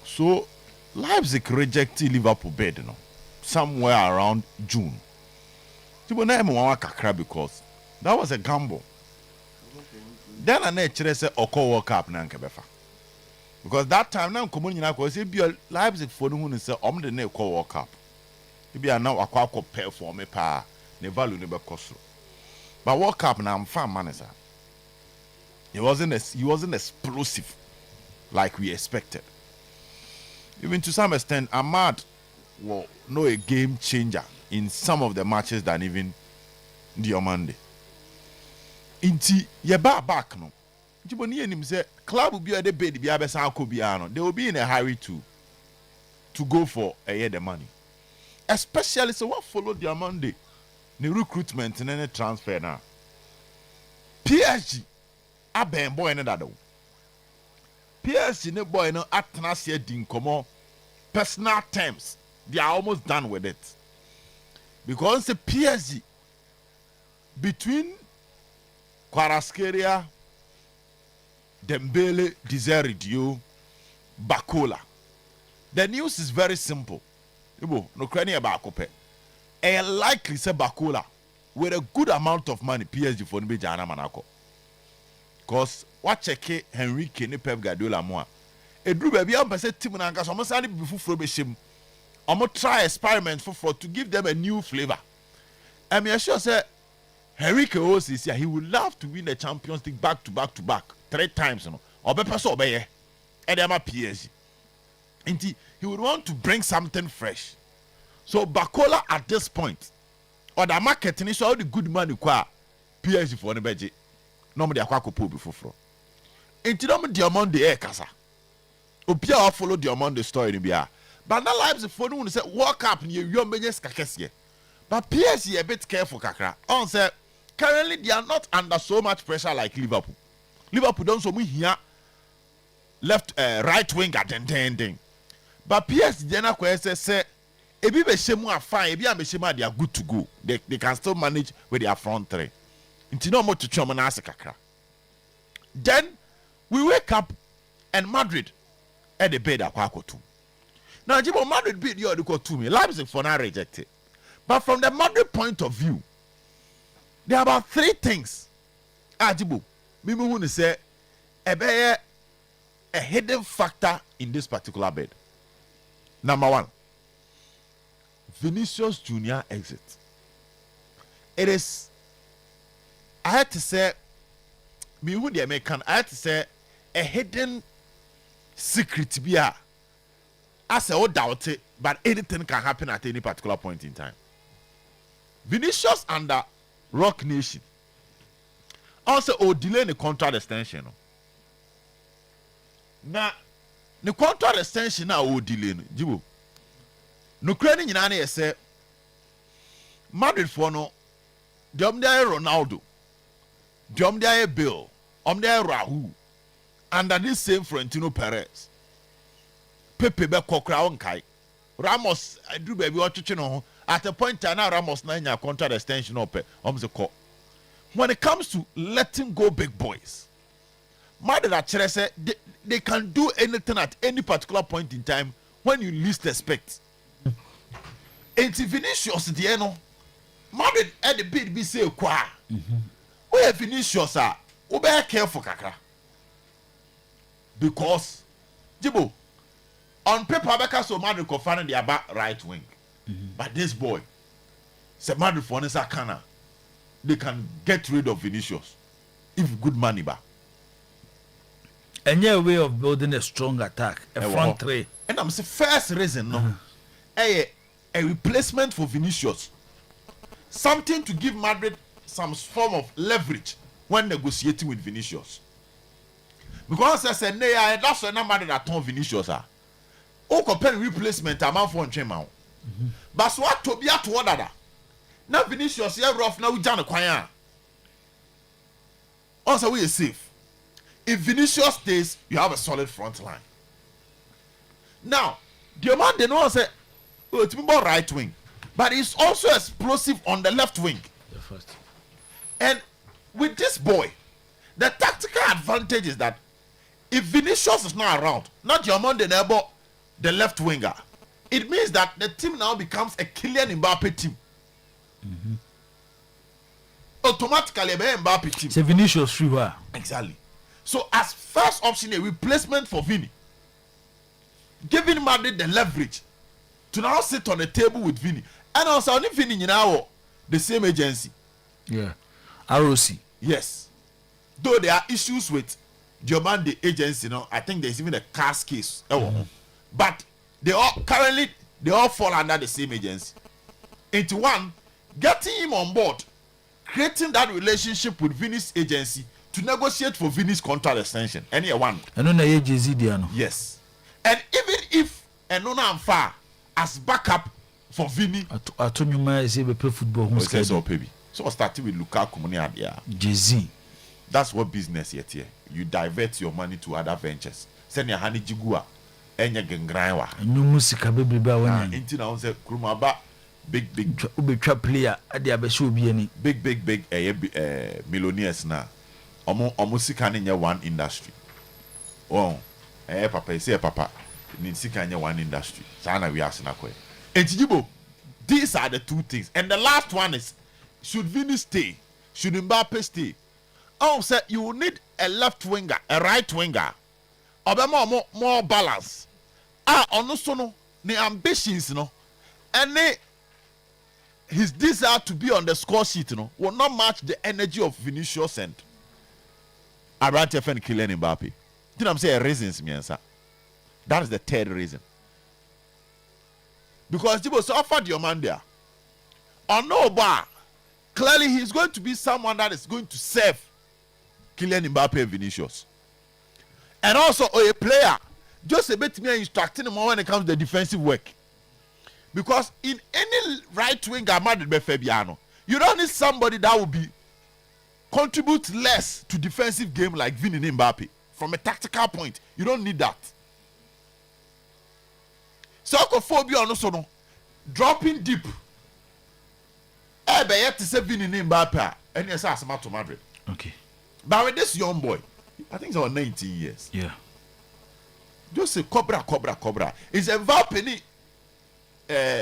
So Leipzig rejected Liverpool bid, you know, somewhere around June. Because that was a gamble. Then I naturally said Oko World Cup na nkebefa. Because that time now common na ko say be Leipzig for no hu say the na Oko World Cup. Be now akwa perform pa ne value ne be koso. But World Cup na am fan manager. He wasn't explosive like we expected. Even to some extent, Ahmad was no a game changer in some of the matches than even Diomande. Inti ye back no. Jiboni enim say club will be at the bed be abesa akobiano. They will be in a hurry to go for the money. Especially so what followed Diomande, the recruitment and any transfer now. PSG aben boy no dado. PSG ne boy no atena se din komo personal terms. They are almost done with it. Because the PSG between Kvaratskhelia, Dembele, Desire Dio, Bakola. The news is very simple. No cranny about Kope. A likely say Bakola with a good amount of money PSG for Nbe Jana Manako. Because what check Henrique ni Pep Guardiola moi. A drew baby am say team na nka so mo sane be fufuro be shim. Omo try experiment for to give them a new flavor. I mean sure say Henrique Osis he would love to win the Champions League back to back 3 times no. Obepe so obeye. E dey ma PSG. Inti he would want to bring something fresh. So Bakola at this point or the market ni so all the good money kwa PSG for Nbeje. No me dey akwa kopo be fufuro. Inti no me Diamond dey kasa. Obia follow Diamond the story ni bia. But now Leipzig for no say walk up ni you menye skakese. But PSG a bit careful kakra. On say currently they are not under so much pressure like Liverpool. Liverpool don't so much here left right wing at den. But PSG then say ebi be shemu afine, ebi am shemu they are good to go. They can still manage with their front three. Inti no mo to choma na kakra. Then we wake up and Madrid at the bed akwa too. Now Jibo Madrid bid you to to me. Leipzig for now rejected. But from the Madrid point of view, there are about 3 things. Ajibo, me want to say a hidden factor in this particular bid. Number 1, Vinicius Junior exit. It is, I had to say, me who the American, I had to say a hidden secret to be a. I say, oh, doubt it, but anything can happen at any particular point in time. Vinicius under Rock Nation. Also, delay the contract extension. Now, the contract extension now delay. Jibo. No credit in any say Madrid for no. Jom there Ronaldo. Jom there Bill. There Rahul. Under this same Florentino Perez. Pepe be kokra on kai. Ramos I do baby watching on at a point now Ramos na nya contract extension up the call. When it comes to letting go big boys, Madrid actually say they can do anything at any particular point in time when you least expect. And Vinicius the no Madrid at the bid be say kwa. Where Vinicius are we be careful kakra. Because Jibo on paper, because so Madrid could find their back right wing. But this boy, say Madrid for Nesakana, they can get rid of Vinicius if good money back. And your way of building a strong attack, a front three. And I'm saying first reason, no, a replacement for Vinicius, something to give Madrid some form of leverage when negotiating with Vinicius. Because I said, nah, that's why Madrid that turn Vinicius are. O compare replacement amount for nchema. But so what to be at what other. Now Vinicius here rough now we jam kwanya. Also we are safe. If Vinicius stays, you have a solid front line. Now, the man they know say oh it's more right wing, but he's also explosive on the left wing. The first. And with this boy, The tactical advantage is that if Vinicius is not around, not your Monday neighbor, the left winger, it means that the team now becomes a Kylian Mbappe team. Automatically, a Mbappe team. It's a Vinicius free wire. Exactly. So as first option, a replacement for Vini, giving Madrid the leverage to now sit on the table with Vini, and also only Vini now the same agency. Yeah, ROC. Yes, though there are issues with Diomande agency, I think there's even a cast case. But they all fall under the same agency. Into one, getting him on board, creating that relationship with Vini's agency to negotiate for Vini's contract extension. Any one. And on the AJZ Diano. Yes. And even if Enona Far as backup for Vini, I told you my say we play football. So I started with Lukaku money at there. JZ. That's what business yet here. You divert your money to other ventures. Send your honey jigua. Enya gengraiwa. No music baby ba when. Inti na onse kurumaba big ubetwa player ade abesho obi ani. Big millionaires na. Omo sika ne nya one industry. Oh. Papa say papa. Ni sika nya one industry. Sana we ask na kwe. Entijibo. These are the two things. And the last one is, should Vini stay? Should Mbappe stay? Oh, sir, you will need a left winger, a right winger. Or more balance. Also no, the ambitions, and his desire to be on the score sheet, will not match the energy of Vinicius and Arantef and Kylian Mbappe. Did I say reasons, me answer? That is the third reason. Because Jibo so offered your man there. On no bar, clearly he's going to be someone that is going to serve Kylian Mbappe and Vinicius. And also a player, just a bit me instructing him when it comes to the defensive work. Because in any right winger, Fabiano, you don't need somebody that will be contribute less to defensive game like Vini and Mbappe. From a tactical point, you don't need that. Socophobia also no dropping deep. Yet to say Vini and Mbappe, and yes, I'm to Madrid. Okay. But with this young boy, I think he's about 19 years. Yeah. Just say cobra. It's a Mbappe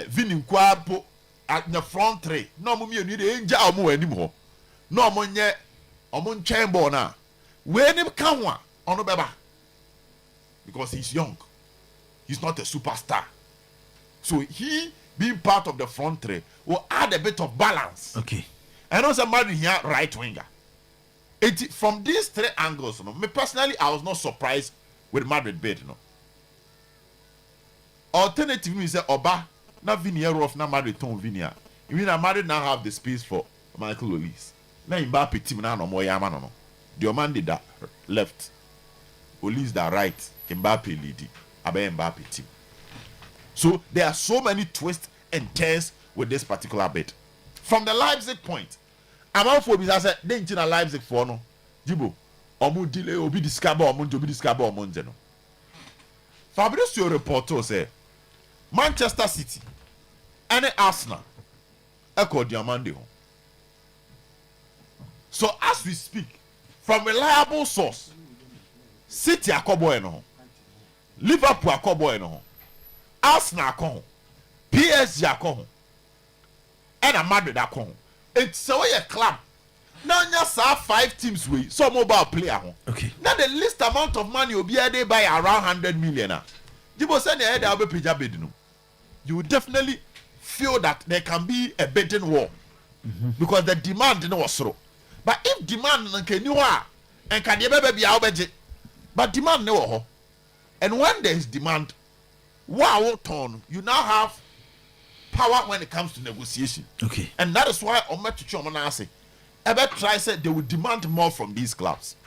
Vini Nkwapo at the front three. No more you need angel anymore. No more yet. Omon chamber now. When him come one on the baba. Because he's young. He's not a superstar. So he being part of the front three will add a bit of balance. Okay. And also somebody here right winger. From these three angles, me personally, I was not surprised with Madrid bid. Alternative is that Oba na Vinia rough na Madrid ton Vinia. Even Madrid now have the space for Michael Olise. Na Mbappe team na no more yama no. Diomande did that left. Olise that right. Mbappe leading. Abe Mbappe team. So there are so many twists and turns with this particular bid. From the Leipzig point, I'm out for because I said they in Leipzig for no. Jibo, omu delay obi discover omu no. Fabrizio reporter say Manchester City and Arsenal echo Diamande home. So as we speak, from reliable source, City akoboy no, Liverpool akoboy no, Arsenal akoho, PSG akoho, and Madrid akoho. It's a club. Now just have 5 teams with some mobile player. Okay. Now the least amount of money will be added by around 100 million. You will definitely feel that there can be a bidding war. Because the demand was so. But if demand can you are and can you be our budget? But demand no. And when there is demand, wow turn, you now have power when it comes to negotiation. Okay. And that is why Ometuchomana say ever try said they will demand more from these clubs.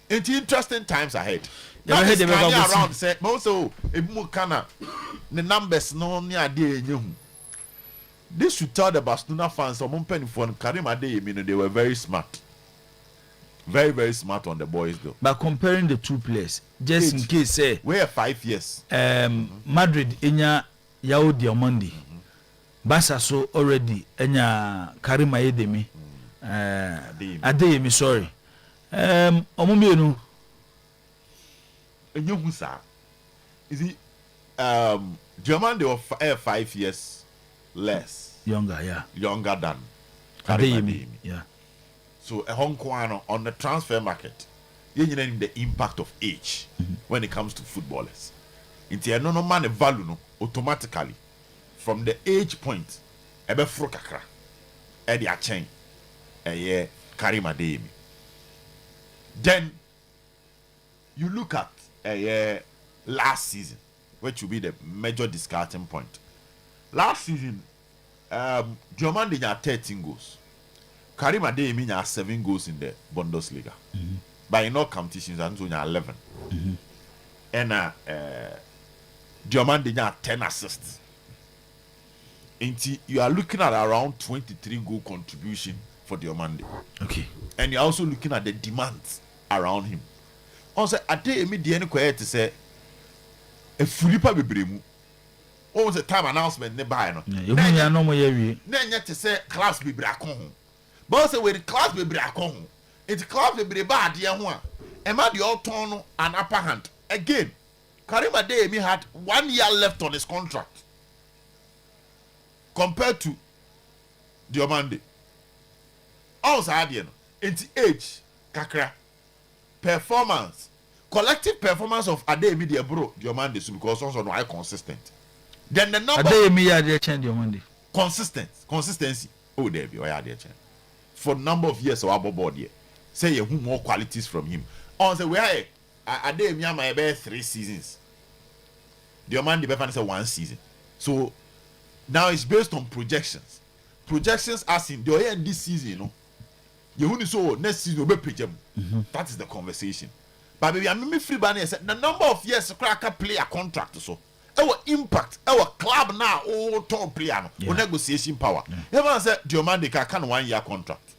It's interesting times ahead. Now this around say also Ebumukana the numbers no near day. This should tell the Barcelona fans or Mumpen for Karim Adeyemi, they were very smart. Very, very smart on the boys though. But comparing the two players, just in case say we have 5 years. Madrid inya Yao Diamondi. Barca so already enya Karim Adeyemi. Adeyemi sorry. Omumienu. And you sir. Is it Diomande of 5 years less. Younger than Adeyemi. Yeah. So a Hong Kong on the transfer market, you know the impact of age when it comes to footballers. Into a no man value no automatically from the age point, ebe fro kakra, edi a chain, Karim Adeyemi. Then you look at last season, which will be the major discarding point. Last season, Diomande had 13 goals. Karim Adeyemi had 7 goals in the Bundesliga. But in all competitions, and so 11. And Diomande had 10 assists. And you are looking at around 23 goal contribution for Diomande. Okay. And you're also looking at the demands around him. Also, Adeyemi the end to say a Philippa Bebremu. What was the time announcement nearby? No, you mean no more year. Then yet to say class be bracon. But also with the class be bracon. It's class be bad, dear one. Emma the old turn an upper hand. Again, Karim Adeyemi had 1 year left on his contract compared to Diomande. Also, it's age, kakra, performance, collective performance of Adeyemi the bro Diomande because also no consistent. Then the number Adeyemi ya change Diomande. Consistency. Oh, there be why change. For number of years or above board here. Say you more qualities from him. On the way, Adeyemi am about 3 seasons. Diomande be say 1 season. So now it's based on projections. Projections as in the end this season, you know. You only saw next season will be That is the conversation. But baby, I'm free banner said the number of years cracker play a contract so. Our impact, our club now all top player no negotiation power. Everyone said Diomande can 1 year contract.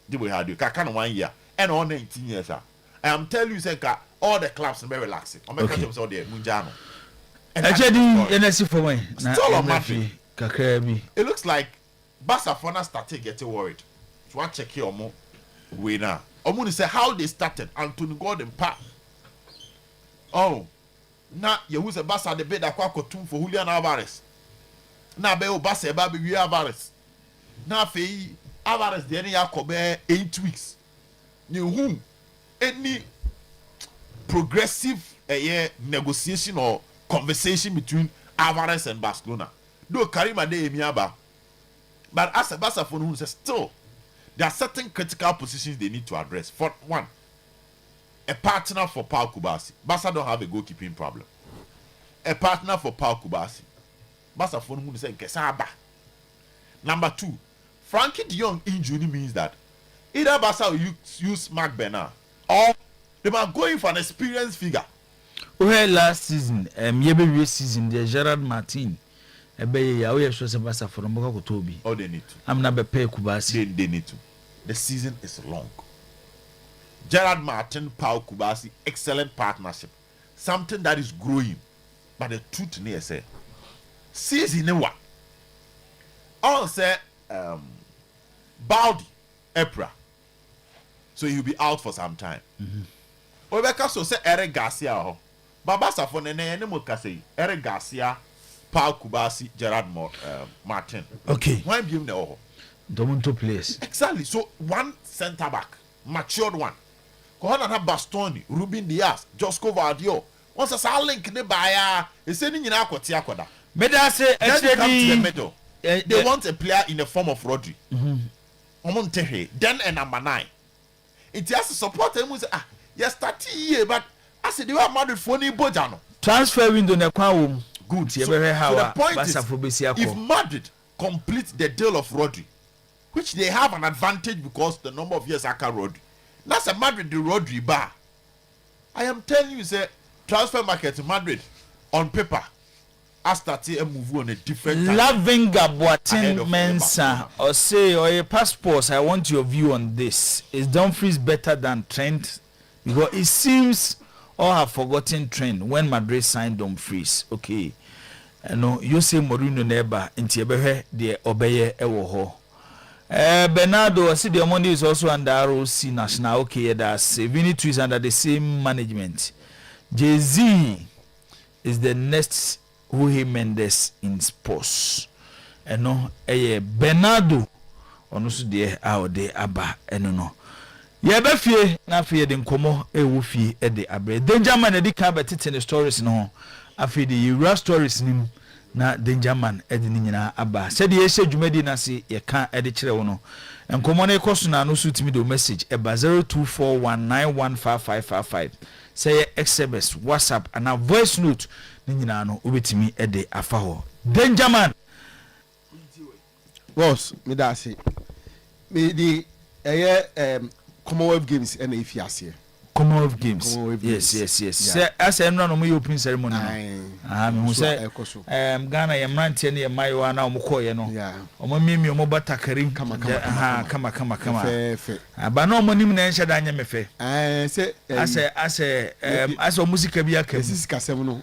The way how do can 1 year and all 19 years. I am telling you say all the clubs are very relaxing. I'm making them so there Munjano. And NSC for me. Still on Madrid. It looks like Barcelona started getting worried. So I check here more winner. I'm going to say how they started. Anthony Gordon Park. Oh, now you use a bus at the bed that quack for Julian Alvarez. Now be Obasa baby Alvarez. Now Fei Alvarez the any 8 weeks. New whom any progressive negotiation or conversation between Alvarez and Barcelona. Though Karim Adeyemi aba, but as a Barca for who says still there are certain critical positions they need to address. For one, a partner for Paul Kubasi. Barca don't have a goalkeeping problem. A partner for Paul Kubasi. Barca for who say Kesaba. Number 2, Frankie de Jong injury means that either Barca will use Mark Bernard or they are going for an experienced figure. Well, last season, season, the Gerard Martin. Oh, they need to. I'm not pay Kubasi. They need to. The season is long. Gerard Martin, Paul Kubasi, excellent partnership. Something that is growing. But the truth near say, season what? All say, Baldi, April. So he'll be out for some time. Obeka so say Eric Garcia. Baba Safone ne mo kase Eric Garcia. Paul Kubasi, Gerard Martin. Okay. Why be him there? Dominto players. Exactly. So one centre back, matured one. Kohana have Bastoni, Ruben Diaz, Josco Vardio. Once a sal link ne buyer, is sending in Aquatia Koda. Meda say come to the middle. They want a player in the form of Rodri. Then a number 9. It has to support them with yes, 30 years, but I said you are married for any Bojano. Transfer window ne kwa good. So the point is, if Madrid complete the deal of Rodri, which they have an advantage because the number of years Aka Rodri, that's a Madrid the Rodri bar. I am telling you, say transfer market in Madrid on paper, I started a move on a different. Lavinga Boateng Mensah or say or your passports. I want your view on this. Is Dumfries better than Trent? Because it seems. Or have forgotten Trent when Madrid signed Dumfries. Okay. No, you say Mourinho never in Tiabehe, the Obeye Ewoho. Bernardo, I see the Monday is also under ROC National. Okay, that's Vinny2 is under the same management. Jay-Z is the next Jorge Mendes in sports. And no, Bernardo, on also there out there, Abba, and no. Yeah, Befie, na fear den komo ewufi e de abre. Danger man e di ka betit in the stories no. Afi the Euro stories nim na Danger man e de nyina aba. Said ye hye dwumadi na se ye ka e de kire wo no. Enkomo na ekoso na no suit me the message e ba 0241915555. Say SMS, WhatsApp and a voice note ni nyina no obetimi e de afa ho. Danger man. Boss, me da say. Me di Commonwealth Games and if you see Commonwealth Games. Yes. Say as I no mo open ceremony. Me say Ghana ye mrantie na ye mayo na mo koye no. Omo mimi omo batakari kama. Aba no mo nim na enhye da anya me fe. As music bi aka. This kasem no.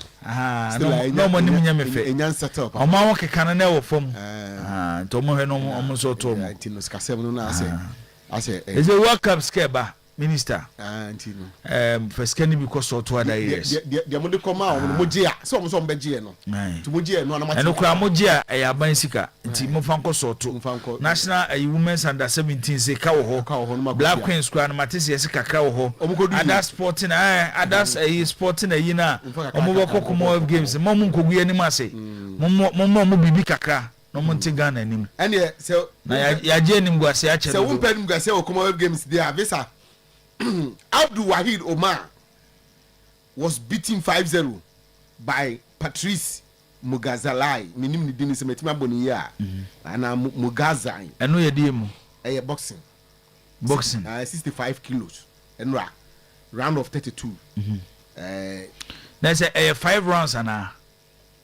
No mo nim nya me fe. Enyan setup. Omo awon keka na e wo fom. To mo he no omo so to mo. Tino kasem no na ase. Is a World Cup scare minister. Antino. First can be because of 2 other years. The mo de koma mo gia. So mo begie no. To mo gia no na ma. Eno kra mo gia e aban sika. Nti mo fan ko so to. National women's under 17 say ka wo ho. Black Queens kra na matese sika ka wo ho. Other sporting others sporting ayi na. Omo bo kokomo games. Mo nkogu ani ma say. Mo bibi kakra. No monte Ghana nim. And yeah, so ya je nim gwase a chere. So won pen gwase o Commonwealth Games there visa. Abdul Wahid Omar was beaten 5-0 by Patrice Mugazalai. Minim ni dini se metima boni ya. Ana Mugazai. Eno ye die mu. Boxing. 65 kilos. Enra round of 32. That's a 5 rounds ana.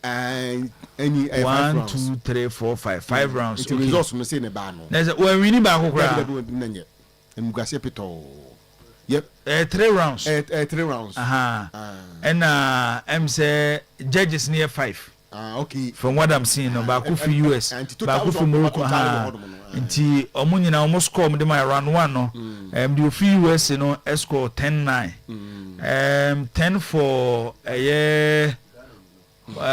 Any 1, 2, 3, 4, 5 rounds. It results no say ne ba no. There's when we need ba ko kra. And Mugase pito. Yep. 3 rounds. 3 rounds. And say judges near 5. Okay. From what I'm seeing, ba ko fi US, ba ko fi Morocco. Nti omo nyina omo score me my round 1 no. The fi US no score 10-9. 10 for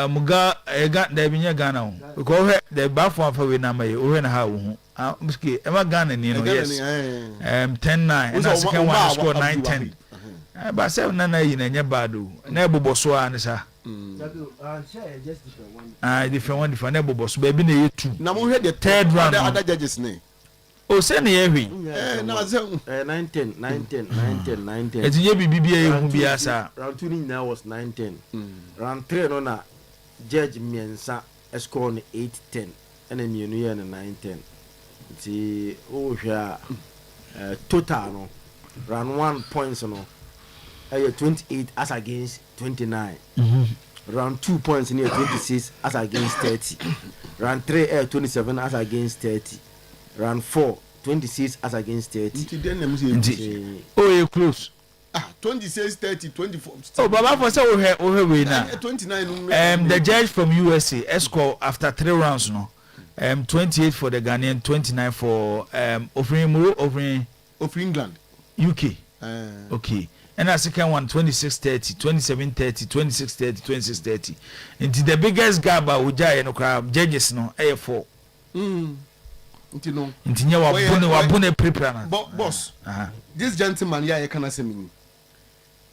muga ega da binya Ghana because the bafo afa we na mai o na ha wo muski e ma Ghana ni no yes 10-9 and second one score 9-10 ba se na yi na nya bado na eboboso a ne sa different one na eboboso ba bi na ye 2 na mo hwe the third round other judges ne o se na ye hwi na ze 9-10 etinye bibia ye hu bia sa round 2 ni na was 9-10 round 3 no na judge miensa score no 8-10 and mienu ye na 9-10 ti o hwa total no round 1 points no 28 as against 29 round 2 points near 26 as against 30 round 3 27 as against 30 round 4 26 as against 30 oh you close 26 30 24 oh baba for say we we na 29 the judge from USA score after 3 rounds no 28 for the Ghanaian 29 for offering England UK okay and the second one 26-30 27-30 26-30 26-30 into the biggest gap uja no crowd judges no 4 Ntinya wabune prepare na boss this gentleman here can say me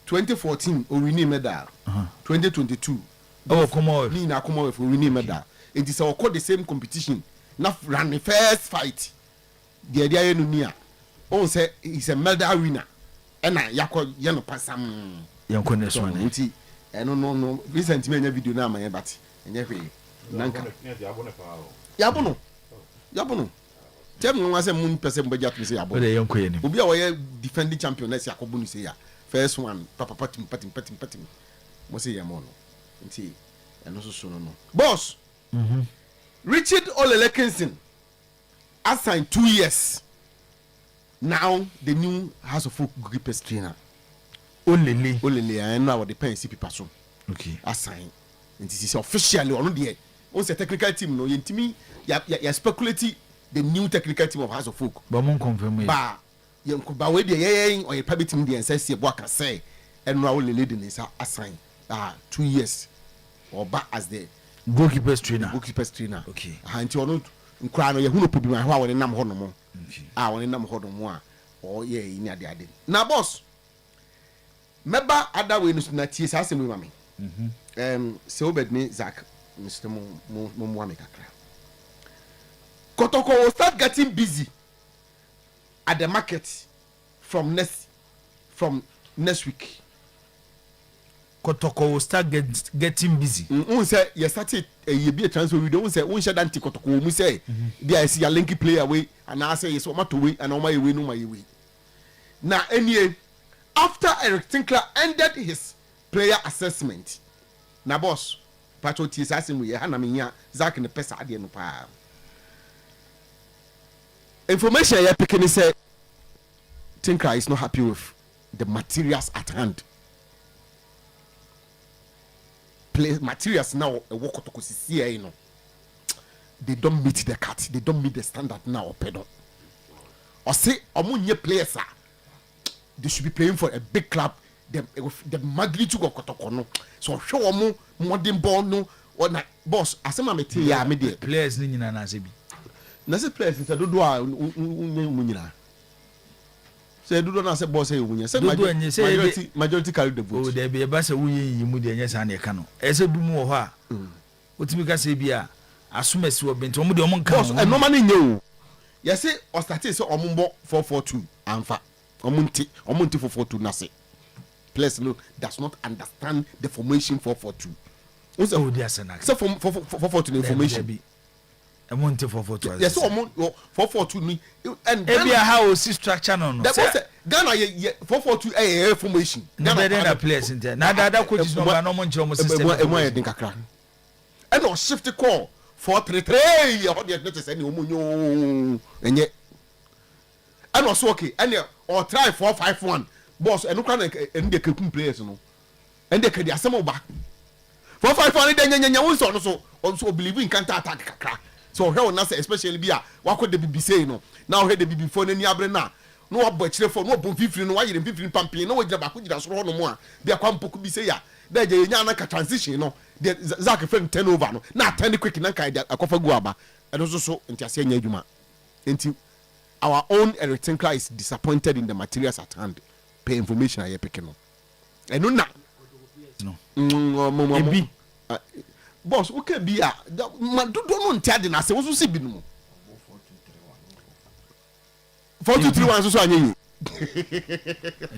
2014 o win medal 2022 oh come on ni na come on for win medal it is our the same competition na run the first fight the idea no nia on say he's a medal winner and na yakọ ye no pasam yanko ne so na nti no recent me nya video na amanye but enye hwe nanka yabono tell me one say mun person be jat me say yabono de yanko ye ni obi a we defending champion let's yakobo ni say ya first one patim mo say ya mo no nti eno so no boss Richard Olelekinson assigned 2 years. Now the new House of Folk Grippers trainer. Olele, I know what the pen CP person. Okay. Assigned. And this is officially on the on the technical team. No, you me, ya speculative the new technical team of House of Folk. But mon confirm. Ba we dey or a public team dey say Boaka say and now we lead in is assign 2 years or back as the goalkeeper's trainer. Okay. Anti ono nkra no ye hu no problem ho a woni nam ho no mo. Woni nam ho no mo a or ye ni ade. Na boss. Meba other way no na tie sa asem we mame. Se obed me Zach Mr. Mo kakra. Kotoko will start getting busy at the market from next week. Kotoko will start getting busy. Say you started you be a transfer we don't say one share anti Kotoko we say there is a linky player away and I say yes what to wait and on my way no my way. Now anyway after Eric Tinkler ended his player assessment. Na boss patro tie sasim we ha na me nya Zach ne pesa ade no pa. Information ya picking say Tinker is not happy with the materials at hand. Play materials now a work to see no. They don't meet the cut. They don't meet the standard now pedo. Or say omunye players they should be playing for a big club. The magnitude of Kotoko no. So show omu modern ball no or na boss asema me tie ya me dey players ni nyina na sebi. Na se players say do a nyina. Say do na say boss say wunya. Say majority carry the vote. Oh there be ba say wuyi yi mu dey nya sa na e ka no. E say bi mu wo ho a. Otimi ka say bi a asumasi wo bento omu dey omu nka. Boss e normal ni nye o. You say o start say omu mbo 442 anfa. Omunti 442 na say. Players no does not understand the formation 442. What's the idea, Senac? So from 442 information. I want to 442. Yes, so 442 and Ghana how see structure no. That was Ghana 442 formation. Ghana players in there. Now that coach is no no money system. And no shift call 433. How the not say any omunyo enye. And also okay. And or try 451. Boss and no can and the players no. And they can the assemble back. 451 then nya so no so believe in counter attack kakra. So how na say especially bia wako the BBC no. Now he the BB phone ni abre na. No abo chire phone no bon fifiri no wayire fifiri pampi no wajira ba ko jira so no mo a bia kwa Poku bi say ya. Da je nya na ka transition no. The Zach friend turnover no. Na turn quick na kai akofa gu aba. And so ntiase nya adwuma. Enti our own Eric Tinkler is disappointed in the materials at hand. Pay information I picking up. And no Ebi. Boss, okay, be a man do no ntade na se wo so se bi no. 421 so anyi.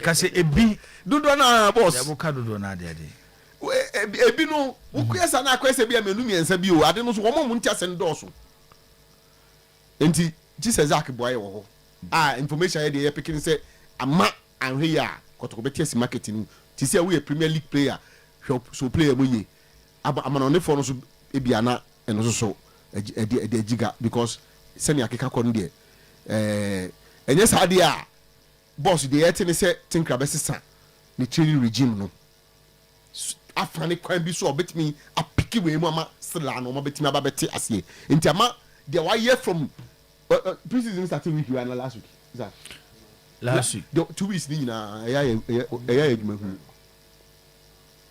Ka se ebi do na boss. Ya boka do na ade. Ebi no wo kwesa na akwesa bi amenu miensa bi o ade no so wo mo ntia do so. Enti Jesus Zach boy wo ho. Information here dey picking say ama anhwe ya Kotoko betiesi marketing ti say we a Premier League player so player mo ye amana ne for no so ebiana eno so e giga because senior keka ko no de enye sa de a boss de yet ne say Tinkler besesa ni training regime no afane kwan bi so obetimi apiki we mu ama sila no obetimi aba beti ase enti ama de wa year from preseason starting week you and last week is that last week 2 weeks ni na ya edwuma hu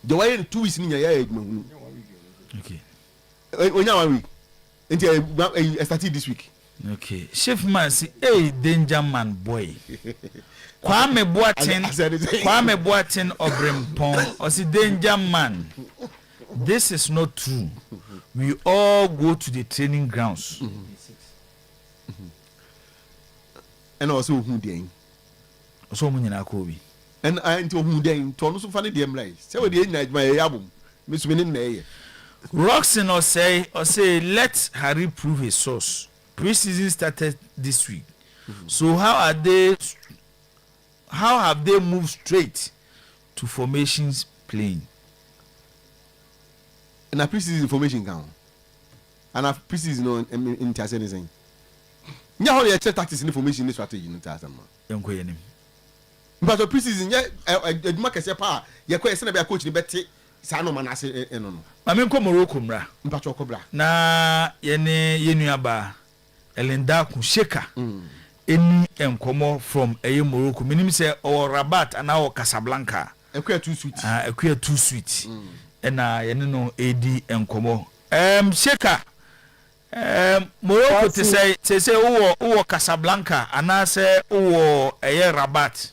the way 2 weeks ni ya edwuma hu okay onya 1 week until I started this week okay chef man say hey danger man boy Kwame Boateng Obrempong or say danger man this is not true we all go to the training grounds and also who dey so mu nyina ko bi and I into who dey to no so fa ne dey mlai say we dey na adwuma yabum me so me ne na ye Roxon or say let Harry prove his source. Preseason started this week. So how have they moved straight to formations playing? And a preseason formation count. And a preseason no in Tiasen is saying. Nya how you check tactics in formation strategy in Tiasen man. Yonko yenim. But the preseason yeah market say pa ye ko yese na be coach ni beti sa no man ase no. Mame nko Morocco mra. Mpacho kobra. Na yene yenuaba Elinda Kusheka any enkomo from Morocco minim say or Rabat and now Casablanca Equia too sweet. Equia too sweet and no AD enkomo Sheka Morocco to say o Casablanca and I say o Rabat.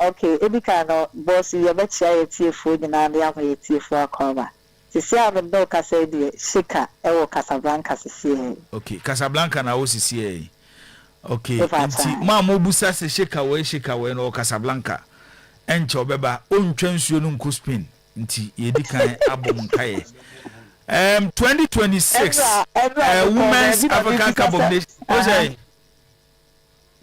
Okay, Edika no boss you bet ya TF nyina na ya TF akoma. Sisi am no ka say die Sheka e wo Casablanca sisi. Okay, Casablanca na wo sisi. Okay, nti ma mo busa se Sheka we no Casablanca. Encho beba ontwa nsuo no nko Spain. Nti yedikan abom kae. 2026 Women's African Cup of Nations. What say?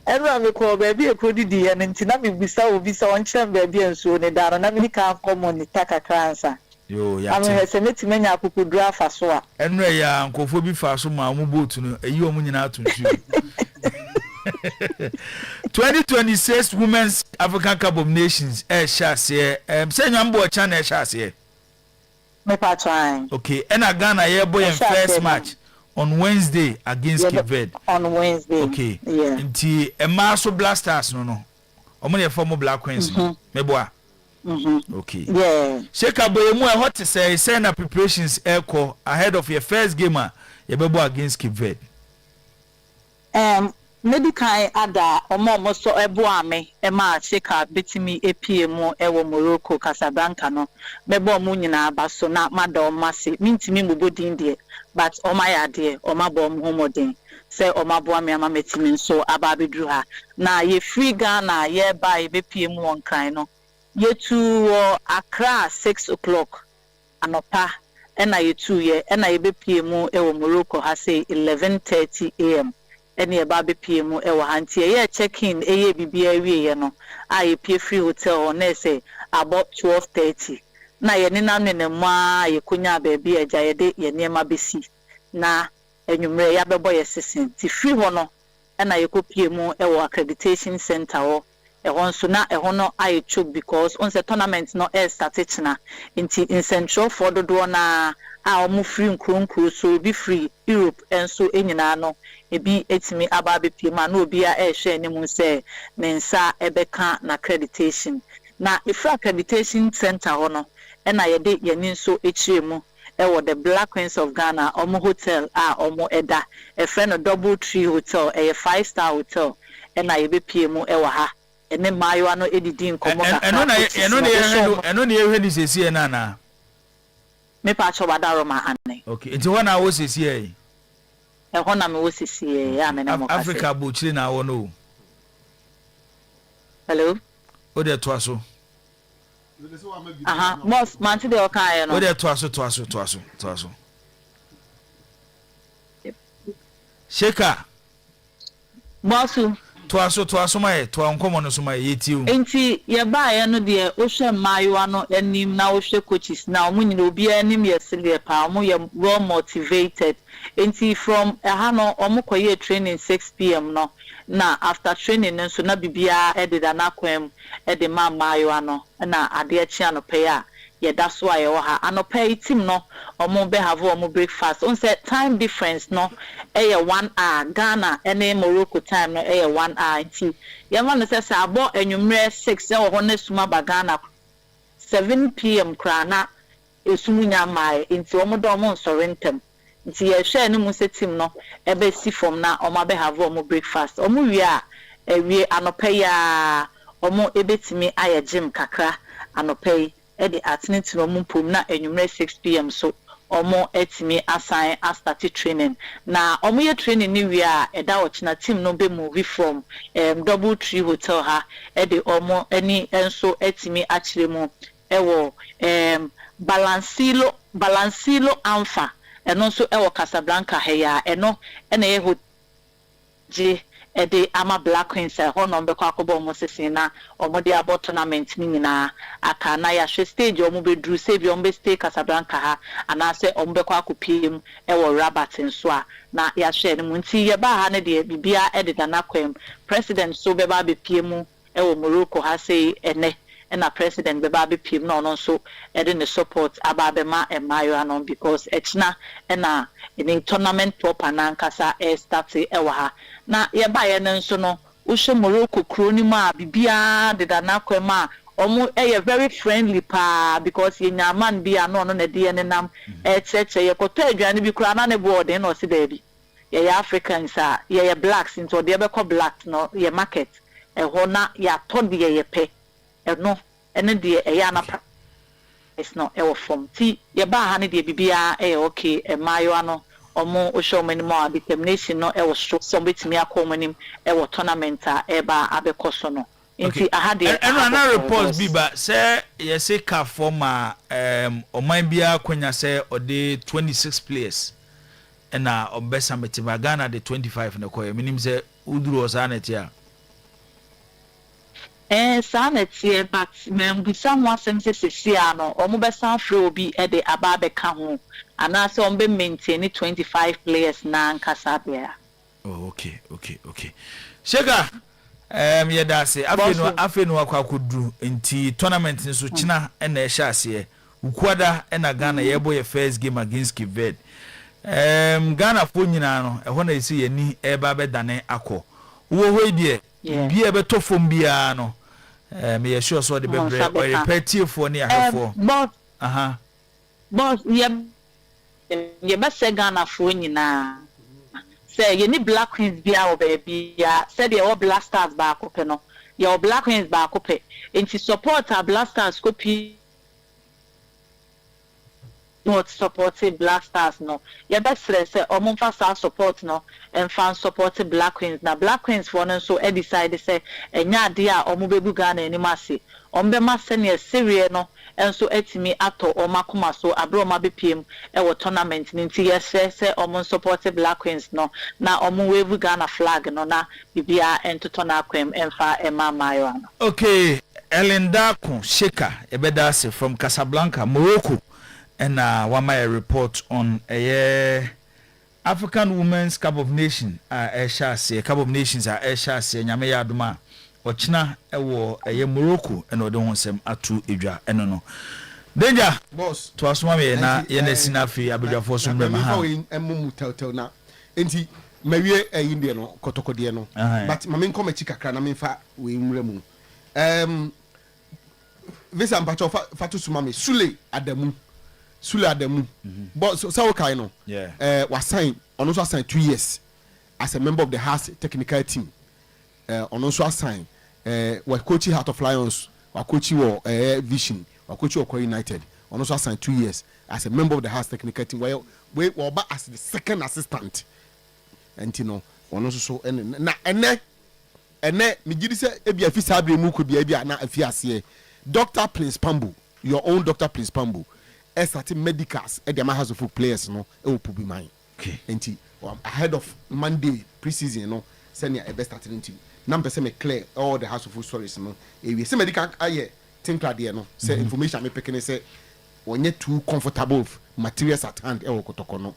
Everyone me call baby e kodi di ya nti na me bisa obi sa won kyerem baby ensuo ne daro na me ka common ni takakransa. Yo ya. Ame hese metime nya akukudu afa so a. Enre ya nkofo bi fa so ma mu boat no eyi omu nyina atuntu. 2026 Women's African Cup of Nations shase say nyambo cha na shase. Me pa trying. Okay, and Ghana ye boy in first match on Wednesday against Cape Verde. On Wednesday. Okay. Yeah. Nti Emaso Blasters no. Omo ye former Black Queens. Meboa. Okay. Yeah. Sheka boy mu e hot say na preparations echo ahead of your first game ye bebo against Cape Verde. Medical ada omo so ebo ame e ma Sheka betimi APM e wo Morocco Casablanca no bebo mu nyina abaso na mada omase mintimi mubodin de but omaya de omabo homodin say omabo ame ama metimi nso aba bedru ha na ye free Ghana ye buy BPM won kan no ye tu Accra 6 o'clock anopa ena ye tu ye ena ye BPM e wo Morocco ha say 11:30 am ene eba BPM e wo hanti ye check in eye bibia wie no aye pie free hotel on say about 12:30 na ye ni nam ne ma ye kunya baby eja ye de ye niema besi na enwumre ya bebo ye sesen ti free ho no na ye kopie mu e wo accreditation center ho e ho nso na e ho no aye choke because on se tournament no e start china in central for do na a omu free nkronkro so be free Europe enso enyina no ebi etimi aba bepie ma na obi a e hwe ni mu se ne nsa ebeka na accreditation na ifra accreditation center ho no na ye de ye ni nso echiremu e the Black Queens of Ghana omo hotel omo eda e friend no Double Tree Hotel a 5-star hotel na ye bepie mu e ha ene mayo no edidi nkomo kaka eno na ye hwe ni sesi na na me pa cho badaro ma ane okay nti ho na wo sesi e ho na me wo sesi ya me na mo ka Africa bo chiri na wo no hello o de to aso boss manti de okan no o de to aso Sheka bossu to aso mai to ankomo no so mai yetiu enti ye ba ye no de o hwe mayo no anim na o hwe coaches na omo nyina obi anim ye sele pa omo ye well motivated enti from ha no omo koye training 6 p.m. no na after training nso na bibia edida na kwem ede ma mayo no na ade achi anope ya ye da so aye wo ha anope team no omo be have omo breakfast on say time difference no eye 1 hour Ghana ene Morocco time no eye 1 hour nti ye ma no say abo enwumre 6 e wo ho na suma ba Ghana 7 p.m. krana esumunya mai nti omo do omo nsorintem nti ye hwe ne mu se team no ebe si from na omo be have omo breakfast omo wi a ewie anope ya omo ebetimi aye gym kakra anope edi atniti no mumpum na enwumre 6 p.m. so omo etimi assign start training na omo ye training ni wi a eda ochina team no be move from Double Tree Hotel ha edi omo eni enso etimi achiremu ewo balancilo amfa eno so ewo Casablanca heya eno ena ye hoje ede ama Black Queens ho no mbekọ akobo mo sesi na omo de abo tournament ni nyina aka na ya hwe stage omo be dru se bi omo be stay Casablanca ha ana se omo bekọ akopiem ewo Rabat nso a na ya hwe ne mu nti ye ba ha ne de bibia ede da na kwem president so be ba be pie mu ewo Morocco ha sei ene na president beba be pim na ono so e de ne support aba be ma emayo anon because echna na in tournament proper na nkasa e start e wa ha na ye ba ye ne nso no wo hwe Morocco kro ni ma bibia de da na kwema omo e very friendly pa because ye nyaman bia no no na de ne nam e cheche ye koto aduane bi kra na ne board na o si baby ye Africans ye blacks into de be call black no ye market e ho na ya to de ye pe e no ene de e ya na it's not e from ti ye ba ha ne de bibia e okay e mayo ano omo o show many more determination no e was so betimi akomanim e wo tournament e ba abekoso no nti ahade and reports bi ba say ye say ka former oman bia kwanya say ode 26 players na obesa metiba Ghana de 25 na koye minim say uduru osanetia sanetie but membisa mo asem se sesia no omo besa free obi e de aba be ka ho ana se ombe maintain 25 players na nkasa bia. Oh, okay. Shega yeda se afenu akwakodu nti tournament nso china na e sha ase ukwada na Ghana yebo ye first game against Cape Verde. Ghana fo nyina no e ho na esi yani e ba be dane akọ wo ho die bia be to fom bia no me ye sure so de be bre o repeat fo ne ahefo but ye be se Ghana fo nyina say ye ni Black Queens bia o baby ya say de o Black Stars ba akọ no ye o Black Queens ba akọ enti support our Black Stars copy not supporting Black Stars no ye be say omo fa support no and fan supporting Black Queens na Black Queens for no so e decide say enya ade a omo bebu Ghana animase ombe ma se ne serie no enso etimi ato omakoma so abro ma bepiem e wo tournament nti ye say omo supporting Black Queens no na omo wevu Ghana flag no na bibia entoto na akwem emfa emamayo no. Okay, Elinda Kun Sheka ebedase from Casablanca, Morocco. And one my report on a African Women's Cup of Nations Cup of Nations nyame ya aduma ochina ewo Morocco and odo honsem atu edwa eno no danger boss to asoma me na ye na sinafi abedwafo so mrem ha emu tel na enti mawie India no kotokode no but mame nko machi kakra na memfa we mremu visa mpacho fatu suma me Sule Adamu but so okay no was signed on also signed 2 years as a member of the House technical team on also signed was coaching Heart of Lions was coaching Vision was coaching Okwa United on also signed 2 years as a member of the House technical team where we were as the second assistant and you know on also so and me gidi say e bia fi sabre mu ko bia na afi ase Dr. Prince Pambu your own Dr. Prince Pambu starting medicals at the House of players no e will be mine enti ahead of Monday preseason no send your best starting team number say me clear all the House of stories no e we say medical aye think like there no say information me picking say when you too comfortable materials at hand e wokotoko no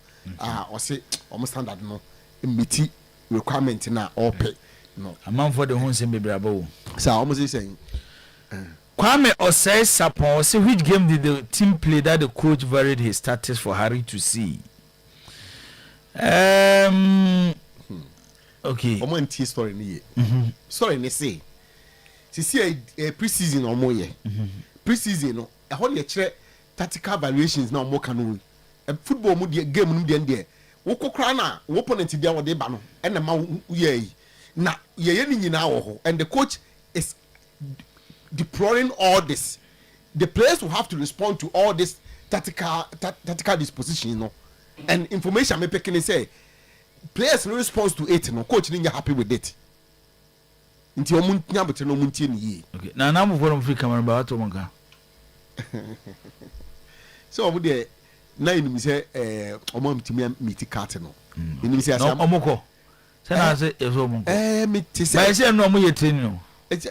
or say almost standard no meet requirement na all pay no amount for the home say be brabo so almost saying Kwame Osei Sapon say which game did the team play that the coach varied his status for Harry to see? Okay. Omo ntie story ni ye. Story ni say. See a preseason omo ye. Preseason no, e ho ne kire tactical variations na omo kan no. Football mu de game no de wo kokra na wo opponent dia wo de ba no. E na ma ye yi. Na ye ni nyina wo ho and the coach is deploying all this. The players will have to respond to all this tactical disposition, you know. And information me picking say players no response to it, no coach ninja happy with it. Nti omu nya bote no muntie ni yi. Okay. Na mo for free camera ba to monka. So omu de na inu say omu mtimi meet card no. Inu say asam. No omu ko. Say na say eso omu ko. Me ti say. Ba say no omu ye training no. It's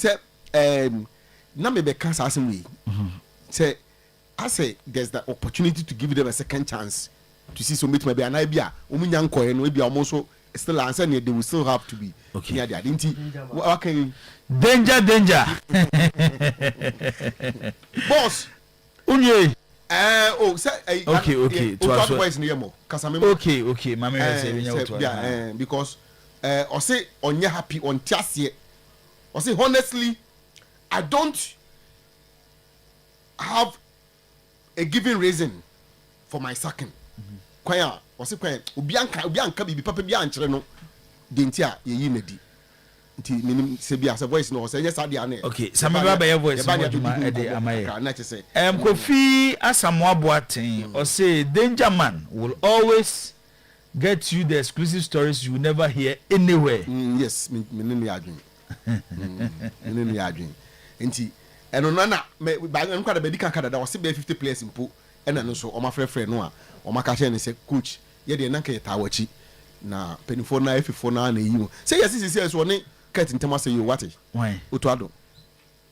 say na me be can say we say I say there's the opportunity to give them a second chance to see so meet maybe an idea omunya nkoye no e bia omo so still answer they will still have to be near the identity. Okay. Danger. Boss. Unye. Okay. Okay. Mama say because I say on you happy on tiasie. I say honestly, I don't have a given reason for my sacking. Kwaya, I say kwaya. Ubianka bibi papa bi ankyere no. Denti a ye yi nadi. Nti minim se bia se voice no say yes ade ane. Okay, some baba your voice mo djuma e dey amaye. Na che say. Kofi Asamoah Boateng or say Danger Man will always get you the exclusive stories you will never hear anywhere. Yes, me no adwin. Me no adwin. Nti eno na me ba nkwa da be dika kada da wo se be 50 players mpo ena no so o ma frefre no a o ma ka che ne se coach ye de na ka ta wachi na penifo na efifo na na yi say yes yes so ne ket ntema say you what why oto ado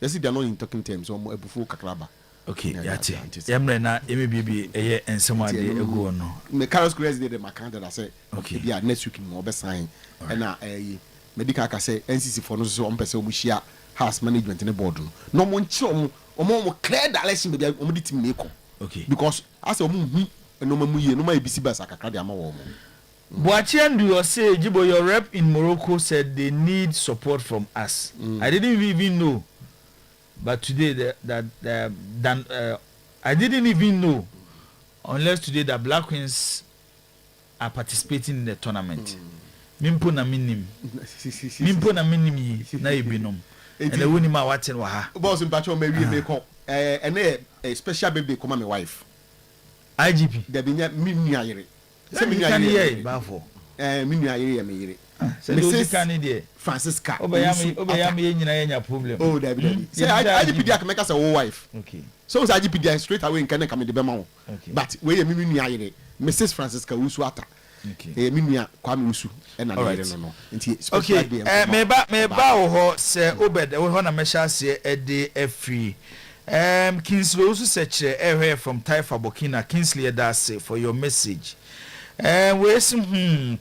yes they are not in talking terms so mo ebufu kakraba. Okay, yati yemre na emebibi eye ensemo ade egu no me Carlos Cruz dey my candidate I say okay bia next week mo be sign na medical ka say NCC for no so on person mo shia house management ne board no mo nchi mo clear direction be mo di team make okay because as mo hu no ma mu ye no ma ebisi ba sakakra de ama wo mo. Boachendu say Jibo your rep in Morocco said they need support from us. I didn't even know. But today I didn't even know unless today the Black Queens are participating in the tournament. Mimpo na minim na ebinom. And the winning ma waten wa ha. Boss mpacho me wi me ko a special baby come my wife. IGP. There be minu ayere. Se minu ayere ba for. Minu ayere me yere. Mrs. Francisca. Obeyam nyina problem. Oh, David. Say IGP dia make us a wife. Okay. So IGP dia straight away in Kenya come the bema. Okay. But we me minu ayere. Mrs. Francisca Usu ata. Okay. Minu Kwame Usu na na yere no. Okay. Me ba wo ho se obed wo ho na me sha se e de afri. Kingsley also said from Taifa Burkina. Kingsley that's for your message. We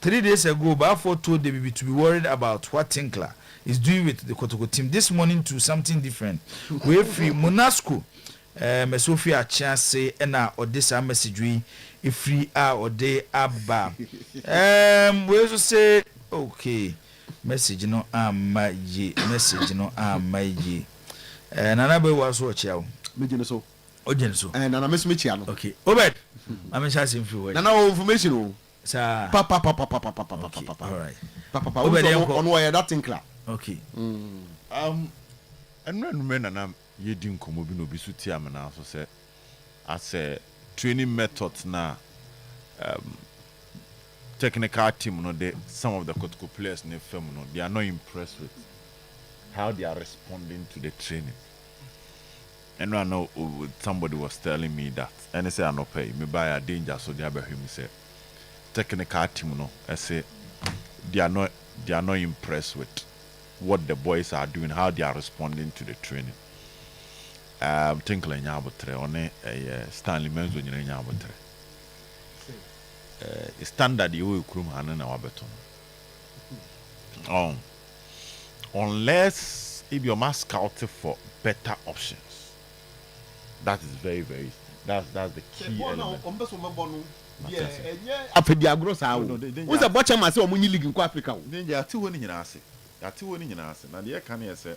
3 days ago, Balfour told the BB to be worried about what Tinkler is doing with the Kotoko team. This morning to something different. We free Monasco, Mesofia Chance, and or this message we if free or day abba. We also say okay, message no my message no my ye. Nanabe was watch out. Mejineso. Ojenso. And I miss Michiano. Okay. Obed. I'm chasing through. Nana information. Sir. Papa. All right. Papa. On why that thing clear. Okay. And when men and I'm ye didn't come over no be suti am na so say as a training methods na technical team no they some of the Kotoko players in the film no they are not impressed with how they are responding to the training. And I know somebody was telling me that, and I say I no pay me buy a danger, so they have him say technical team no. I say they are not impressed with what the boys are doing, how they are responding to the training. Tinkle nyabotre one Stanley Menzo nyina nyabotre. Standard you krum hanen na wabeton. Unless if you're mass scouting for better options. That is very, very. That's the key element. After the agros how? Who's a butcher man say omunyi league in Africa? Then you are two winning in ase. You are two winning in ase. Now the air can say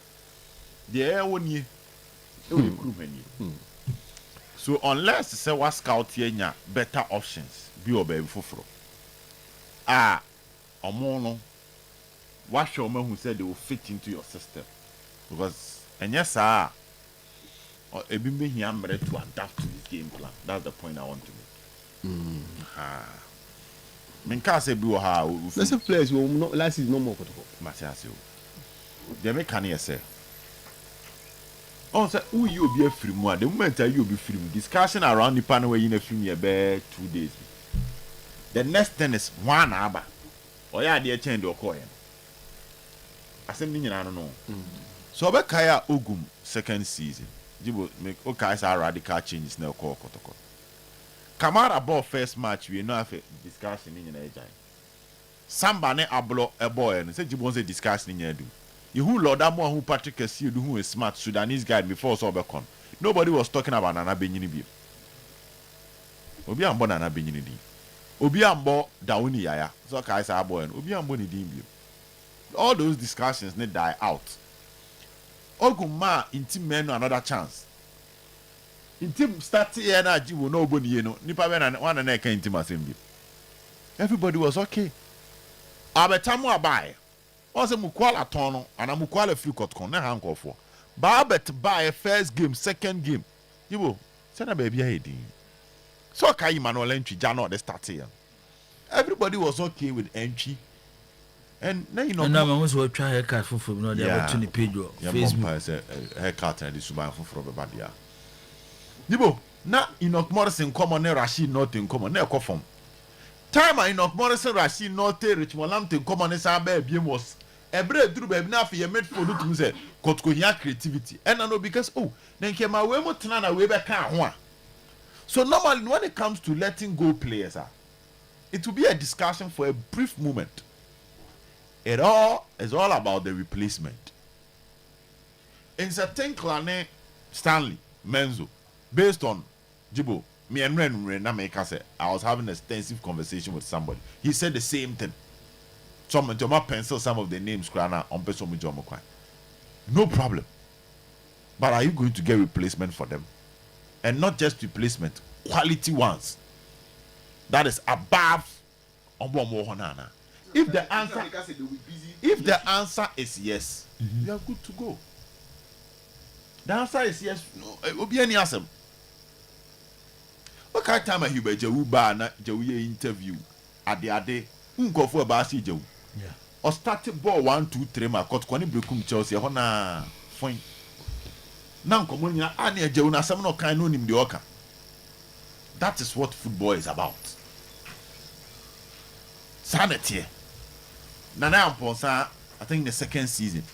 the air one year. So unless say what scout here better options, be or baby fufro. Omono. What show me who said they will fit into your system because and yes sir. Or a bimbe here ready to adapt to this game plan. That's the point I want to make. Can't say do how. Let's players will not last is no more. Matias, they make can say. Oh, say who you be a free more. The moment you be free, discussion around the panel where you in a free about 2 days. The next thing is 1 hour. Or yeah, they change your coin. I said, I don't know. So Bekaya Ogum second season. Jibo make okay so radical changes now call Kotoko. Kamara ball first match we no have a discussion in Nigeria. Samba ne ablo a boy and say Jibon say discuss in do. You who Lord Amo who Patrick Kessidu who is smart Sudanese guy before Sobecon. Nobody was talking about Nana Benyini. Obi ambo Nana Benyini. Obi ambo Dawuni Yaya. So Kai sa boy and Obi ambo ni dimbi. All those discussions need die out. Oguma in team men another chance. In team start here na Jibo no boni no. Nipa ben one and in team assembly. Everybody was okay. Abetamu abaye. Ose mukwala tono ana mukwala free cut kon na hanko for. Ba bet buy first game, second game. Jibo, say na baby heading. So kai Emmanuel entry jano the start here. Everybody was okay with entry. And now you know. And now we try haircut for no they have to page or Facebook. Haircut and the suban for everybody. Jibo, na Enoch Morrison come on Rashid not in common na from. Time I Enoch Morrison Rashid not Richmond Lamp in common is our baby was a bread through baby now for your made for to say Kotko creativity. And I know because then came my way more than way back one. So normally when it comes to letting go players, it will be a discussion for a brief moment. It all is all about the replacement. In certain clan Stanley Menzo, based on Jibo, me and Ren say I was having an extensive conversation with somebody. He said the same thing. Someone to my pencil some of the names on no problem. But are you going to get replacement for them? And not just replacement, quality ones. That is above Honana. If the answer is yes, you are good to go. The answer is yes. No, it will be any answer. What kind of time are you by Jawuba na Jawuye interview at the Ade? Unko for Basi Jawu. Yeah. Or started ball 1, 2, 3 ma cut Kwani Brukum Chelsea. Hona fine. Now come on, Anya Jawuna some no kind of the oka. That is what football is about. Sanity. Nana Amponsa, I think the second season.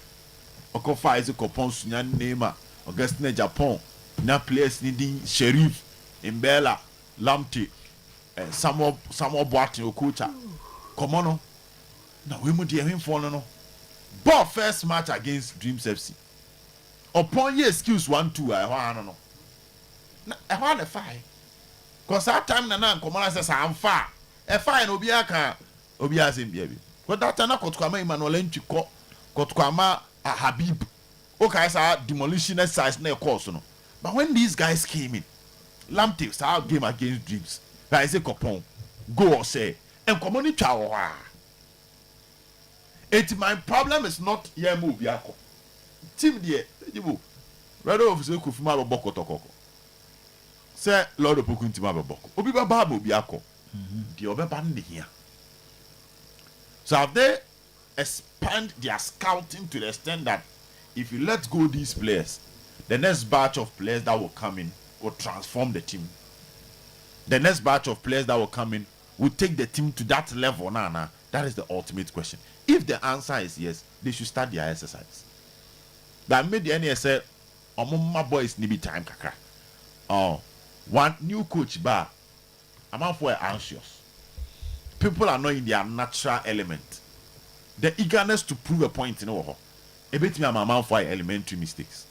Okofa is a coupon Sunyan Nema, Augustine Japan, na players needing Sheriff, Imbela, Lamte, Samuel Boatin Okucha. Come on, now we must hear him for no. Ball first match against Dreams FC. Upon your excuse 1-2, I don't know. I want a fight. Because that time Nana come on says I'm far. A fine Obiaka Obiasim baby. But that time Kotkama Emmanuel Enchiko Kotkama Habib. Okay, sir, demolition exercise near course no. But when these guys came in, Lamte style game against Dreams. I say Kopon, go or say, and common chow. My problem is not Yamu Biako. Team dear, you rather officer Kufuma Boko Toko. Say Lord of Pokuntima Boko. Obiba Babu Biako. The Obeban here. So have they expand their scouting to the extent that if you let go these players, the next batch of players that will come in will transform the team. The next batch of players that will come in will take the team to that level. Nah. That is the ultimate question. If the answer is yes, they should start their exercise. That made the NSA my boys need time kakra. One new coach bar. I'm out for anxious. People are not in their natural element. The eagerness to prove a point in over. A bit me I'm out for elementary mistakes.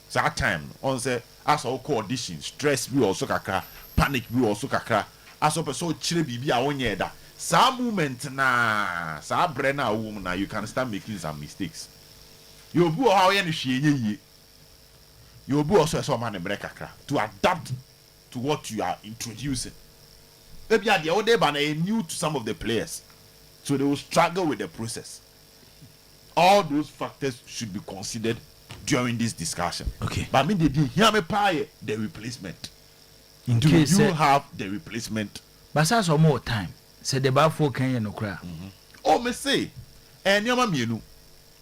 So at time on say as all audition, stress we also kakra, panic we also kakra. As a person chile bibi a one year that. Some moment na sa brena woman na you can start making some mistakes. You bu how you shey you bu also so man break kakra to adapt to what you are introducing. Maybe at the other but new to some of the players, so they will struggle with the process. All those factors should be considered during this discussion. Okay, but I mean they did hear me pay the replacement. In Do case you have the replacement? But that's some more time. Said the bad for Kenya no cry. Oh, me say, and you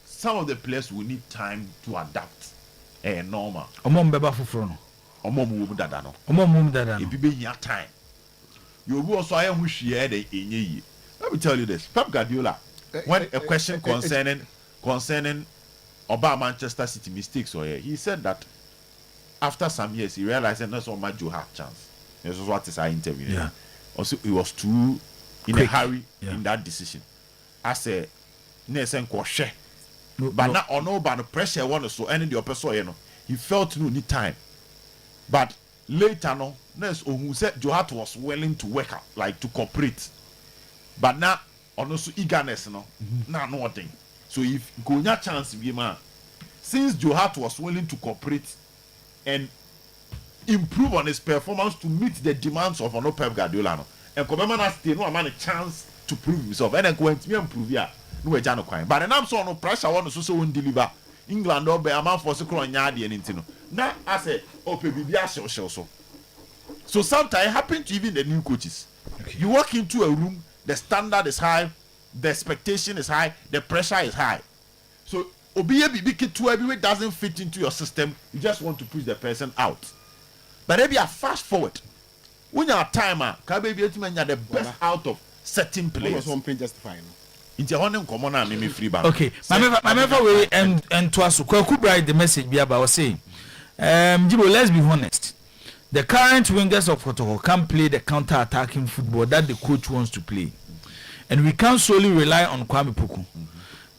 some of the players will need time to adapt. Normal. Omom beba fufro no. Omom dada no. Omom dada no. If you be here time, you will also have who share the enye. Let me tell you this. Pep Guardiola, when a question concerning about Manchester City mistakes or he said that after some years he realized that not so much you have chance. This is what is our interview. Yeah. Also, he was too in a hurry in that decision. as a nurse and kwashe. But now on no ban pressure one so any the person you know he felt no need time. But later no nurse who said Johat was willing to work out, like to cooperate. But now on also eagerness no now nothing. So if go chance be man, since Johat was willing to cooperate and improve on his performance to meet the demands of an Pep Guardiola no, and Kobeman has still no man a chance to prove himself and then go and improve yeah. No we jano kwan but now so no pressure one so won deliver England or be amount for secure nyaade and intino na I say ope bibia so sometimes it happen to even the new coaches. Okay. You walk into a room, the standard is high, the expectation is high, the pressure is high, so obiye bibiki to everywhere doesn't fit into your system. You just want to push the person out. But if you are fast forward when you're a timer can be able to the best out of certain players. Okay, my member way and to us Kwaku Bright the message be about saying Jibo, let's be honest. The current wingers of Kotoko can play the counter-attacking football that the coach wants to play. And we can't solely rely on Kwame Poku.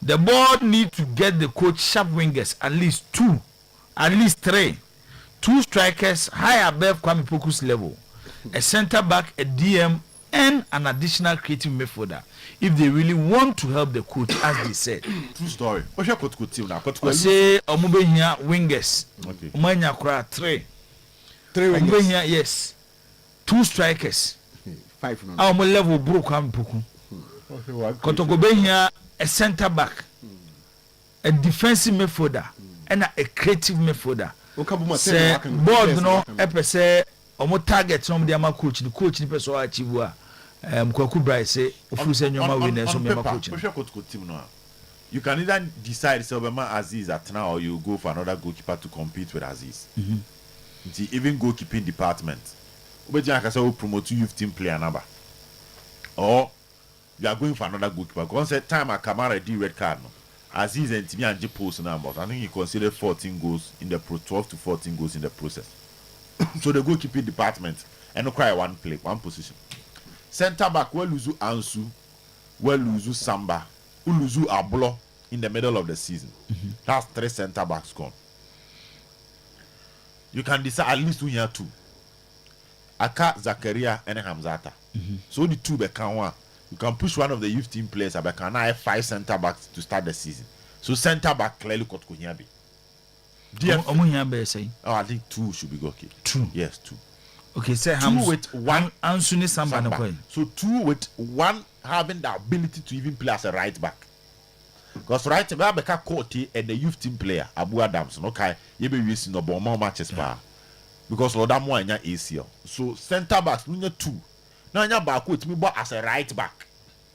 The board need to get the coach sharp wingers, at least 2, at least 3. 2 strikers high above Kwame Poku's level. A center back, a DM, and an additional creative midfielder if they really want to help the coach, as they said. True story. What's your coach team now? I say Omubenya wingers. Okay. Omanya kura 3 wingers. Omubenya yes. 2 strikers. 5 no. Our level broke Kwame Poku. Kotokobenya a center back, a defensive midfielder, and a creative midfielder. Say board no epe say omo target some dey ma coach the coach ni person achieve a Kwaku Bright say ofu say nyoma win so me ma coach. You can either decide say Obama Aziz at now or you go for another goalkeeper to compete with Aziz. Even goalkeeping department. Obeja ka say we promote youth team player number. Or you are going for another goalkeeper. Because at time Kamara did red card no. Aziz and Timi and post numbers. I think he considered 14 goals in the 12 to 14 goals in the process. So the goalkeeping department and no cry one position. Center back we lose Ansu, we lose Samba, we lose Ablo in the middle of the season. That's 3 center backs gone. You can decide at least 2 2. Aka Zakaria and Hamzata. So the 2 become 1. You can push one of the youth team players. I can now have 5 center backs to start the season. So center back clearly got Kunyabi. Oh, I think 2 should be okay. 2. Yes, 2. Okay, say 2 with 1 Ansuni Samba. So 2 with 1 having the ability to even play as a right back. Because right back Beka Kote and the youth team player Abu Adams. Okay, you be using no more matches because Lodamo and ACL. So center backs we need 2. Now you back with me but as a right back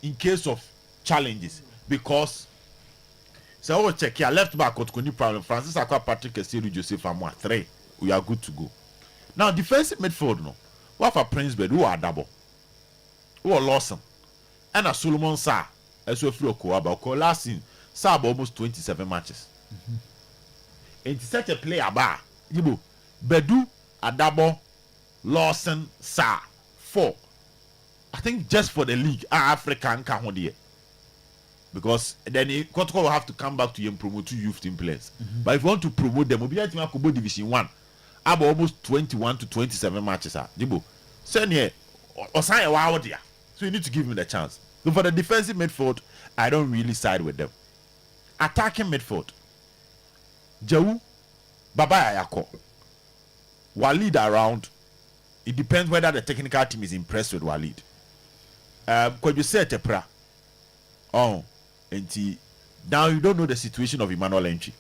in case of challenges because so we check here left back got any problem. Francis Akwa, Patrick Esiru, Joseph Amwa 3. We are good to go. Now defensive midfield no. What for Prince Bed who are double. Who are Lawson. And a Solomon Sa as we feel Koaba last season Sa almost 27 matches. And to set a player bar Yibo Bedu Adabo Lawson Sa 4. I think just for the league, African can because then Kotoko will have to come back to you and promote 2 youth team players. But if you want to promote them, we'll be able to Division 1. About almost 21 to 27 matches. Jibo, send here or sign a wow there. So you need to give me the chance. So for the defensive midfield, I don't really side with them. Attacking midfield, Jau, Baba Ayako, Walid around. It depends whether the technical team is impressed with Walid. Could you say Tepra? Oh, and now you don't know the situation of Emmanuel Enchi.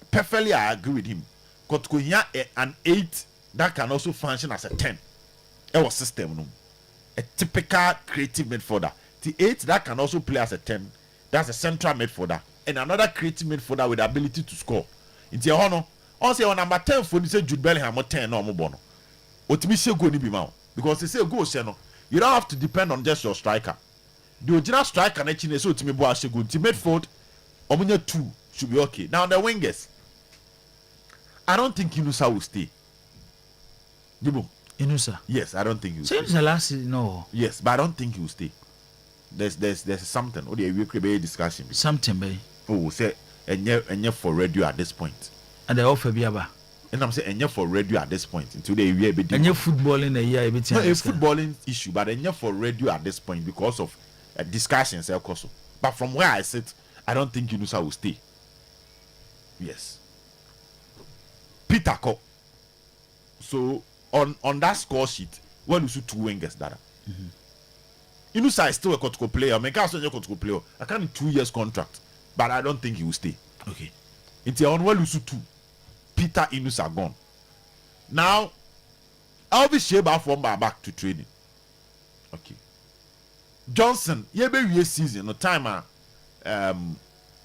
Perfectly, I agree with him. Kotkonya an 8 that can also function as a 10. It was system, no? A typical creative midfielder. The 8 that can also play as a 10. That's a central midfielder, and another creative midfielder with the ability to score. Into your also on number 10 for say Jude Bellingham or 10 no more bono. Otimi go ni bi ma because they say go say no. You don't have to depend on just your striker. The original striker na chine so Otimi bo asego midfield omunya 2 should be okay. Now the wingers, I don't think Inusa will stay. Jibo Inusa. Yes, I don't think he will stay. Since the last season, no. Yes, but I don't think he will stay. there's something. What do we create discussion? Something, baby. Oh, say and for radio at this point. And they offer biaba. And I'm saying and for radio at this point until they year be. And football in a year a bit. Not a footballing issue, but and for radio at this point because of discussions, also. But from where I sit, I don't think Yunusa will stay. Yes. Peter Ko. So on that score sheet, when you see 2 wingers that. Yunusa is still a Kotoko player. I mean, Kotoko player. I can't 2 years contract, but I don't think he will stay. Okay. It's on well 2. Peter Yunusa gone. Now, I'll be Sheba from back to training. Okay. Johnson, be season no time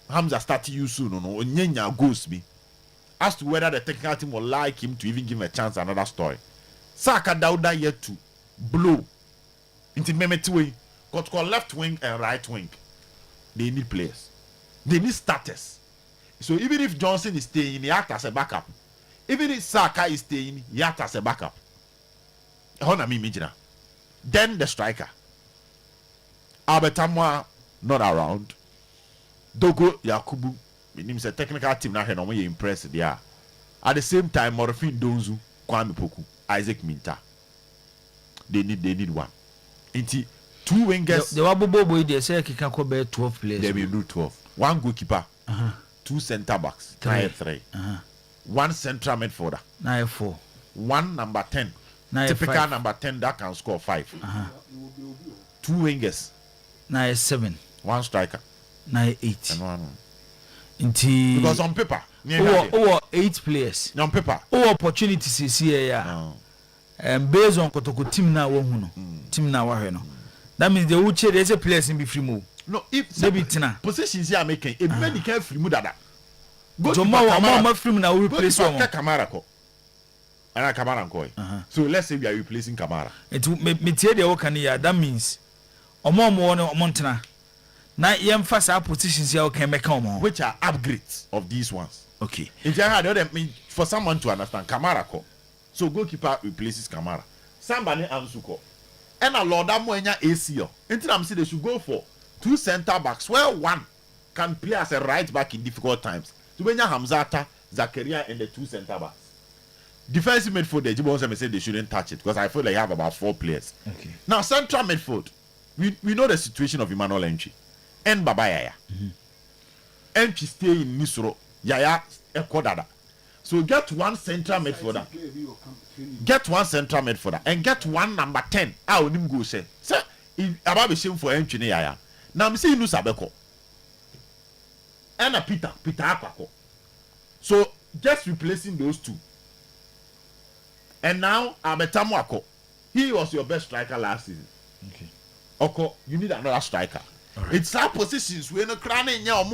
Hamza started you soon no Onyenya goes me. As to whether the technical team will like him to even give him a chance, another story. Saka Dauda yet to blow into Memetway, got called left wing and right wing. They need players. They need starters. So even if Johnson is staying, he acts as a backup. Even if Saka is staying, he acts as a backup. Then the striker. Albertamwa not around. Dogo Yakubu, means a technical team now here, no way impressed there. At the same time, Morfin Donzu, Kwame Poku, Isaac Minta. They need one. Inti 2 wingers. The Wabobo boy they say he can go 12 players. They will do 12. 1 goalkeeper, 2 centre backs, 3. 1 central midfielder, 4. 1 number 10. Typical 5. Number 10 that can score 5. 2 wingers, 7. 1 striker, 8. and 1. Inti Because on paper, 8 players. On paper, opportunities is here. And based on Kotoko team now, team now, that means the Uche there's a players in be free move. No, if positions here are making a many can free move that. Go to Kamara free now replace one. Kamara ko. And Kamara ko. So let's say we are replacing Kamara. It me tell the work here. That means omo montana. Now emphasize our positions here can make omo. Which are upgrades of these ones. Okay. If you had mean for someone to understand Kamara ko. So goalkeeper replaces Kamara. Somebody Ansuko. And a Lord Amoenya ACO. Until I'm saying they should go for 2 centre backs where 1 can play as a right back in difficult times. Tubenya Hamzata, Zakaria, and the 2 centre backs. Defensive midfield, the Jibon said they shouldn't touch it because I feel they have about 4 players. Okay. Now central midfield, we know the situation of Emmanuel Entry and Baba Yaya. Entry stay in Nisro, Yaya Ekodada. So get 1 central midfielder. Get 1 central midfielder and get 1 number 10. I will go say. Sir, about the shame for Entry Yaya. Now I'm saying Nusabeko. And a Peter Akako. So just replacing those 2. And now Abetamuako. He was your best striker last season. Okay. Oko, you need another striker. Right. It's our positions we no crane nya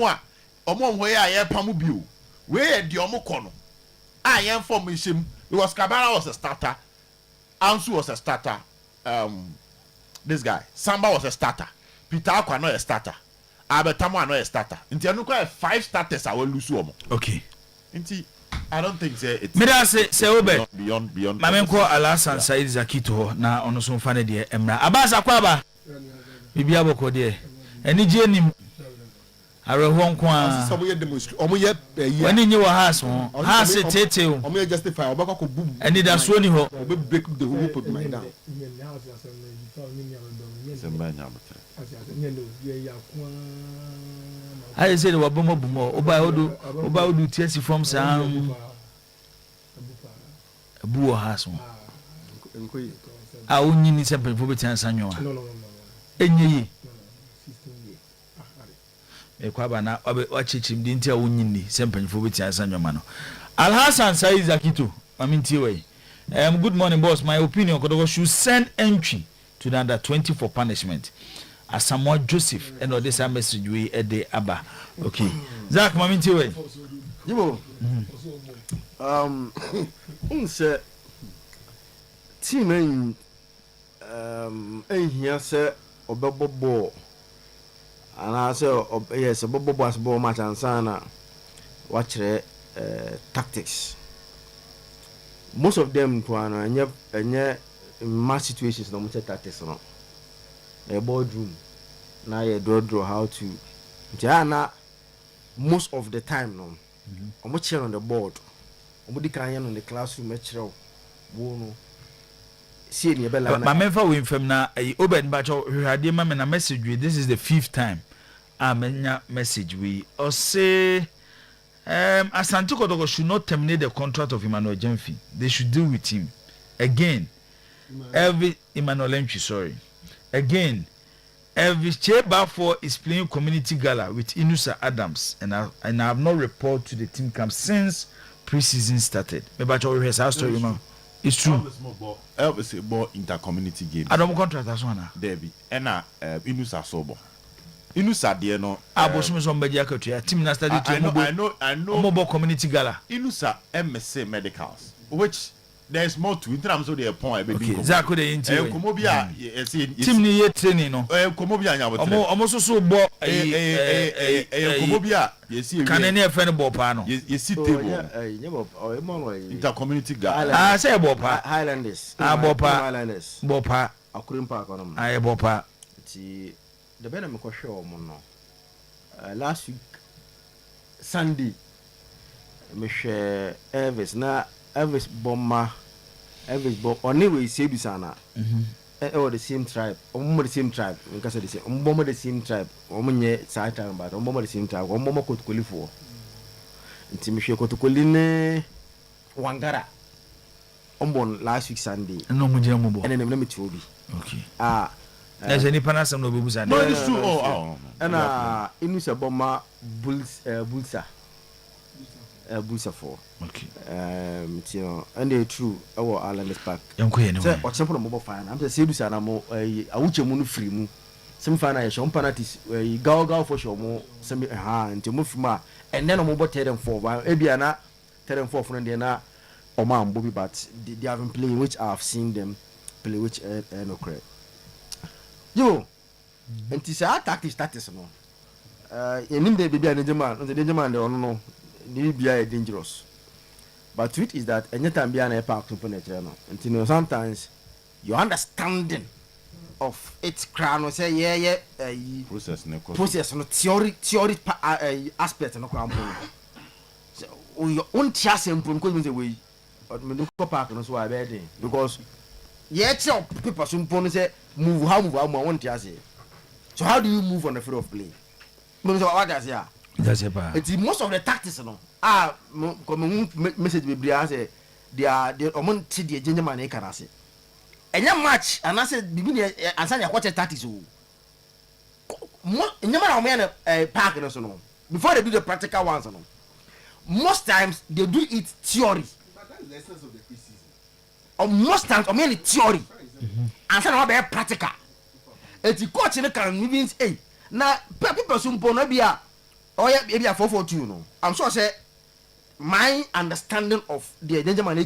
omo where I pamu biu. Where the omo kono. I am formation because Kabara was a starter. Ansu was a starter. This guy Samba was a starter. Peter Akwa not a starter. Abetamu not a starter. Inti anu kwa 5 starters I will lose omo. Okay. Inti I don't think it's say obe beyond Mamenko Alasan Said Zakito na ono so mfa ne de emra abaza kwaba bibia boko de eni je nim areho nko a so ye demonstrate omo ye wani nyi wa house tete o omo ye justify obaka ko boom eni da so ni ho obe break the whole put my down I said wabomo bumo oba odu tiasi from sam abu house a onyi ni sempe fo beti ansanyo a enyi e kwa ba na wachichim di ntia onyi ni sempe fo beti ansanyo ma no Al Hassan Said Zakito aminti we good morning boss, my opinion Kodogo should send Entry to the under 20 for punishment as Samuel Joseph and all this message we at the Abba. Okay. Zach maminti we. Yibo. Unse team here say obebo and I say yes obebo as ball match and sana watch tactics. Most of them to and match situations no much tactics no. A boardroom now you draw how to Jana most of the time no I'm chair on the board I'm on the classroom no see in your bella my member we from na oben bacho hwade ma me na message we this is the 5th time amenya message we or say Asante Kotoko should not terminate the contract of Emmanuel Jemfi. They should deal with him again. Emmanuel Jemfi, sorry. Again, Elvis Chebafo is playing community gala with Inusa Adams, and I have not reported to the team camp since preseason started. Maybe I house story, man. It's true. Elvis is more inter-community game. I don't contract as one. Debbie, and Inusa Sobo. Inusa dear no. Abosume somebody akotwa team na study to I know mobile community gala. Inusa MSc medicals, which there's more to in terms of the point. Okay, Zako the inti. Komobia, team ni ye training no. Komobia nya botre. Omo so bo Komobia, you see. Can any friend bo pa no? You see table. Inter community gala. Say bo pa. Highlanders. Bo pa. Highlanders. Bo pa. Akurim Park on. Bo pa. Ti the better me ko show mo no. Last week Sunday me share Elvis Bomma anyway say bisana the same tribe the same tribe because they say the same tribe nye side tribe but the same tribe kotukoli for nti me share kotukoli ne Wangara last week Sunday no mo je mo bo and then me obi okay there's any panasam no bebusa no it's true and Inusa Bomma Bulsa Bulsa for okay you know and they true our Island Park yanko ye ne say o chempo mo fine am say sedusa na mo awuche mu no free mu sem fine ye shom panatis gaw for show mo sem nti mo fima and then mo bo tell for e bia na tell for no dey na o ma mbo bi but they have been playing which I have seen them play which no correct yo nti say tactics no enim dey bia na German dey no ni bia dangerous. But truth is that anytime you are a park and you know sometimes your understanding of its crown will say process no theory aspect no crown. So your own chance because we but me no park no so I bed because tell people some say move how want to say. So how do you move on the field of play? What I say it's most of the tactics no message be say they are omon ti the ginger man e can say enya match and I said bibi answer your tactics o enya man o me park no so no before they do the practical ones no most times they do it theory but that is the essence of the preseason most times o me theory answer no be practical et coach no can even say na people so no bia oh yeah, maybe a 442 no. I'm sure say my understanding of the gentleman he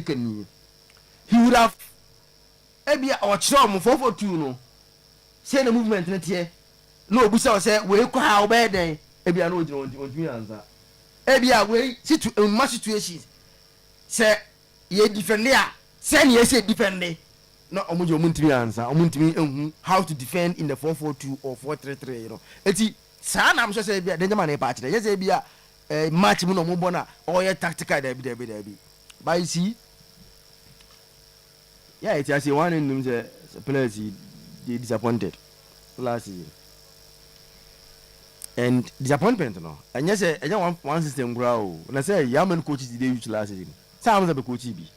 would have maybe our chum 442 no. Say the movement net here. No, Busa say we go how bad then. Maybe I know you want me answer. Maybe I way in my situation. Say ye defend there. Say ye say defend there. No, omujo muntimi answer. Omuntimi how to defend in the 442 or 433, you know. Eti sana am sure say bia danger man e party there say bia match mu no mo bona or ye tactical there be but you see yeah it has one in them say players they disappointed last season and disappointment no and yes say one system grow na say yaman coaches they use last season some of the coaches be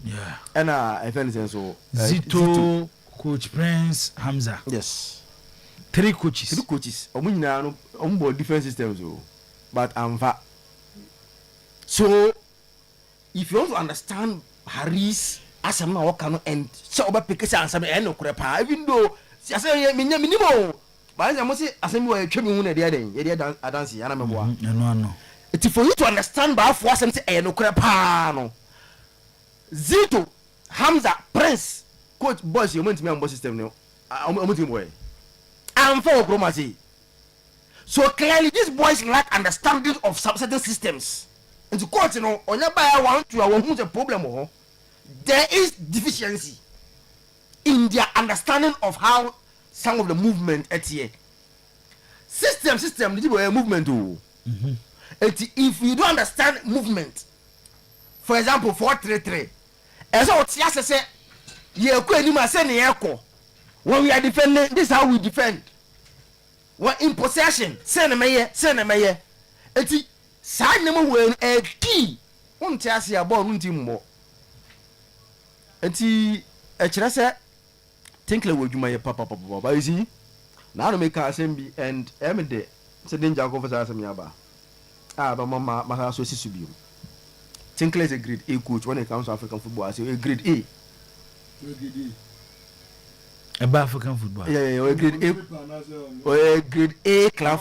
yeah and I find sense so Zito coach Prince Hamza yes three coaches omunyina no ombo different systems o but amfa so if you want to understand Harris asem na waka no and so oba pick say ansem e no krepa even though say minimo ba say mo say asem we twemi hu na dey dance yana meboa no it for you to understand ba afo asem say e no krepa no Zito Hamza Prince coach boys you want me on system no omutim boy and for chromacy. So clearly these boys lack understanding of certain systems. And to quote, you know, on your buyer want to who's a problem, there is deficiency in their understanding of how some of the movement at here. system the movement o if you don't understand movement for example 4-3-3 as o tia say ye ko anima say ne yeko when we are defending this is how we defend when in possession say na meye eti sa na mo we a key won tia say ball nun ti mmo eti e kire say think le wodwuma ye papa you see now no make assembly and emde say danger go for assembly aba but mama so sisubium Tinkler is a grade A coach when it comes to African football. I say a grade A. About African football. Yeah, a grade A. Or a grade A club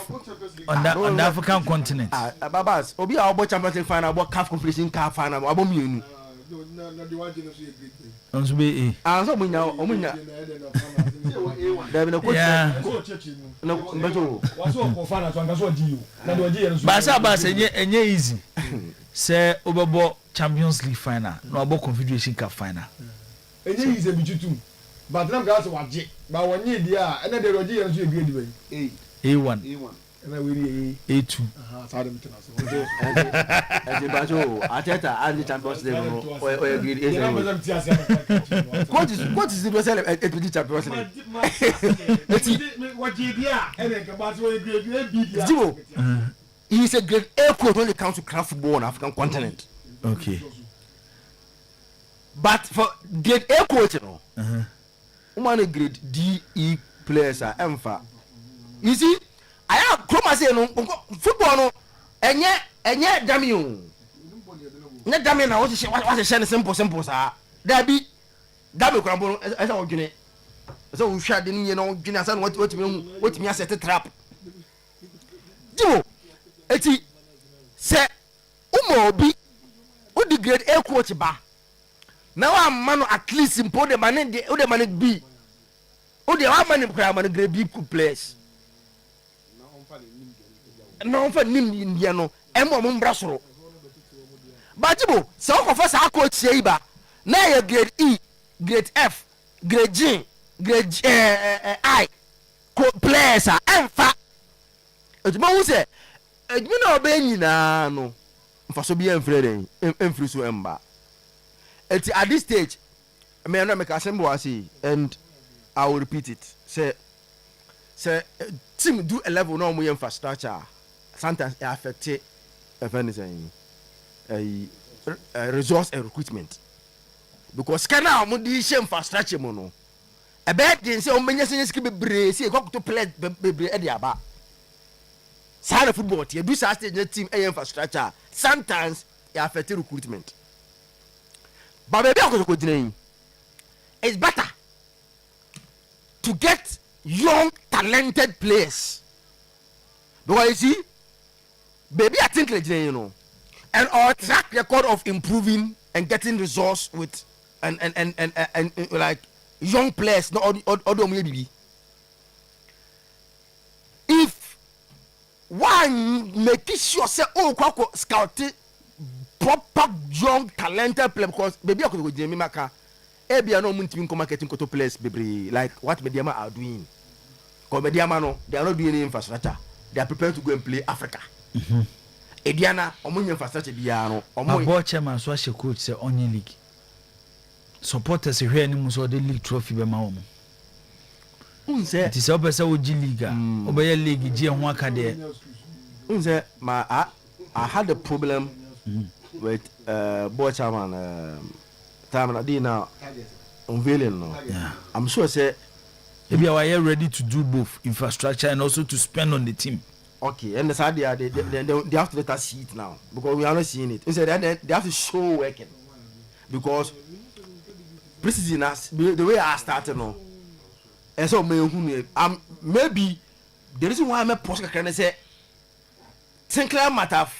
on the African continent. Babas, Obi about Champions League final, about CAF competition, CAF final, about me. On to be A. And so we now, easy. Say Obabo Champions League final, no about Confederation Cup final. Enye is a bit too. But now guys watch. But when you there, and then the Roger and you grade way. A1. And I will A2. Sorry, Mr. As a bajo, Ateta and the Champions League or grade A. What is the result at the Champions League? What you there? And then about grade A. He's a great A coach when it comes to club football on African continent. Okay. But for grade A coach, you know, woman grade D, E players are emfa. You see, I have come say no football no, and yet damn you. Not damn you now. What's the simple sir? There be damn you crumble as I Eugene. So we shot in you know, Eugene, what me set a trap. Do eti se umo obi o di grade A coach ba na wa man at least impo de man de o de man B o de wa man kra man grade B players na on fa nim india no emo mo mbra soro ba jibo se o ko fa sa coach yi ba na ye grade E grade F grade G grade I players are emfa ejuma hu se ejuna obe nyina no mfaso bi enfrede enfri so emba at this stage me no make assemble say and I will repeat it say team do a level no more infrastructure sometimes it affect anything resource and recruitment because can now mo di infrastructure mo no e be dey say o menye sense bebre say go to play bebre e dey aba Side of football, you do such a team infrastructure. Sometimes it affects recruitment. But maybe it's better to get young, talented players. Because you see, baby, I think you know, and our track record of improving and getting results with and like young players, not all maybe. If one make sure say kwako scout proper young talented player because baby I could go Jimmy Maka ebia no muntimi ko marketing koto players bebre like what Mediama are doing because Mediama no they are not doing any infrastructure they are prepared to go and play Africa ediana omunye infrastructure bia no omo chairman so a coach say onye league supporters here ni muso the league trophy be ma wo unse ti se opese wo G league obeye league G ho aka de unse I had a problem with board chairman time na now unveiling no I'm sure say maybe we are ready to do both infrastructure and also to spend on the team. Okay, and the side they have to let us see it now because we are not seeing it. Instead, they have to show working because preseason the way I started now. And so maybe the reason why I'm a post can say Sinclair might have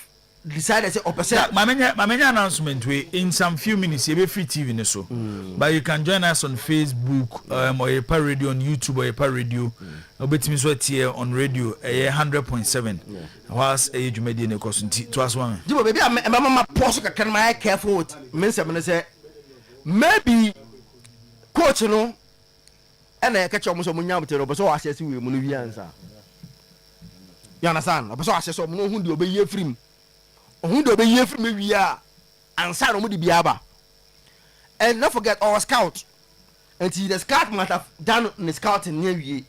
decided to say my announcement we in some few minutes you be free TV so but you can join us on Facebook Oyerepa radio on YouTube Oyerepa radio obetimi so here on radio 100.7 whilst Eugene ne kosunti to us one Jibo baby I'm post can my careful with me say maybe coach no and I catch almost munya but so I say we mu no wi answer you understand obi so ahye so mo hu de obeye firim ohun de obeye firim wi a ansa no mo de bia ba and not forget our scout until the scout might have done the scouting near we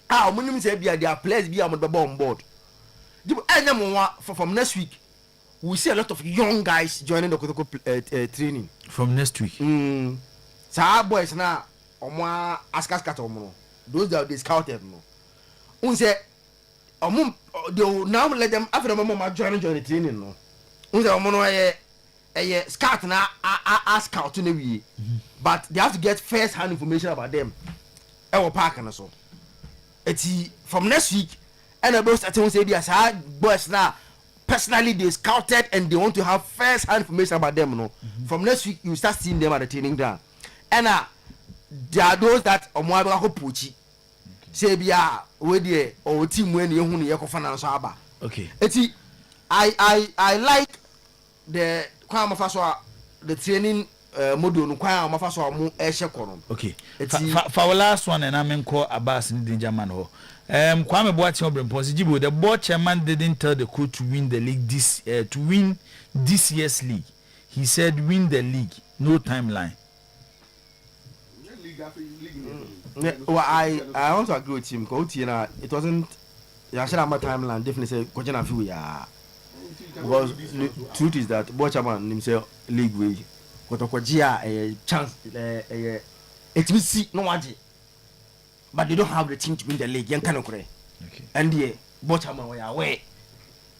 mo nim say bia their players bia mo be on board from next week we see a lot of young guys joining the Kotoko training from next week. Sa boys na omo askaskat omo those that they scouted no un say omo they now let them after omo join the training no un say omo no scout na scout na we but they have to get first hand information about them e wo park na so eti from next week and about starting say they are boys now personally they scouted and they want to have first hand information about them no from next week you start seeing them at the training ground and there are those that omo aba ko pochi say bia we there or team when you hu ne yekofa na so aba okay eti I like the kwa mafaso the training model no kwa mafaso mo e hye kono okay for last one and I'm call Abbas in the German ho Kwame Boateng Obrempong the board chairman didn't tell the coach to win the league to win this year's league. He said win the league, no timeline. Well, I want to agree with him because it wasn't I should have my timeline definitely say coach na feel ya because the truth is that board chairman himself league way kotokogia a chance it will see no waji but they don't have the team to win the league yan kan okure okay and the bottom we are away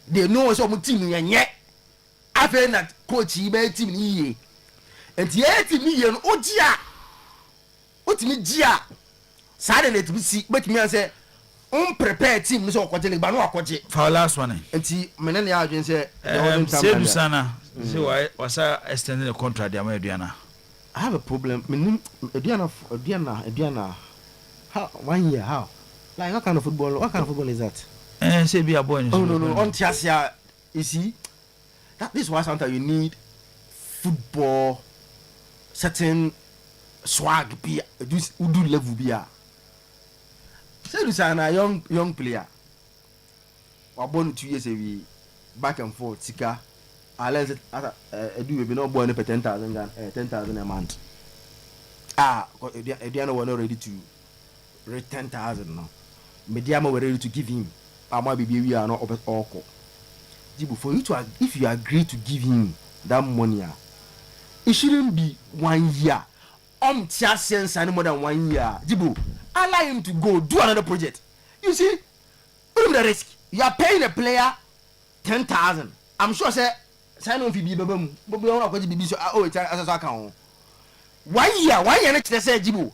they know so mo team yan ye afa na coach be team ni ye and the team ni ye no ogia otimi gia sa de let me see but me say prepare team so okoje league ba no akoje for last one and menen ya adwen say Sedu sana say why was extending the contract the Aduana. I have a problem menim Aduana how 1 year how like what kind of football is that say be a boy no on tiasia you see this is why sometimes you need football certain swag be do level be a say this na young player wa born 2 years ago back and forth sika unless do we be no born 10,000 a month they were not ready to rate 10,000 no mediama were ready to give him ama bibi we are not oko Jibu for you to if you agree to give him that money it shouldn't be 1 year tia sense any more than 1 year Jibu allow him to go do another project you see the risk you are paying a player 10,000 I'm sure say sign on fi bi babam bobo won akwaji bibi so it's as account 1 year na kire say Jibu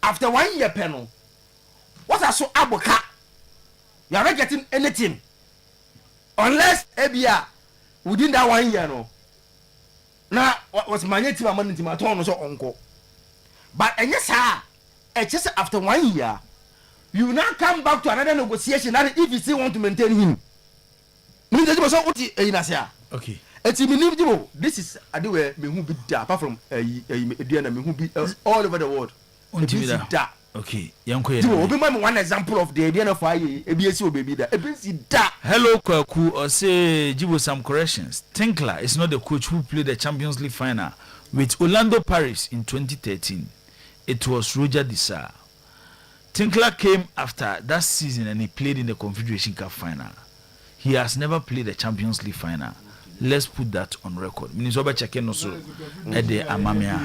after 1 year penal what are so aboka you are not getting anything unless ebia within that 1 year no na was managing my money to my turn so onko but yes sir just after 1 year you now come back to another negotiation that if you still want to maintain him mean that so what inasia okay eti minim Jibo this is adewe me hu bi da apart from Eduana me hu bi all over the world da okay yanko Jibo obi ma one example of the Eduana for aye ebi esi obebi da ebi si da hello Kwaku or say Jibo some corrections Tinkler is not the coach who played the Champions League final with Orlando Paris in 2013 it was Roger Disa. Tinkler came after that season and he played in the Confederation Cup final. He has never played the Champions League final. Let's put that on record. Minisoba checking also at the Amamia.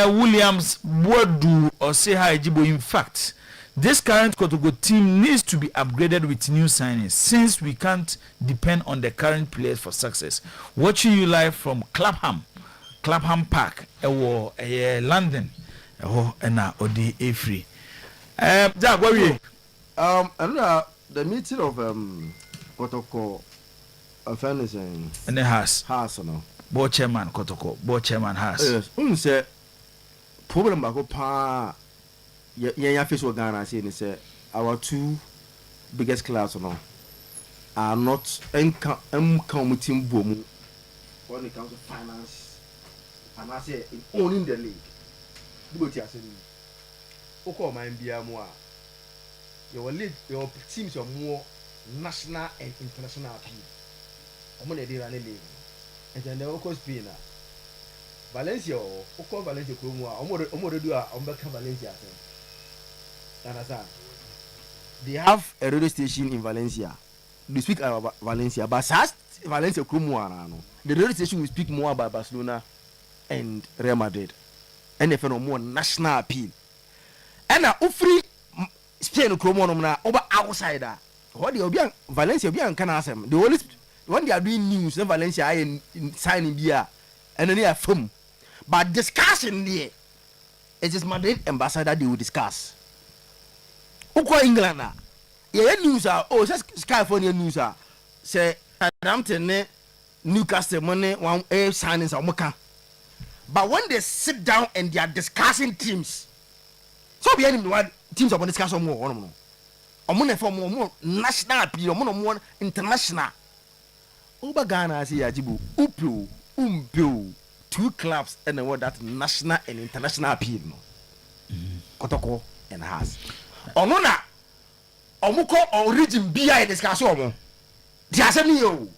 Williams Bodu or say hi Jibo. In fact, this current Kotogo team needs to be upgraded with new signings since we can't depend on the current players for success. Watching you live from Clapham Park, London. And Odi Afri. Jack, what are you? The meeting of Kotoko fairness and the house no board chairman Kotoko board chairman house yes say problem ba ko pa ya face what Ghana say say our two biggest clubs no are not committing boom when it comes to finance and I say owning the league Oko man bia mo a your league, your teams are more national and international appeal. I'm gonna do run a league, and then they of Spain. Valencia or Valencia Kumwa, I'm gonna do a Valencia. Understand? They have a radio station in Valencia. They speak about Valencia, but Valencia Kumwa, the radio station will speak more about Barcelona and Real Madrid, and if no more national appeal. And now, free Spain Kumwa na over outsider. What the Obian Valencia Obian can ask them. The only when they are doing news, in Valencia in signing beer, and then they are film. But discussion there, it is Madrid ambassador they will discuss. Uko England na, yeah news ah, oh say California news ah, say Southampton Newcastle money one signings omoka. But when they sit down and they are discussing teams, so be any one teams are discussing more no. Omo for more national appeal, more international. Oba Ghana say Ajibu, Upu, Umpu. 2 clubs and what that national and international appeal no. Kotoko and has. Onona omuko origin BI discussion omo. Di asem yo.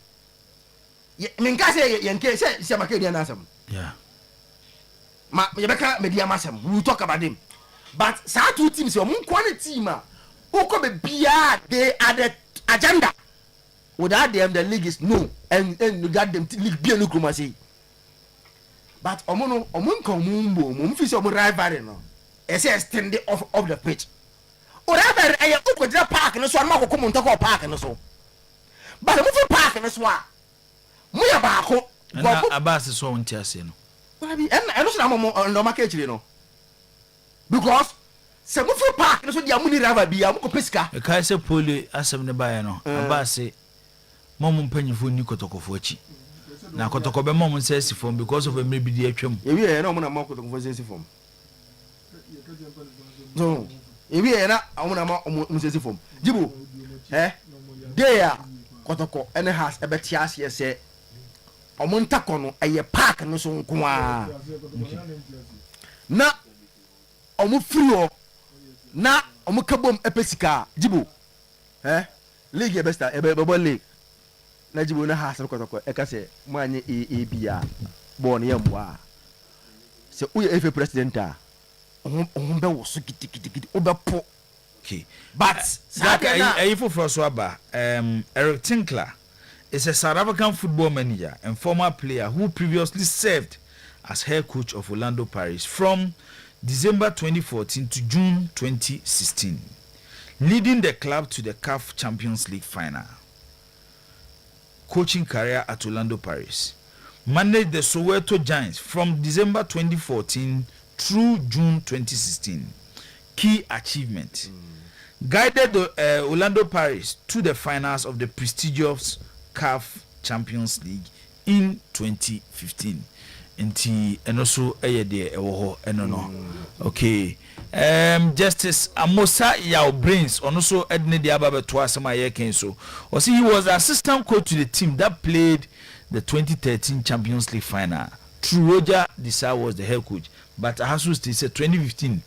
Menka say yenke say makedi na asem. Yeah. Ma yebeka media masem. We will talk about them. But sa two teams omo quality team a oko be BI they are the agenda. Without them the league is no and without them league be no kromasi. But omo fi so omo rivalry no e say extend off the pitch o rivalry e go go park no so ma ko mo ntako park no so but omo fi park no so a mo ya ba ko na abase so wonti ase no baby and so na mo no ma ka chire no because se mo fi park no so dia mo ni rivalry bi am ko pesika e kai se pole asem ne bae no abase mo mpanyifo ni kotokofo achi na kotoko be mom say si form because of a maybe the atwam e wi e na mo na mo kotoko say si form no e wi e na mo na mo say si form jibo there kotoko ene has e beti ase say omo ntako no eye park no so nko a na omo free o na omo kabom epesika jibo league e besta e be league na jibo na ha asem kotoko e ka se mo anye bia bon yamwa se uye efe president a on be wo so kitikiti obepo okay but for first aba Eric Tinkler is a South African football manager and former player who previously served as head coach of Orlando Pirates from December 2014 to June 2016, leading the club to the CAF Champions League final. Coaching career at Orlando Pirates. Managed the Soweto Giants from December 2014 through June 2016. Key achievement. Guided the Orlando Pirates to the finals of the prestigious CAF Champions League in 2015. Nti enoso eyede ewo enono. Okay. Justice Amosa Yao Brains onoso edne de aba beto asema ye kenso. He was the assistant coach to the team that played the 2013 Champions League final. True Roger Disa was the head coach, but Ahasu still said 2015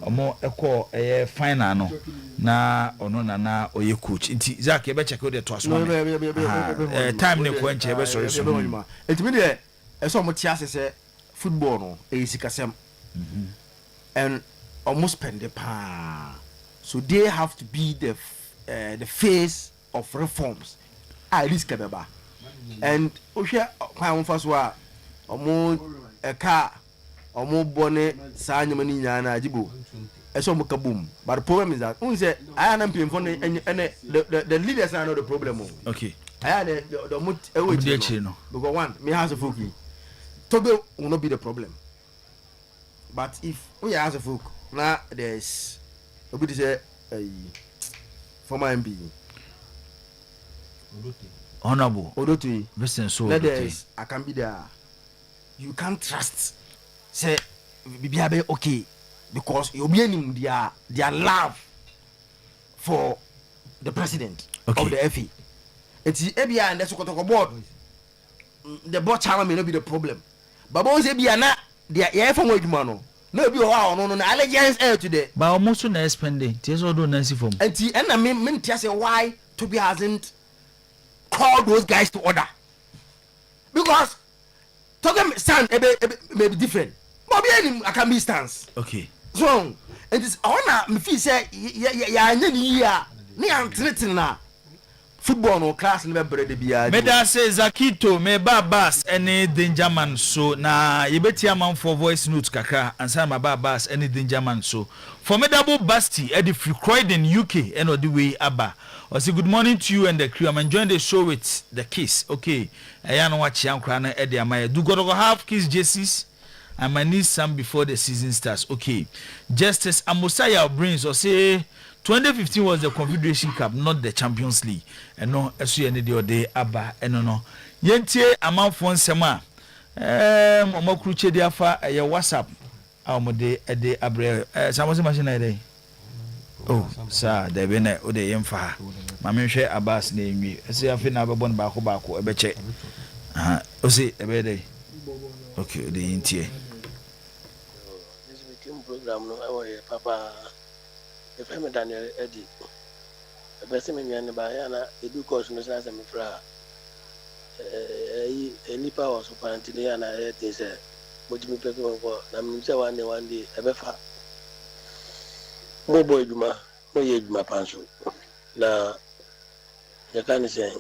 omo eko final no na ono na oye coach. Nti Isaac ebe check out the to asema. Time ne ko enche ebe sorry. Etimi de eso mo tia se football no e sikasem. And almost spend the pa. So they have to be the face of reforms. At least kabeba. And ohia kwa first wa omo eka omo bone sa nyama ni nya na ajibo. Eso mo kabum. But the problem is that unse I am for the leaders are not the problem. Okay. I had the no. Because one, me has a fuki. Togo will not be the problem. But if we have a folk, now there's nobody say former MP. Honorable Odotui. Listen, so I can be there. You can't trust. Say, be okay, because you'll be in their love for the president of the FA. It's the ABI and that's what talk about. The board channel may not be the problem. But once ABI na their from what man. no be o no allegiance today but almost na spending tears all do nancy from and me say why Toby hasn't called those guys to order because talking stand may be different but be I can be stance okay so it is honor me feel say ya ni antretina football no class no be de bia me da say Zakito me babas any danger man so na yebeti am for voice note kakra ansa ma babas any danger man so formidable Basti at the free Croydon UK and the way aba I say good morning to you and the crew. I'm enjoying the show with the Kiss. Okay, I know what you am Eddie Amaya. Do go have Kiss jerseys? I might need some before the season starts. Okay, Justice Amosaya brings or say 2015 was the Confederation Cup, not the Champions League. And no, as you any day aba and no. Yentie amount for sema. Omokruche dia fa your WhatsApp. Amode ede abre. Samosi machine ede. Oh, sir, there be na o de yemfa. Ma me hwe Abbas na enwi. Ese afi na bebo na baako ebe che. O se ebe dey. Okay, o de yintie. This meeting program no awoye papa. E fe me Daniel Eddie. Ebe se me nwan ba ya na edu course no say me fra. Nipa was apparently ya na e te say mojimi peko ko na me say one day ebe fa. Mo boy juma no ye juma panso na ya kan say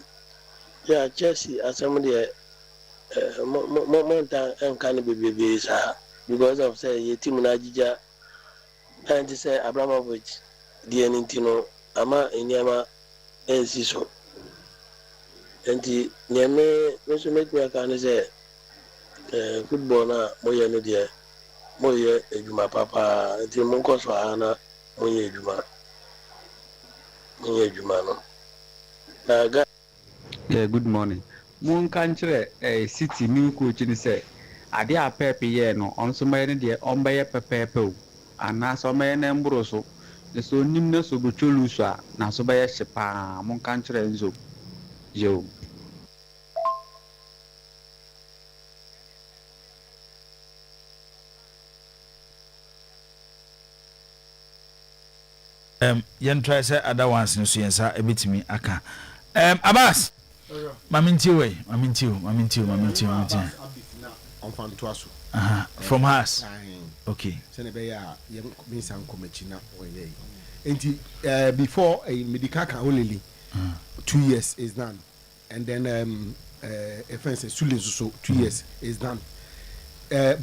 ya Chelsea asem de mo ta en kan bebe sa because of say ye team na jija and say Abramovich the entino ama enyama ensi so enti nyame so make me kan say football na mo ye no de mo ye ejuma papa enti mo ko so ana Monye Juma no. Yeah, good morning. Mun kanchre city new coach ni say ade a pepe ye no on so may ne de on be pepe o ana so may na mburo so ne so nim na so go cholu so a na so be ye hyepa mun kanchre nzo yo. Yen try say other ones no so yen sa ebetimi aka Abbas maminti on fan to aso from us okay say ne be ya ye me san komachi na oye enti before a medical can only 2 years is done and then offense Sule so 2 years is done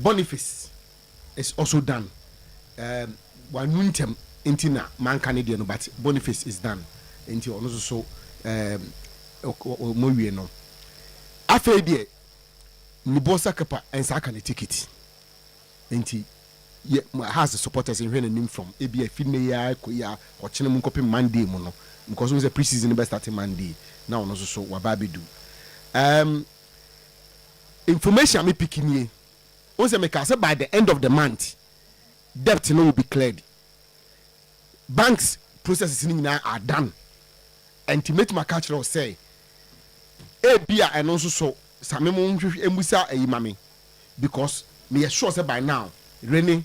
Boniface is also done one wintem intina man Canadian but Boniface is done into also so mo wie no afei de ni bossa kapa and saka ne ticket enti has the supporters in when nim from ebia fine ya ko ya o chene mu kopi Monday mu no because we say pre-season be starting Monday now also so wababedu information me pikinie o say me ka say by the end of the month debt no will be cleared. Banks processes are done and to make my culture say bia and also so samemo emusa mami because me sure say by now Rene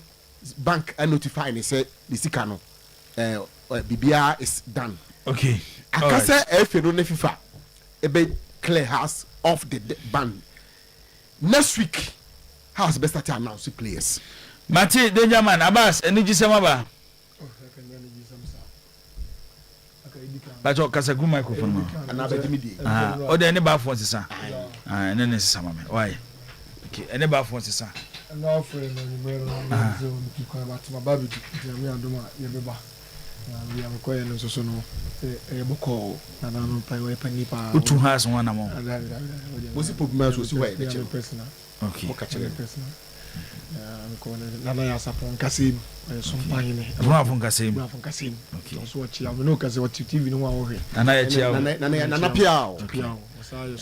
bank and notify and say the sikano bibia is done okay akase efero ne FIFA ebe clear house off the ban next week house best start announce players Mati Dangerman Abbas eni gisema ba Bacho kasa gu microphone no. Ana ba dimi di. O de ene ba phone sisa. Ene ne sisa mama. Why? Okay, ene ba phone sisa. Na offering no numero no zo ki kwa ba tuma ba bi di mi andoma ye beba. Na we am ko ye no so no e boko na na no pa we pani pa. Utu has one am. Mo si pop ma so si wa e de che. Okay. Mo ka che personal. Nana ya sapon kasim sompane bravo kasim okay so what you know cause what TV no wa wo nana ya chia nana piao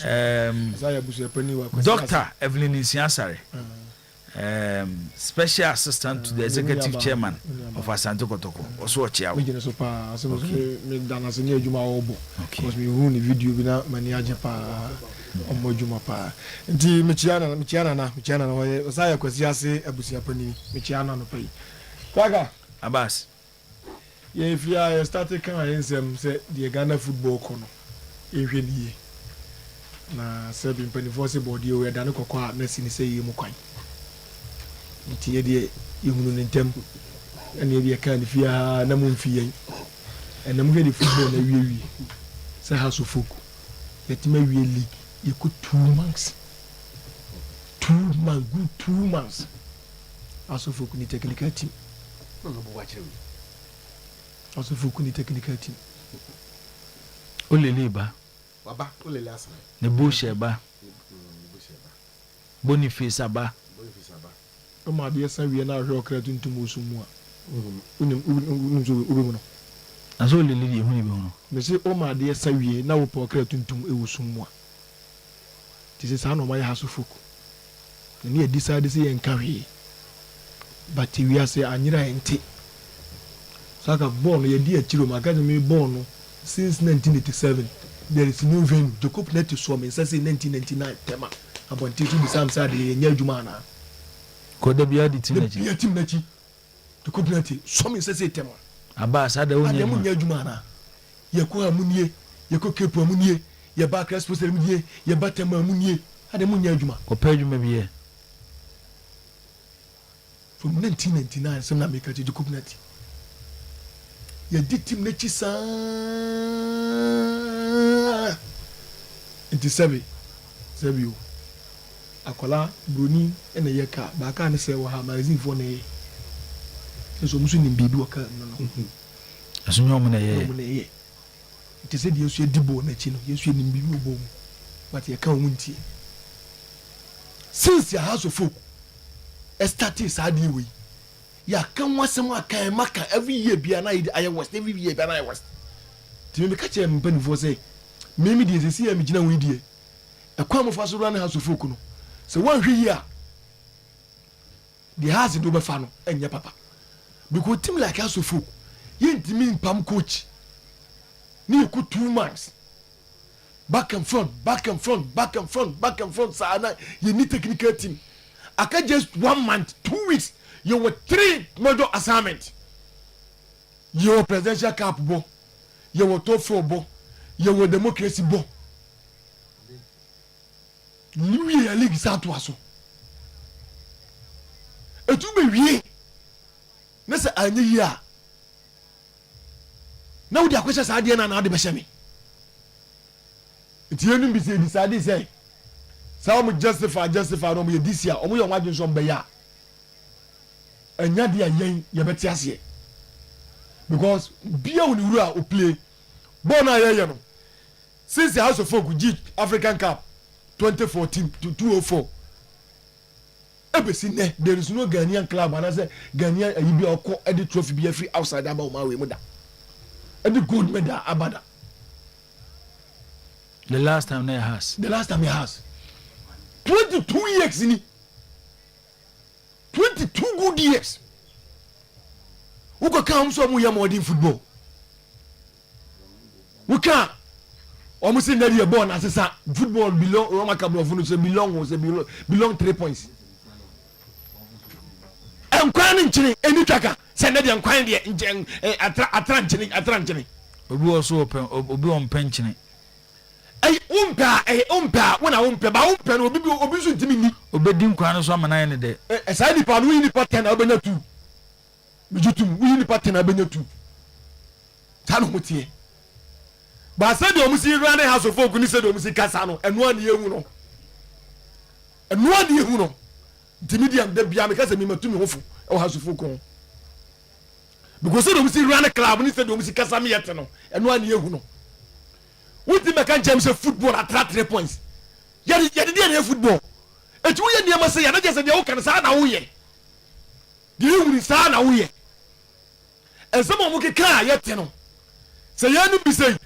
saya busu pani wa Dr. Evelyn Insiansare special assistant to the executive chairman of Asante Kotoko also chia we so pa so me dana se ni adwuma wo bo because me hu ni video bi na mani aje pa ɔmo adwuma paa nti mekyia na wɔyɛ ɔsa yɛ kwasi ase abusuapani mekyia na no pɛyi kwaga abas yɛfiri a yɛstarte ka ayɛ nsɛm sɛ deɛ Ghana football kɔ no yɛhwɛ ne yie na sɛ bi mpanimfoɔ sɛ bɔɔdeɛ o yɛda ne kɔkɔ a na si ne sɛ yie mu kwan nti yɛdeɛ yɛhunu ne ntam ɛne yɛde yɛka ne fie a na momfi yɛn ɛnam hwɛ de football na wie sɛ ha so folk yɛtumi awie league yɛkɔ 2 months 2 months aso folk ni technical team aso folk ni technical team olele ba baba olele asa ne bullshit ba Boniface aba o ma de san wie na hwɛ okra tuntum osumu a unim so obi no aso olele de hu ni bi hu no me se o ma de san wie na wo pa okra tuntum ewosumu a ti se sa no ma ya haso foku ne decide se yen ka hwe but we are say anyira ente saka ball no ye di akiro ma ka me ball no since 1987 there is no venue the cup net so me say 1999 tema abonti to bisam say de nya adwuma na ko da biya di team na chi the cup net so me say tema aba sa da wonya adwuma na ye ko amunie ye ko kepu amunie ye ba crespo amunie ye ba tema amunie ade mu nya adwuma ko pa adwuma bi ye from 1999 some na make the cup net ye di team na chi sa nti sebi o akola broni ene ye ka ba ka ne se wo ha magazine fo ne so musu ni bibi wo ka no asunyo mo na ye nti se di yesu edibo na chi no yesu ni bibi obo mu but ye ka wo nti since ya house of folk starting sadi we ya kan wasem aka maka every year bia na I west every year bia na I west ti me ka che mpani fo say memi die sesi ya migina wi die ekwa mo fa so run house of folk no se wan hwe yi a the house do be fa no enye papa because team like house of folk yentimi mpam coach ni ku 2 months back and front sana you need technical team aka just 1 month 2 weeks you were 3 major assignment you were presidential cup bo you were top 4 bo you were democracy bo lui ya league sa to aso etu be wie na se anyi ya na wudi akwesha sa ade na ade be hye me etienu bi se decide say some justify no me this year omo ye wadwen so mbe ya anya de ayen ye beti ase because bia woni wuru a o play ball na ye no since the house of folk G African Cup 2014 to 2004 ebesi ne there is no Ghanaian club and I say Ghanaian ayibi okọ edi trophy be free outside aba o ma we mu da edi gold medal abada the last time he has 22 years ni 22 good years uko ka so mu ya modern football uka o mu sin na the ball na sesa football belong Roma Cabro funu say belong 3 points enkwan nchini eni twaka se na de enkwan de atra nchini obi also obi on penchini ay umpa wona umpa ba umpa no obi so ntimi ni obedi nkwan no so amana ne de esa di pa no ni pa 10 abenya 2 bijutum wi ni pa 10 abenya 2 tano mutie ba se de omusi run house of folk ni se de omusi kasa no eno ani ehu no ntimi di am de bia me kasa mi matumi hofu e house of folk because se de omusi run club ni se de omusi kasa me yete no eno ani ehu no wuti me kan James football attract 3 points yadi dey football etu ye niam say ya na je say dey wo kan sa na wo ye dey wuri sa na wo ye ensamo mo ke ka ye te no say ya nu bi say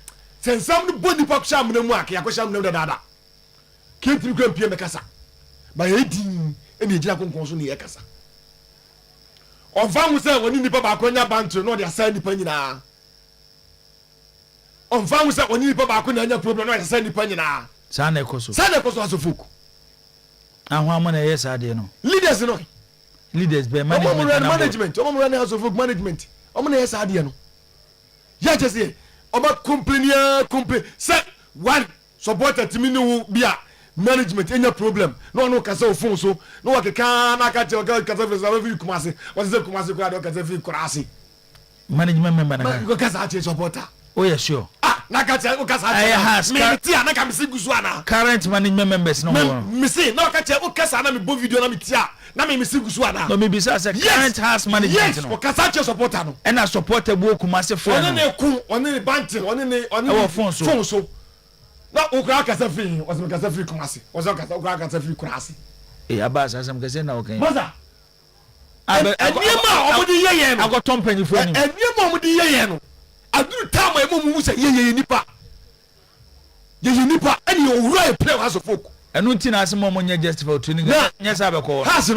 sensam no boni pa kwa amna mu aka kwa amna dada ke tiri kwa mpie me kasa ba ye din e na ejira konkon so ne ye kasa on fa mu say woni nipa ba konya bantro no dey assign nipa nyina on fa mu say woni nipa ba ko na nya problem no dey assign nipa nyina Sana ekoso asofok ahwa amana yes ade no leaders no leaders be management omo run asofok management omo na yes ade no ya just omo complain say one supporter timi no bia management any problem no kasa phone so no wakeka na kasa fi kumase was say kumase ko ade kasa fi kurase management member na go kasa ati supporter oh yeah sure na kasa ati me tia na ka me sigusu ana current management members no me say na kasa na me bo video na me tia na me sigusu ana no me be say current house management no kasa ati supporter no and a supporter bo kumase phone on the banting on phone so na okra kasa fi was me kasa fi kumase was okra kasa fi kurase abas asem kase na okay boza eniema omudi yeye no agoton panifo ni eniema omudi yeye no aduru time emu say yeye nipa ani owura e play house of folk enu ntina asem mo nya justify training nya sa be ko house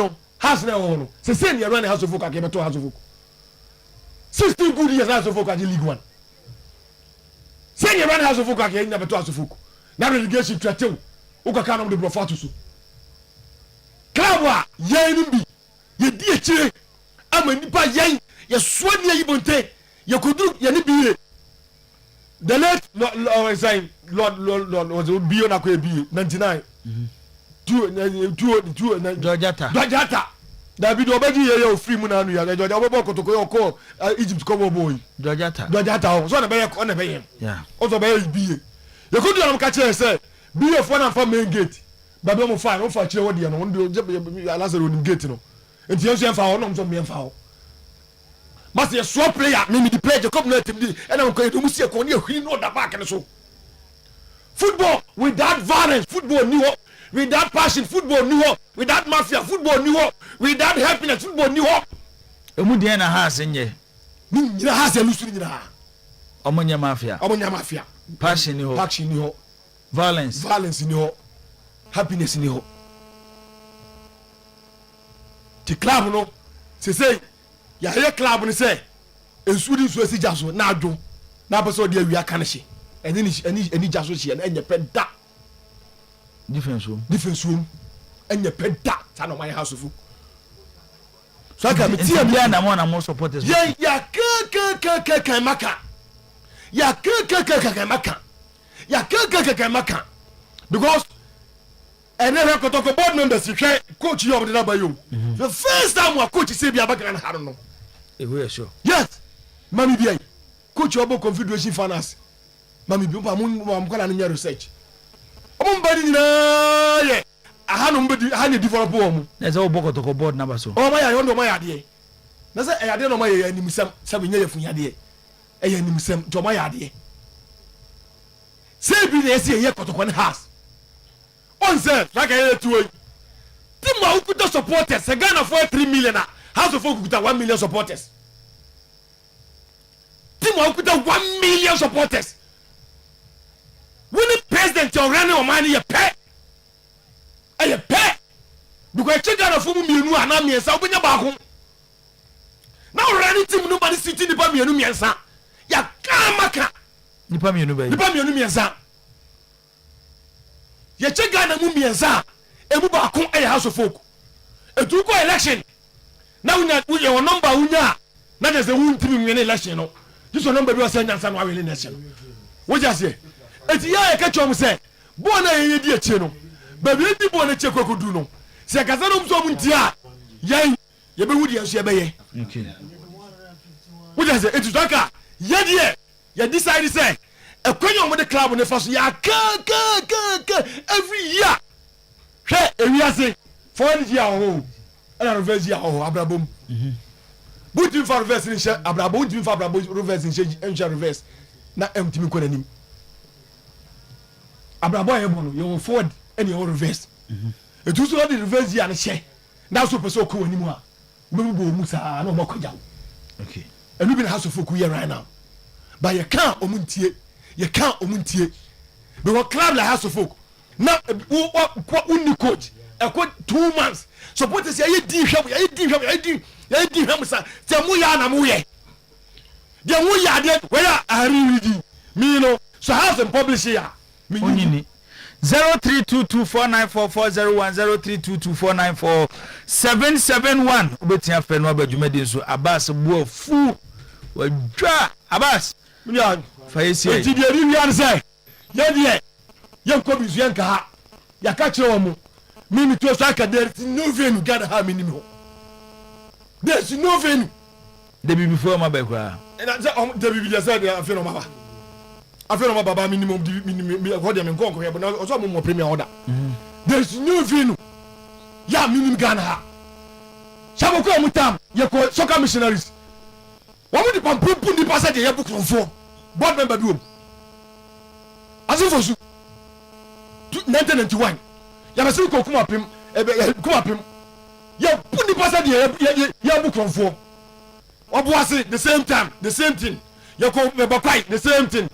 na ho se say ne run house of folk ake beto house of folk 16 good years house of folk ake league 1 say ne run house of folk ake nya beto house of folk na relegation tratew ukaka na mo de brofatu so klawa yenu bi ye di echire ama nipa yen ye so ne yibonte ye koduru ye ni biye the late lord was biyo na ko biye 99 two Georgeta David obeji ye ofri mu na anu ya Georgia obobo kotoko yo ko Egypt ko boy Georgeta so na be ye yeah o so be biye ye koduru am ka che say biye fo na fa main gate babe mo fa o fa chire wo de no ndo Lazaro ni gate no enti yenso en fa ho no so me en fa ho mas ye so player me di play Jacob na team di e na ko edo musie ko ne ahiri no da back ne so football without violence football ni ho without passion football ni ho without mafia football ni ho without happiness football ni ho emu de na ha asenye ni nyina ha se lusu nyina ha omonya mafia passion ni ho violence ni ho happiness ni ho the club no say ya ye club ni say ensudi so esi jaso na adwo na beso de awia kan hye eni jaso hye na enye peda difference room enye peda ta no my house fu so aka metia bia na mo na mo supporters ya ka maka ya ka maka because and then kotoko board members hwe coach you of the bayo the first time wa coach say bia baka na haro no we sure yes mami bia coach obo confederation finance mami bi pa mo kala na research obo mbadi nyina ye aha no mbadi aha ne develop wo mu na say obo kotoko board na ba so o ma ya yondo ma ya de na say ya de no ma ye animsam sabe nya ye funya de e ya animsam to ma ya de say bi na say ye kotoko ne house on say like I to team wa ukuta supporters se Ghana for 3 million house of folk ukuta 1 million supporters team wa ukuta 1 million supporters when the president your running o man ye pay because Ghana for mienu ana miensa obenya ba ho na running team nobody sitting the ba mienu miensa ya kamaka nipa mienu miensa ye che Ghana mu miensa emu ba ko e house of folk etu ko election na unya your number unya na just won team win election no this your number be was nyansa no win election wo just say eti ya ka chom say bo na ye di eche no ba bi di bo na che kokodu no se ka za no mso mu ntia ye be wudi enso ye be ye okay wo just say etu taka ye die ye decide say ekwenyo mo de club ne fa so ya ka every year hwe ewiase for the year ho ana reverse year ho abrabom butin for reverse ni she abrabom butin for abrabom reverse ni she encha reverse na emtimi ko nanim abrabom ye bono you forward and you reverse etu so the reverse year ni she na so person ko anim a we bo mu sa na o makoja okay enu bi na house of here right now but you can't omuntie because club like house of folk na uni coach e ko 2 months supporters ye di hwam sa te mu ya na mu ye de mu ya de we ya ari ridi me no so house and publish ya onyini 0322494401 0322494771 obetia fe no abadwumadi nso Abbas buo fu wadwa Abbas fa yesi enti de ri wian say ye de ye ko bizu yanka ha ya ka kire wo mu mimi to so aka there is no venue gather ha minimum ho there is no venue the before my back and the bibi just said I feel no baba minimum what them go here but also more premier order there is no venue ya minimum Ghana ha shabo ko mutam ye ko soccer missionaries wo mu di pampu di passage ye book for board member do asifo su 1991 ya basi ko kuma pim ya put the passage ya book for obuase the same time the same thing ya ko mebakwai the same thing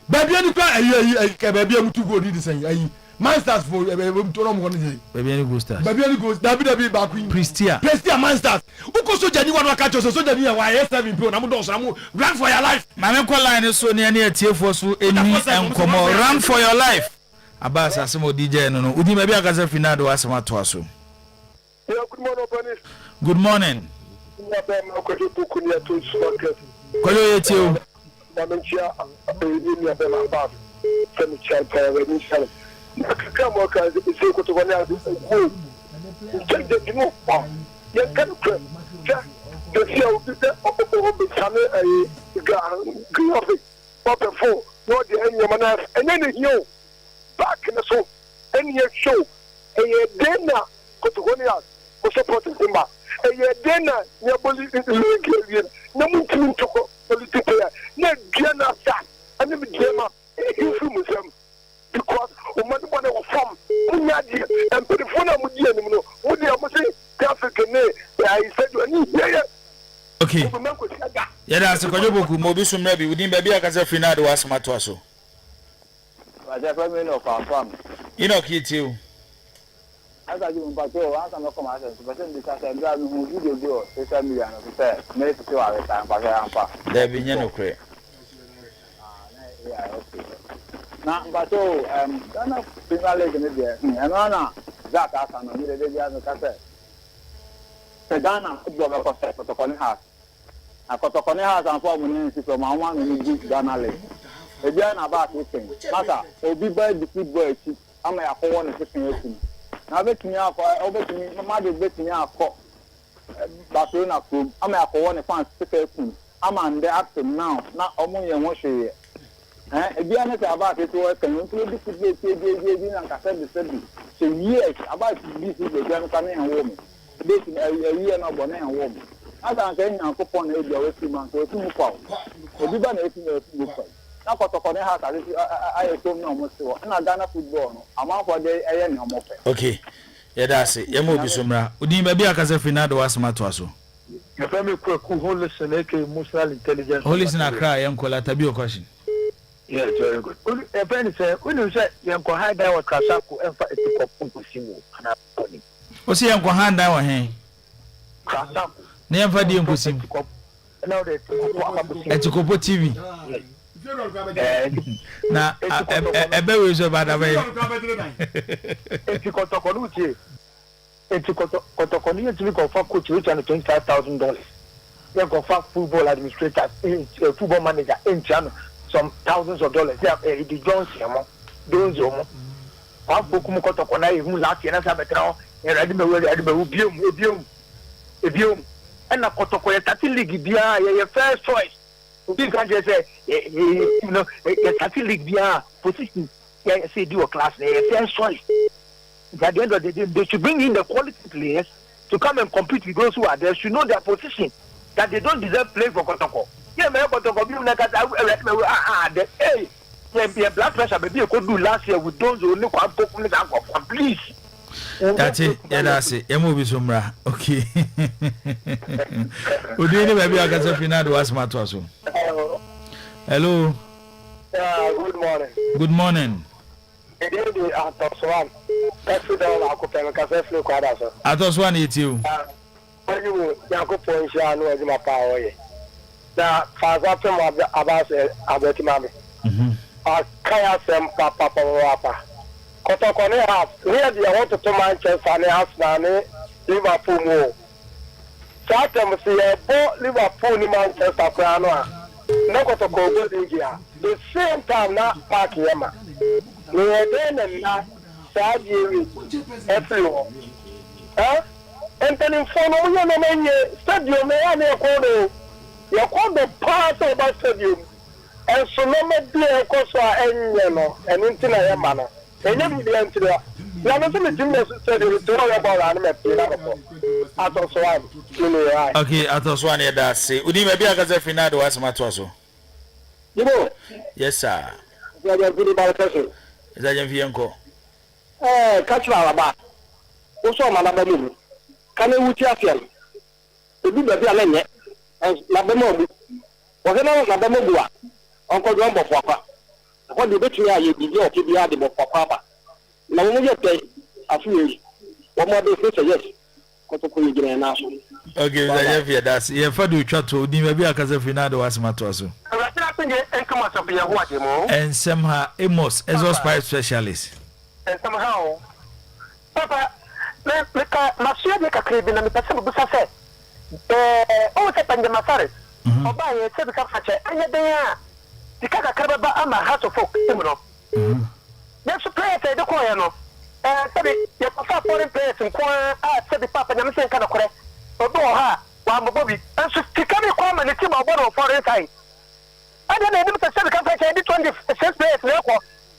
baby ani kwa ayi baby amutu go di say ayi masters for to no mo ni baby ani go stars dabi ba queen Prestia masters uko soja ni wanu aka cho soja ni wa yes7 pro na mo don so na mo run for your life mame ko line so ne ani atiefo so eni enkomo run for your life Abbas asemo DJ no udi baby akaza finado asema to aso good morning Koyo yetio Manchia in Ababa from Chapel and Shalom. Come on, because it's a good one. Take the new one. You can the show the Papa 4, not the end of man, and then you back in the show, and your show, and your dinner, Cotogonia, was supporting him. And your dinner, your belief in the league, no one to go. Na Diana sa and me Diana influence because o man want to form munya di and perifona mudi anim no mudi amose African I said you need okay yeah that's ko Poku mo bi so mra bi udin ba bi akaza finado wasma to aso aja fa me no fam kitio asa ji mba to asa no come asa but then this asa bra no video do social media no say me to wa we tan pa ga ampa da bi nya no kre yeah okay na mba to Ghana Premier League ne dia eno na that asa no me de dia no ka say Ghana football ba ko say protocol house akotokone house and form ni si from one ni Ghana League e dia na ba to ten mata obi ba di football eti ama ya ko won sepen ekum na betumi akọ obetumi mmadụ betumi akọ Barcelona club ama akọwọ ne fans sepen ekum ama nde up to now na omunye ho hweye ebia ne ta ba teto kan ntulo di football tie na nkasa de sebi so years about this is the game kan na wo mu beti year na bo na wo mu asa nka nya akọpọ na ebi awe fi man so etum kwa obi ba na etum kwa na kotokone ha ta ayetom na omo sewo na Ghana football no amafo de eye ne omo pe okay yeah that's it yemo bi somra udin ba bi akaza finado wasma to aso ya fami Poku holistic emotional intelligence holistic akra yenkola tabi o question yes very good e pen say unu say yenko high down wa Kasako emfa etikopo simu ana body o say yenko high down wa hen Kasako ne yenfa di enkosim na o de etikopo TV na ebe we so bad away etikotokonu uche etikotokonu yetimi ko fa coach which and $25,000 they go for football administrator football manager in China some thousands of dollars they the Jones yamo donzo mo wa Poku mu kotokona e hu last year na sabetra e ready me biom and na kotokona 30 league bia ye first choice. You can just say, you know, a league bia position. Say do a class, first choice. At the end of the day, they should bring in the quality players to come and compete with those who are there. Should know their position that they don't deserve play for Kotoko. Yeah, man, Kotoko. Hey, blood pressure. Maybe you could do last year with those who only have Poku. Please. That's it. Yeah, that's it. You move somewhere. Okay. Would you maybe I got a finado was my tosso? Hello. Good morning. Good morning. I just want it you. When you go point you know as my power. Now, father from about Mami. Kaya sem papa. Kotokone has here they want to Manchester and Arsenal Liverpool mo. Satem see Liverpool ni Manchester Crown. No Kotoko go the same time na park yema. We then and na Saji everyone. And then in front of you no stadium na na kodo. You call the part of the stadium. And so no me dey koso enye no. And intina yema no. Enye bi dey intina. Na me so me timbe stadium to no about and me play na ko. Atoswan. Okay, Atoswan ya da say. Udi me bi akaze final do asema to so. Yes, sir. Is that Yanko? Catch our back. Also, Madame, can you tell them? The good of the and Labamobu. Whatever Labamobua, Uncle Rumbo Papa. What the betray you be your PBR of Papa. Now, when you pay a few, what more do you say? Yes. Okay, that's yeah. For the chat to the maybe akaze final do asema to so. And somehow Amos exhaust pipe specialist. And somehow Papa Monsieur de Kakribi na mipasa busa se o se pande masare oba ye se bika fache anya den a dikaka karaba ama house of folk imno yes play say de koye no sabi ye pasa foreign players nko a sabi papa nyame se nka na kore obo ha wa mbobi enso tikami kwa ma ne team obo foreign side ada na edim se bika fache di 26 players na ko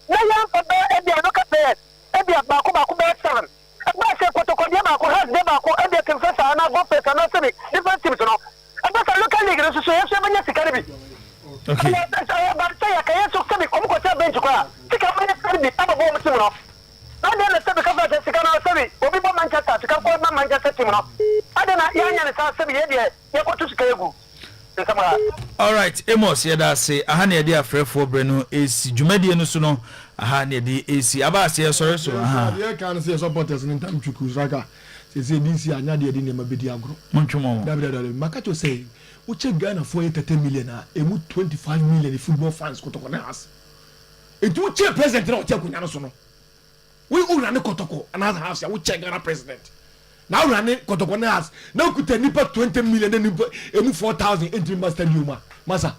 na ya oba e bia no ka players e bia ba ko be 7 ba se Kotoko ba ko has de ba ko e bia confessor na go pesa na sabi different teams no ba sa local league no so yeso banya sikari bi okay ba sa ya ka yeso sabi ko ko ta bench ko tika banya sikari bi aba bo mu team no na de na sabi ka fa sikari na sabi obi bo Manchester sikari ko ba Manchester team no ada na ya nya na sa sabi ye de ye ko tu sikari egu. All right, Amos, yeah, that's say a honey idea for Breno is Jumedi and Suno, a honey the AC. Abas, yes, sorry, so I can't say supporters in time to Kusaka. They say this year, Nadia didn't name a Bidiagro. Monchumo, Makato say, which a Ghana for 30 million, a 25 million football fans Kotoko has. It would check president or Takunasono. We all run a Kotoko, another house, I would check Ghana president. Now running Kotoko has now could nipa 20 million and 4,000 entry master Yuma. Masa.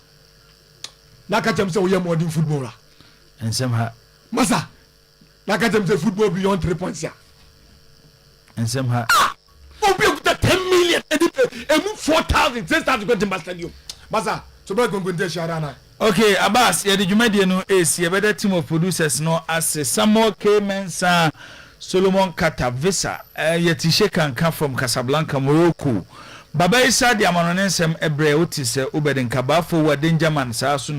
Nakatem say we are more than footballer. And somehow Masa. Nakatem say football beyond 3 points here. And somehow Obi of the 10 million and 4,000 since start to go to master Yuma. Masa. So we're going to Sharana. Okay, Abbas, yeah, the Jumedi no is a better team of producers no as Samuel K. Mensa Solomon Katavisa, Yetishe can come from Casablanca, Morocco. Baba Isa, the Amononsem Ebre Otis, Ubedin Kabafo, were danger man,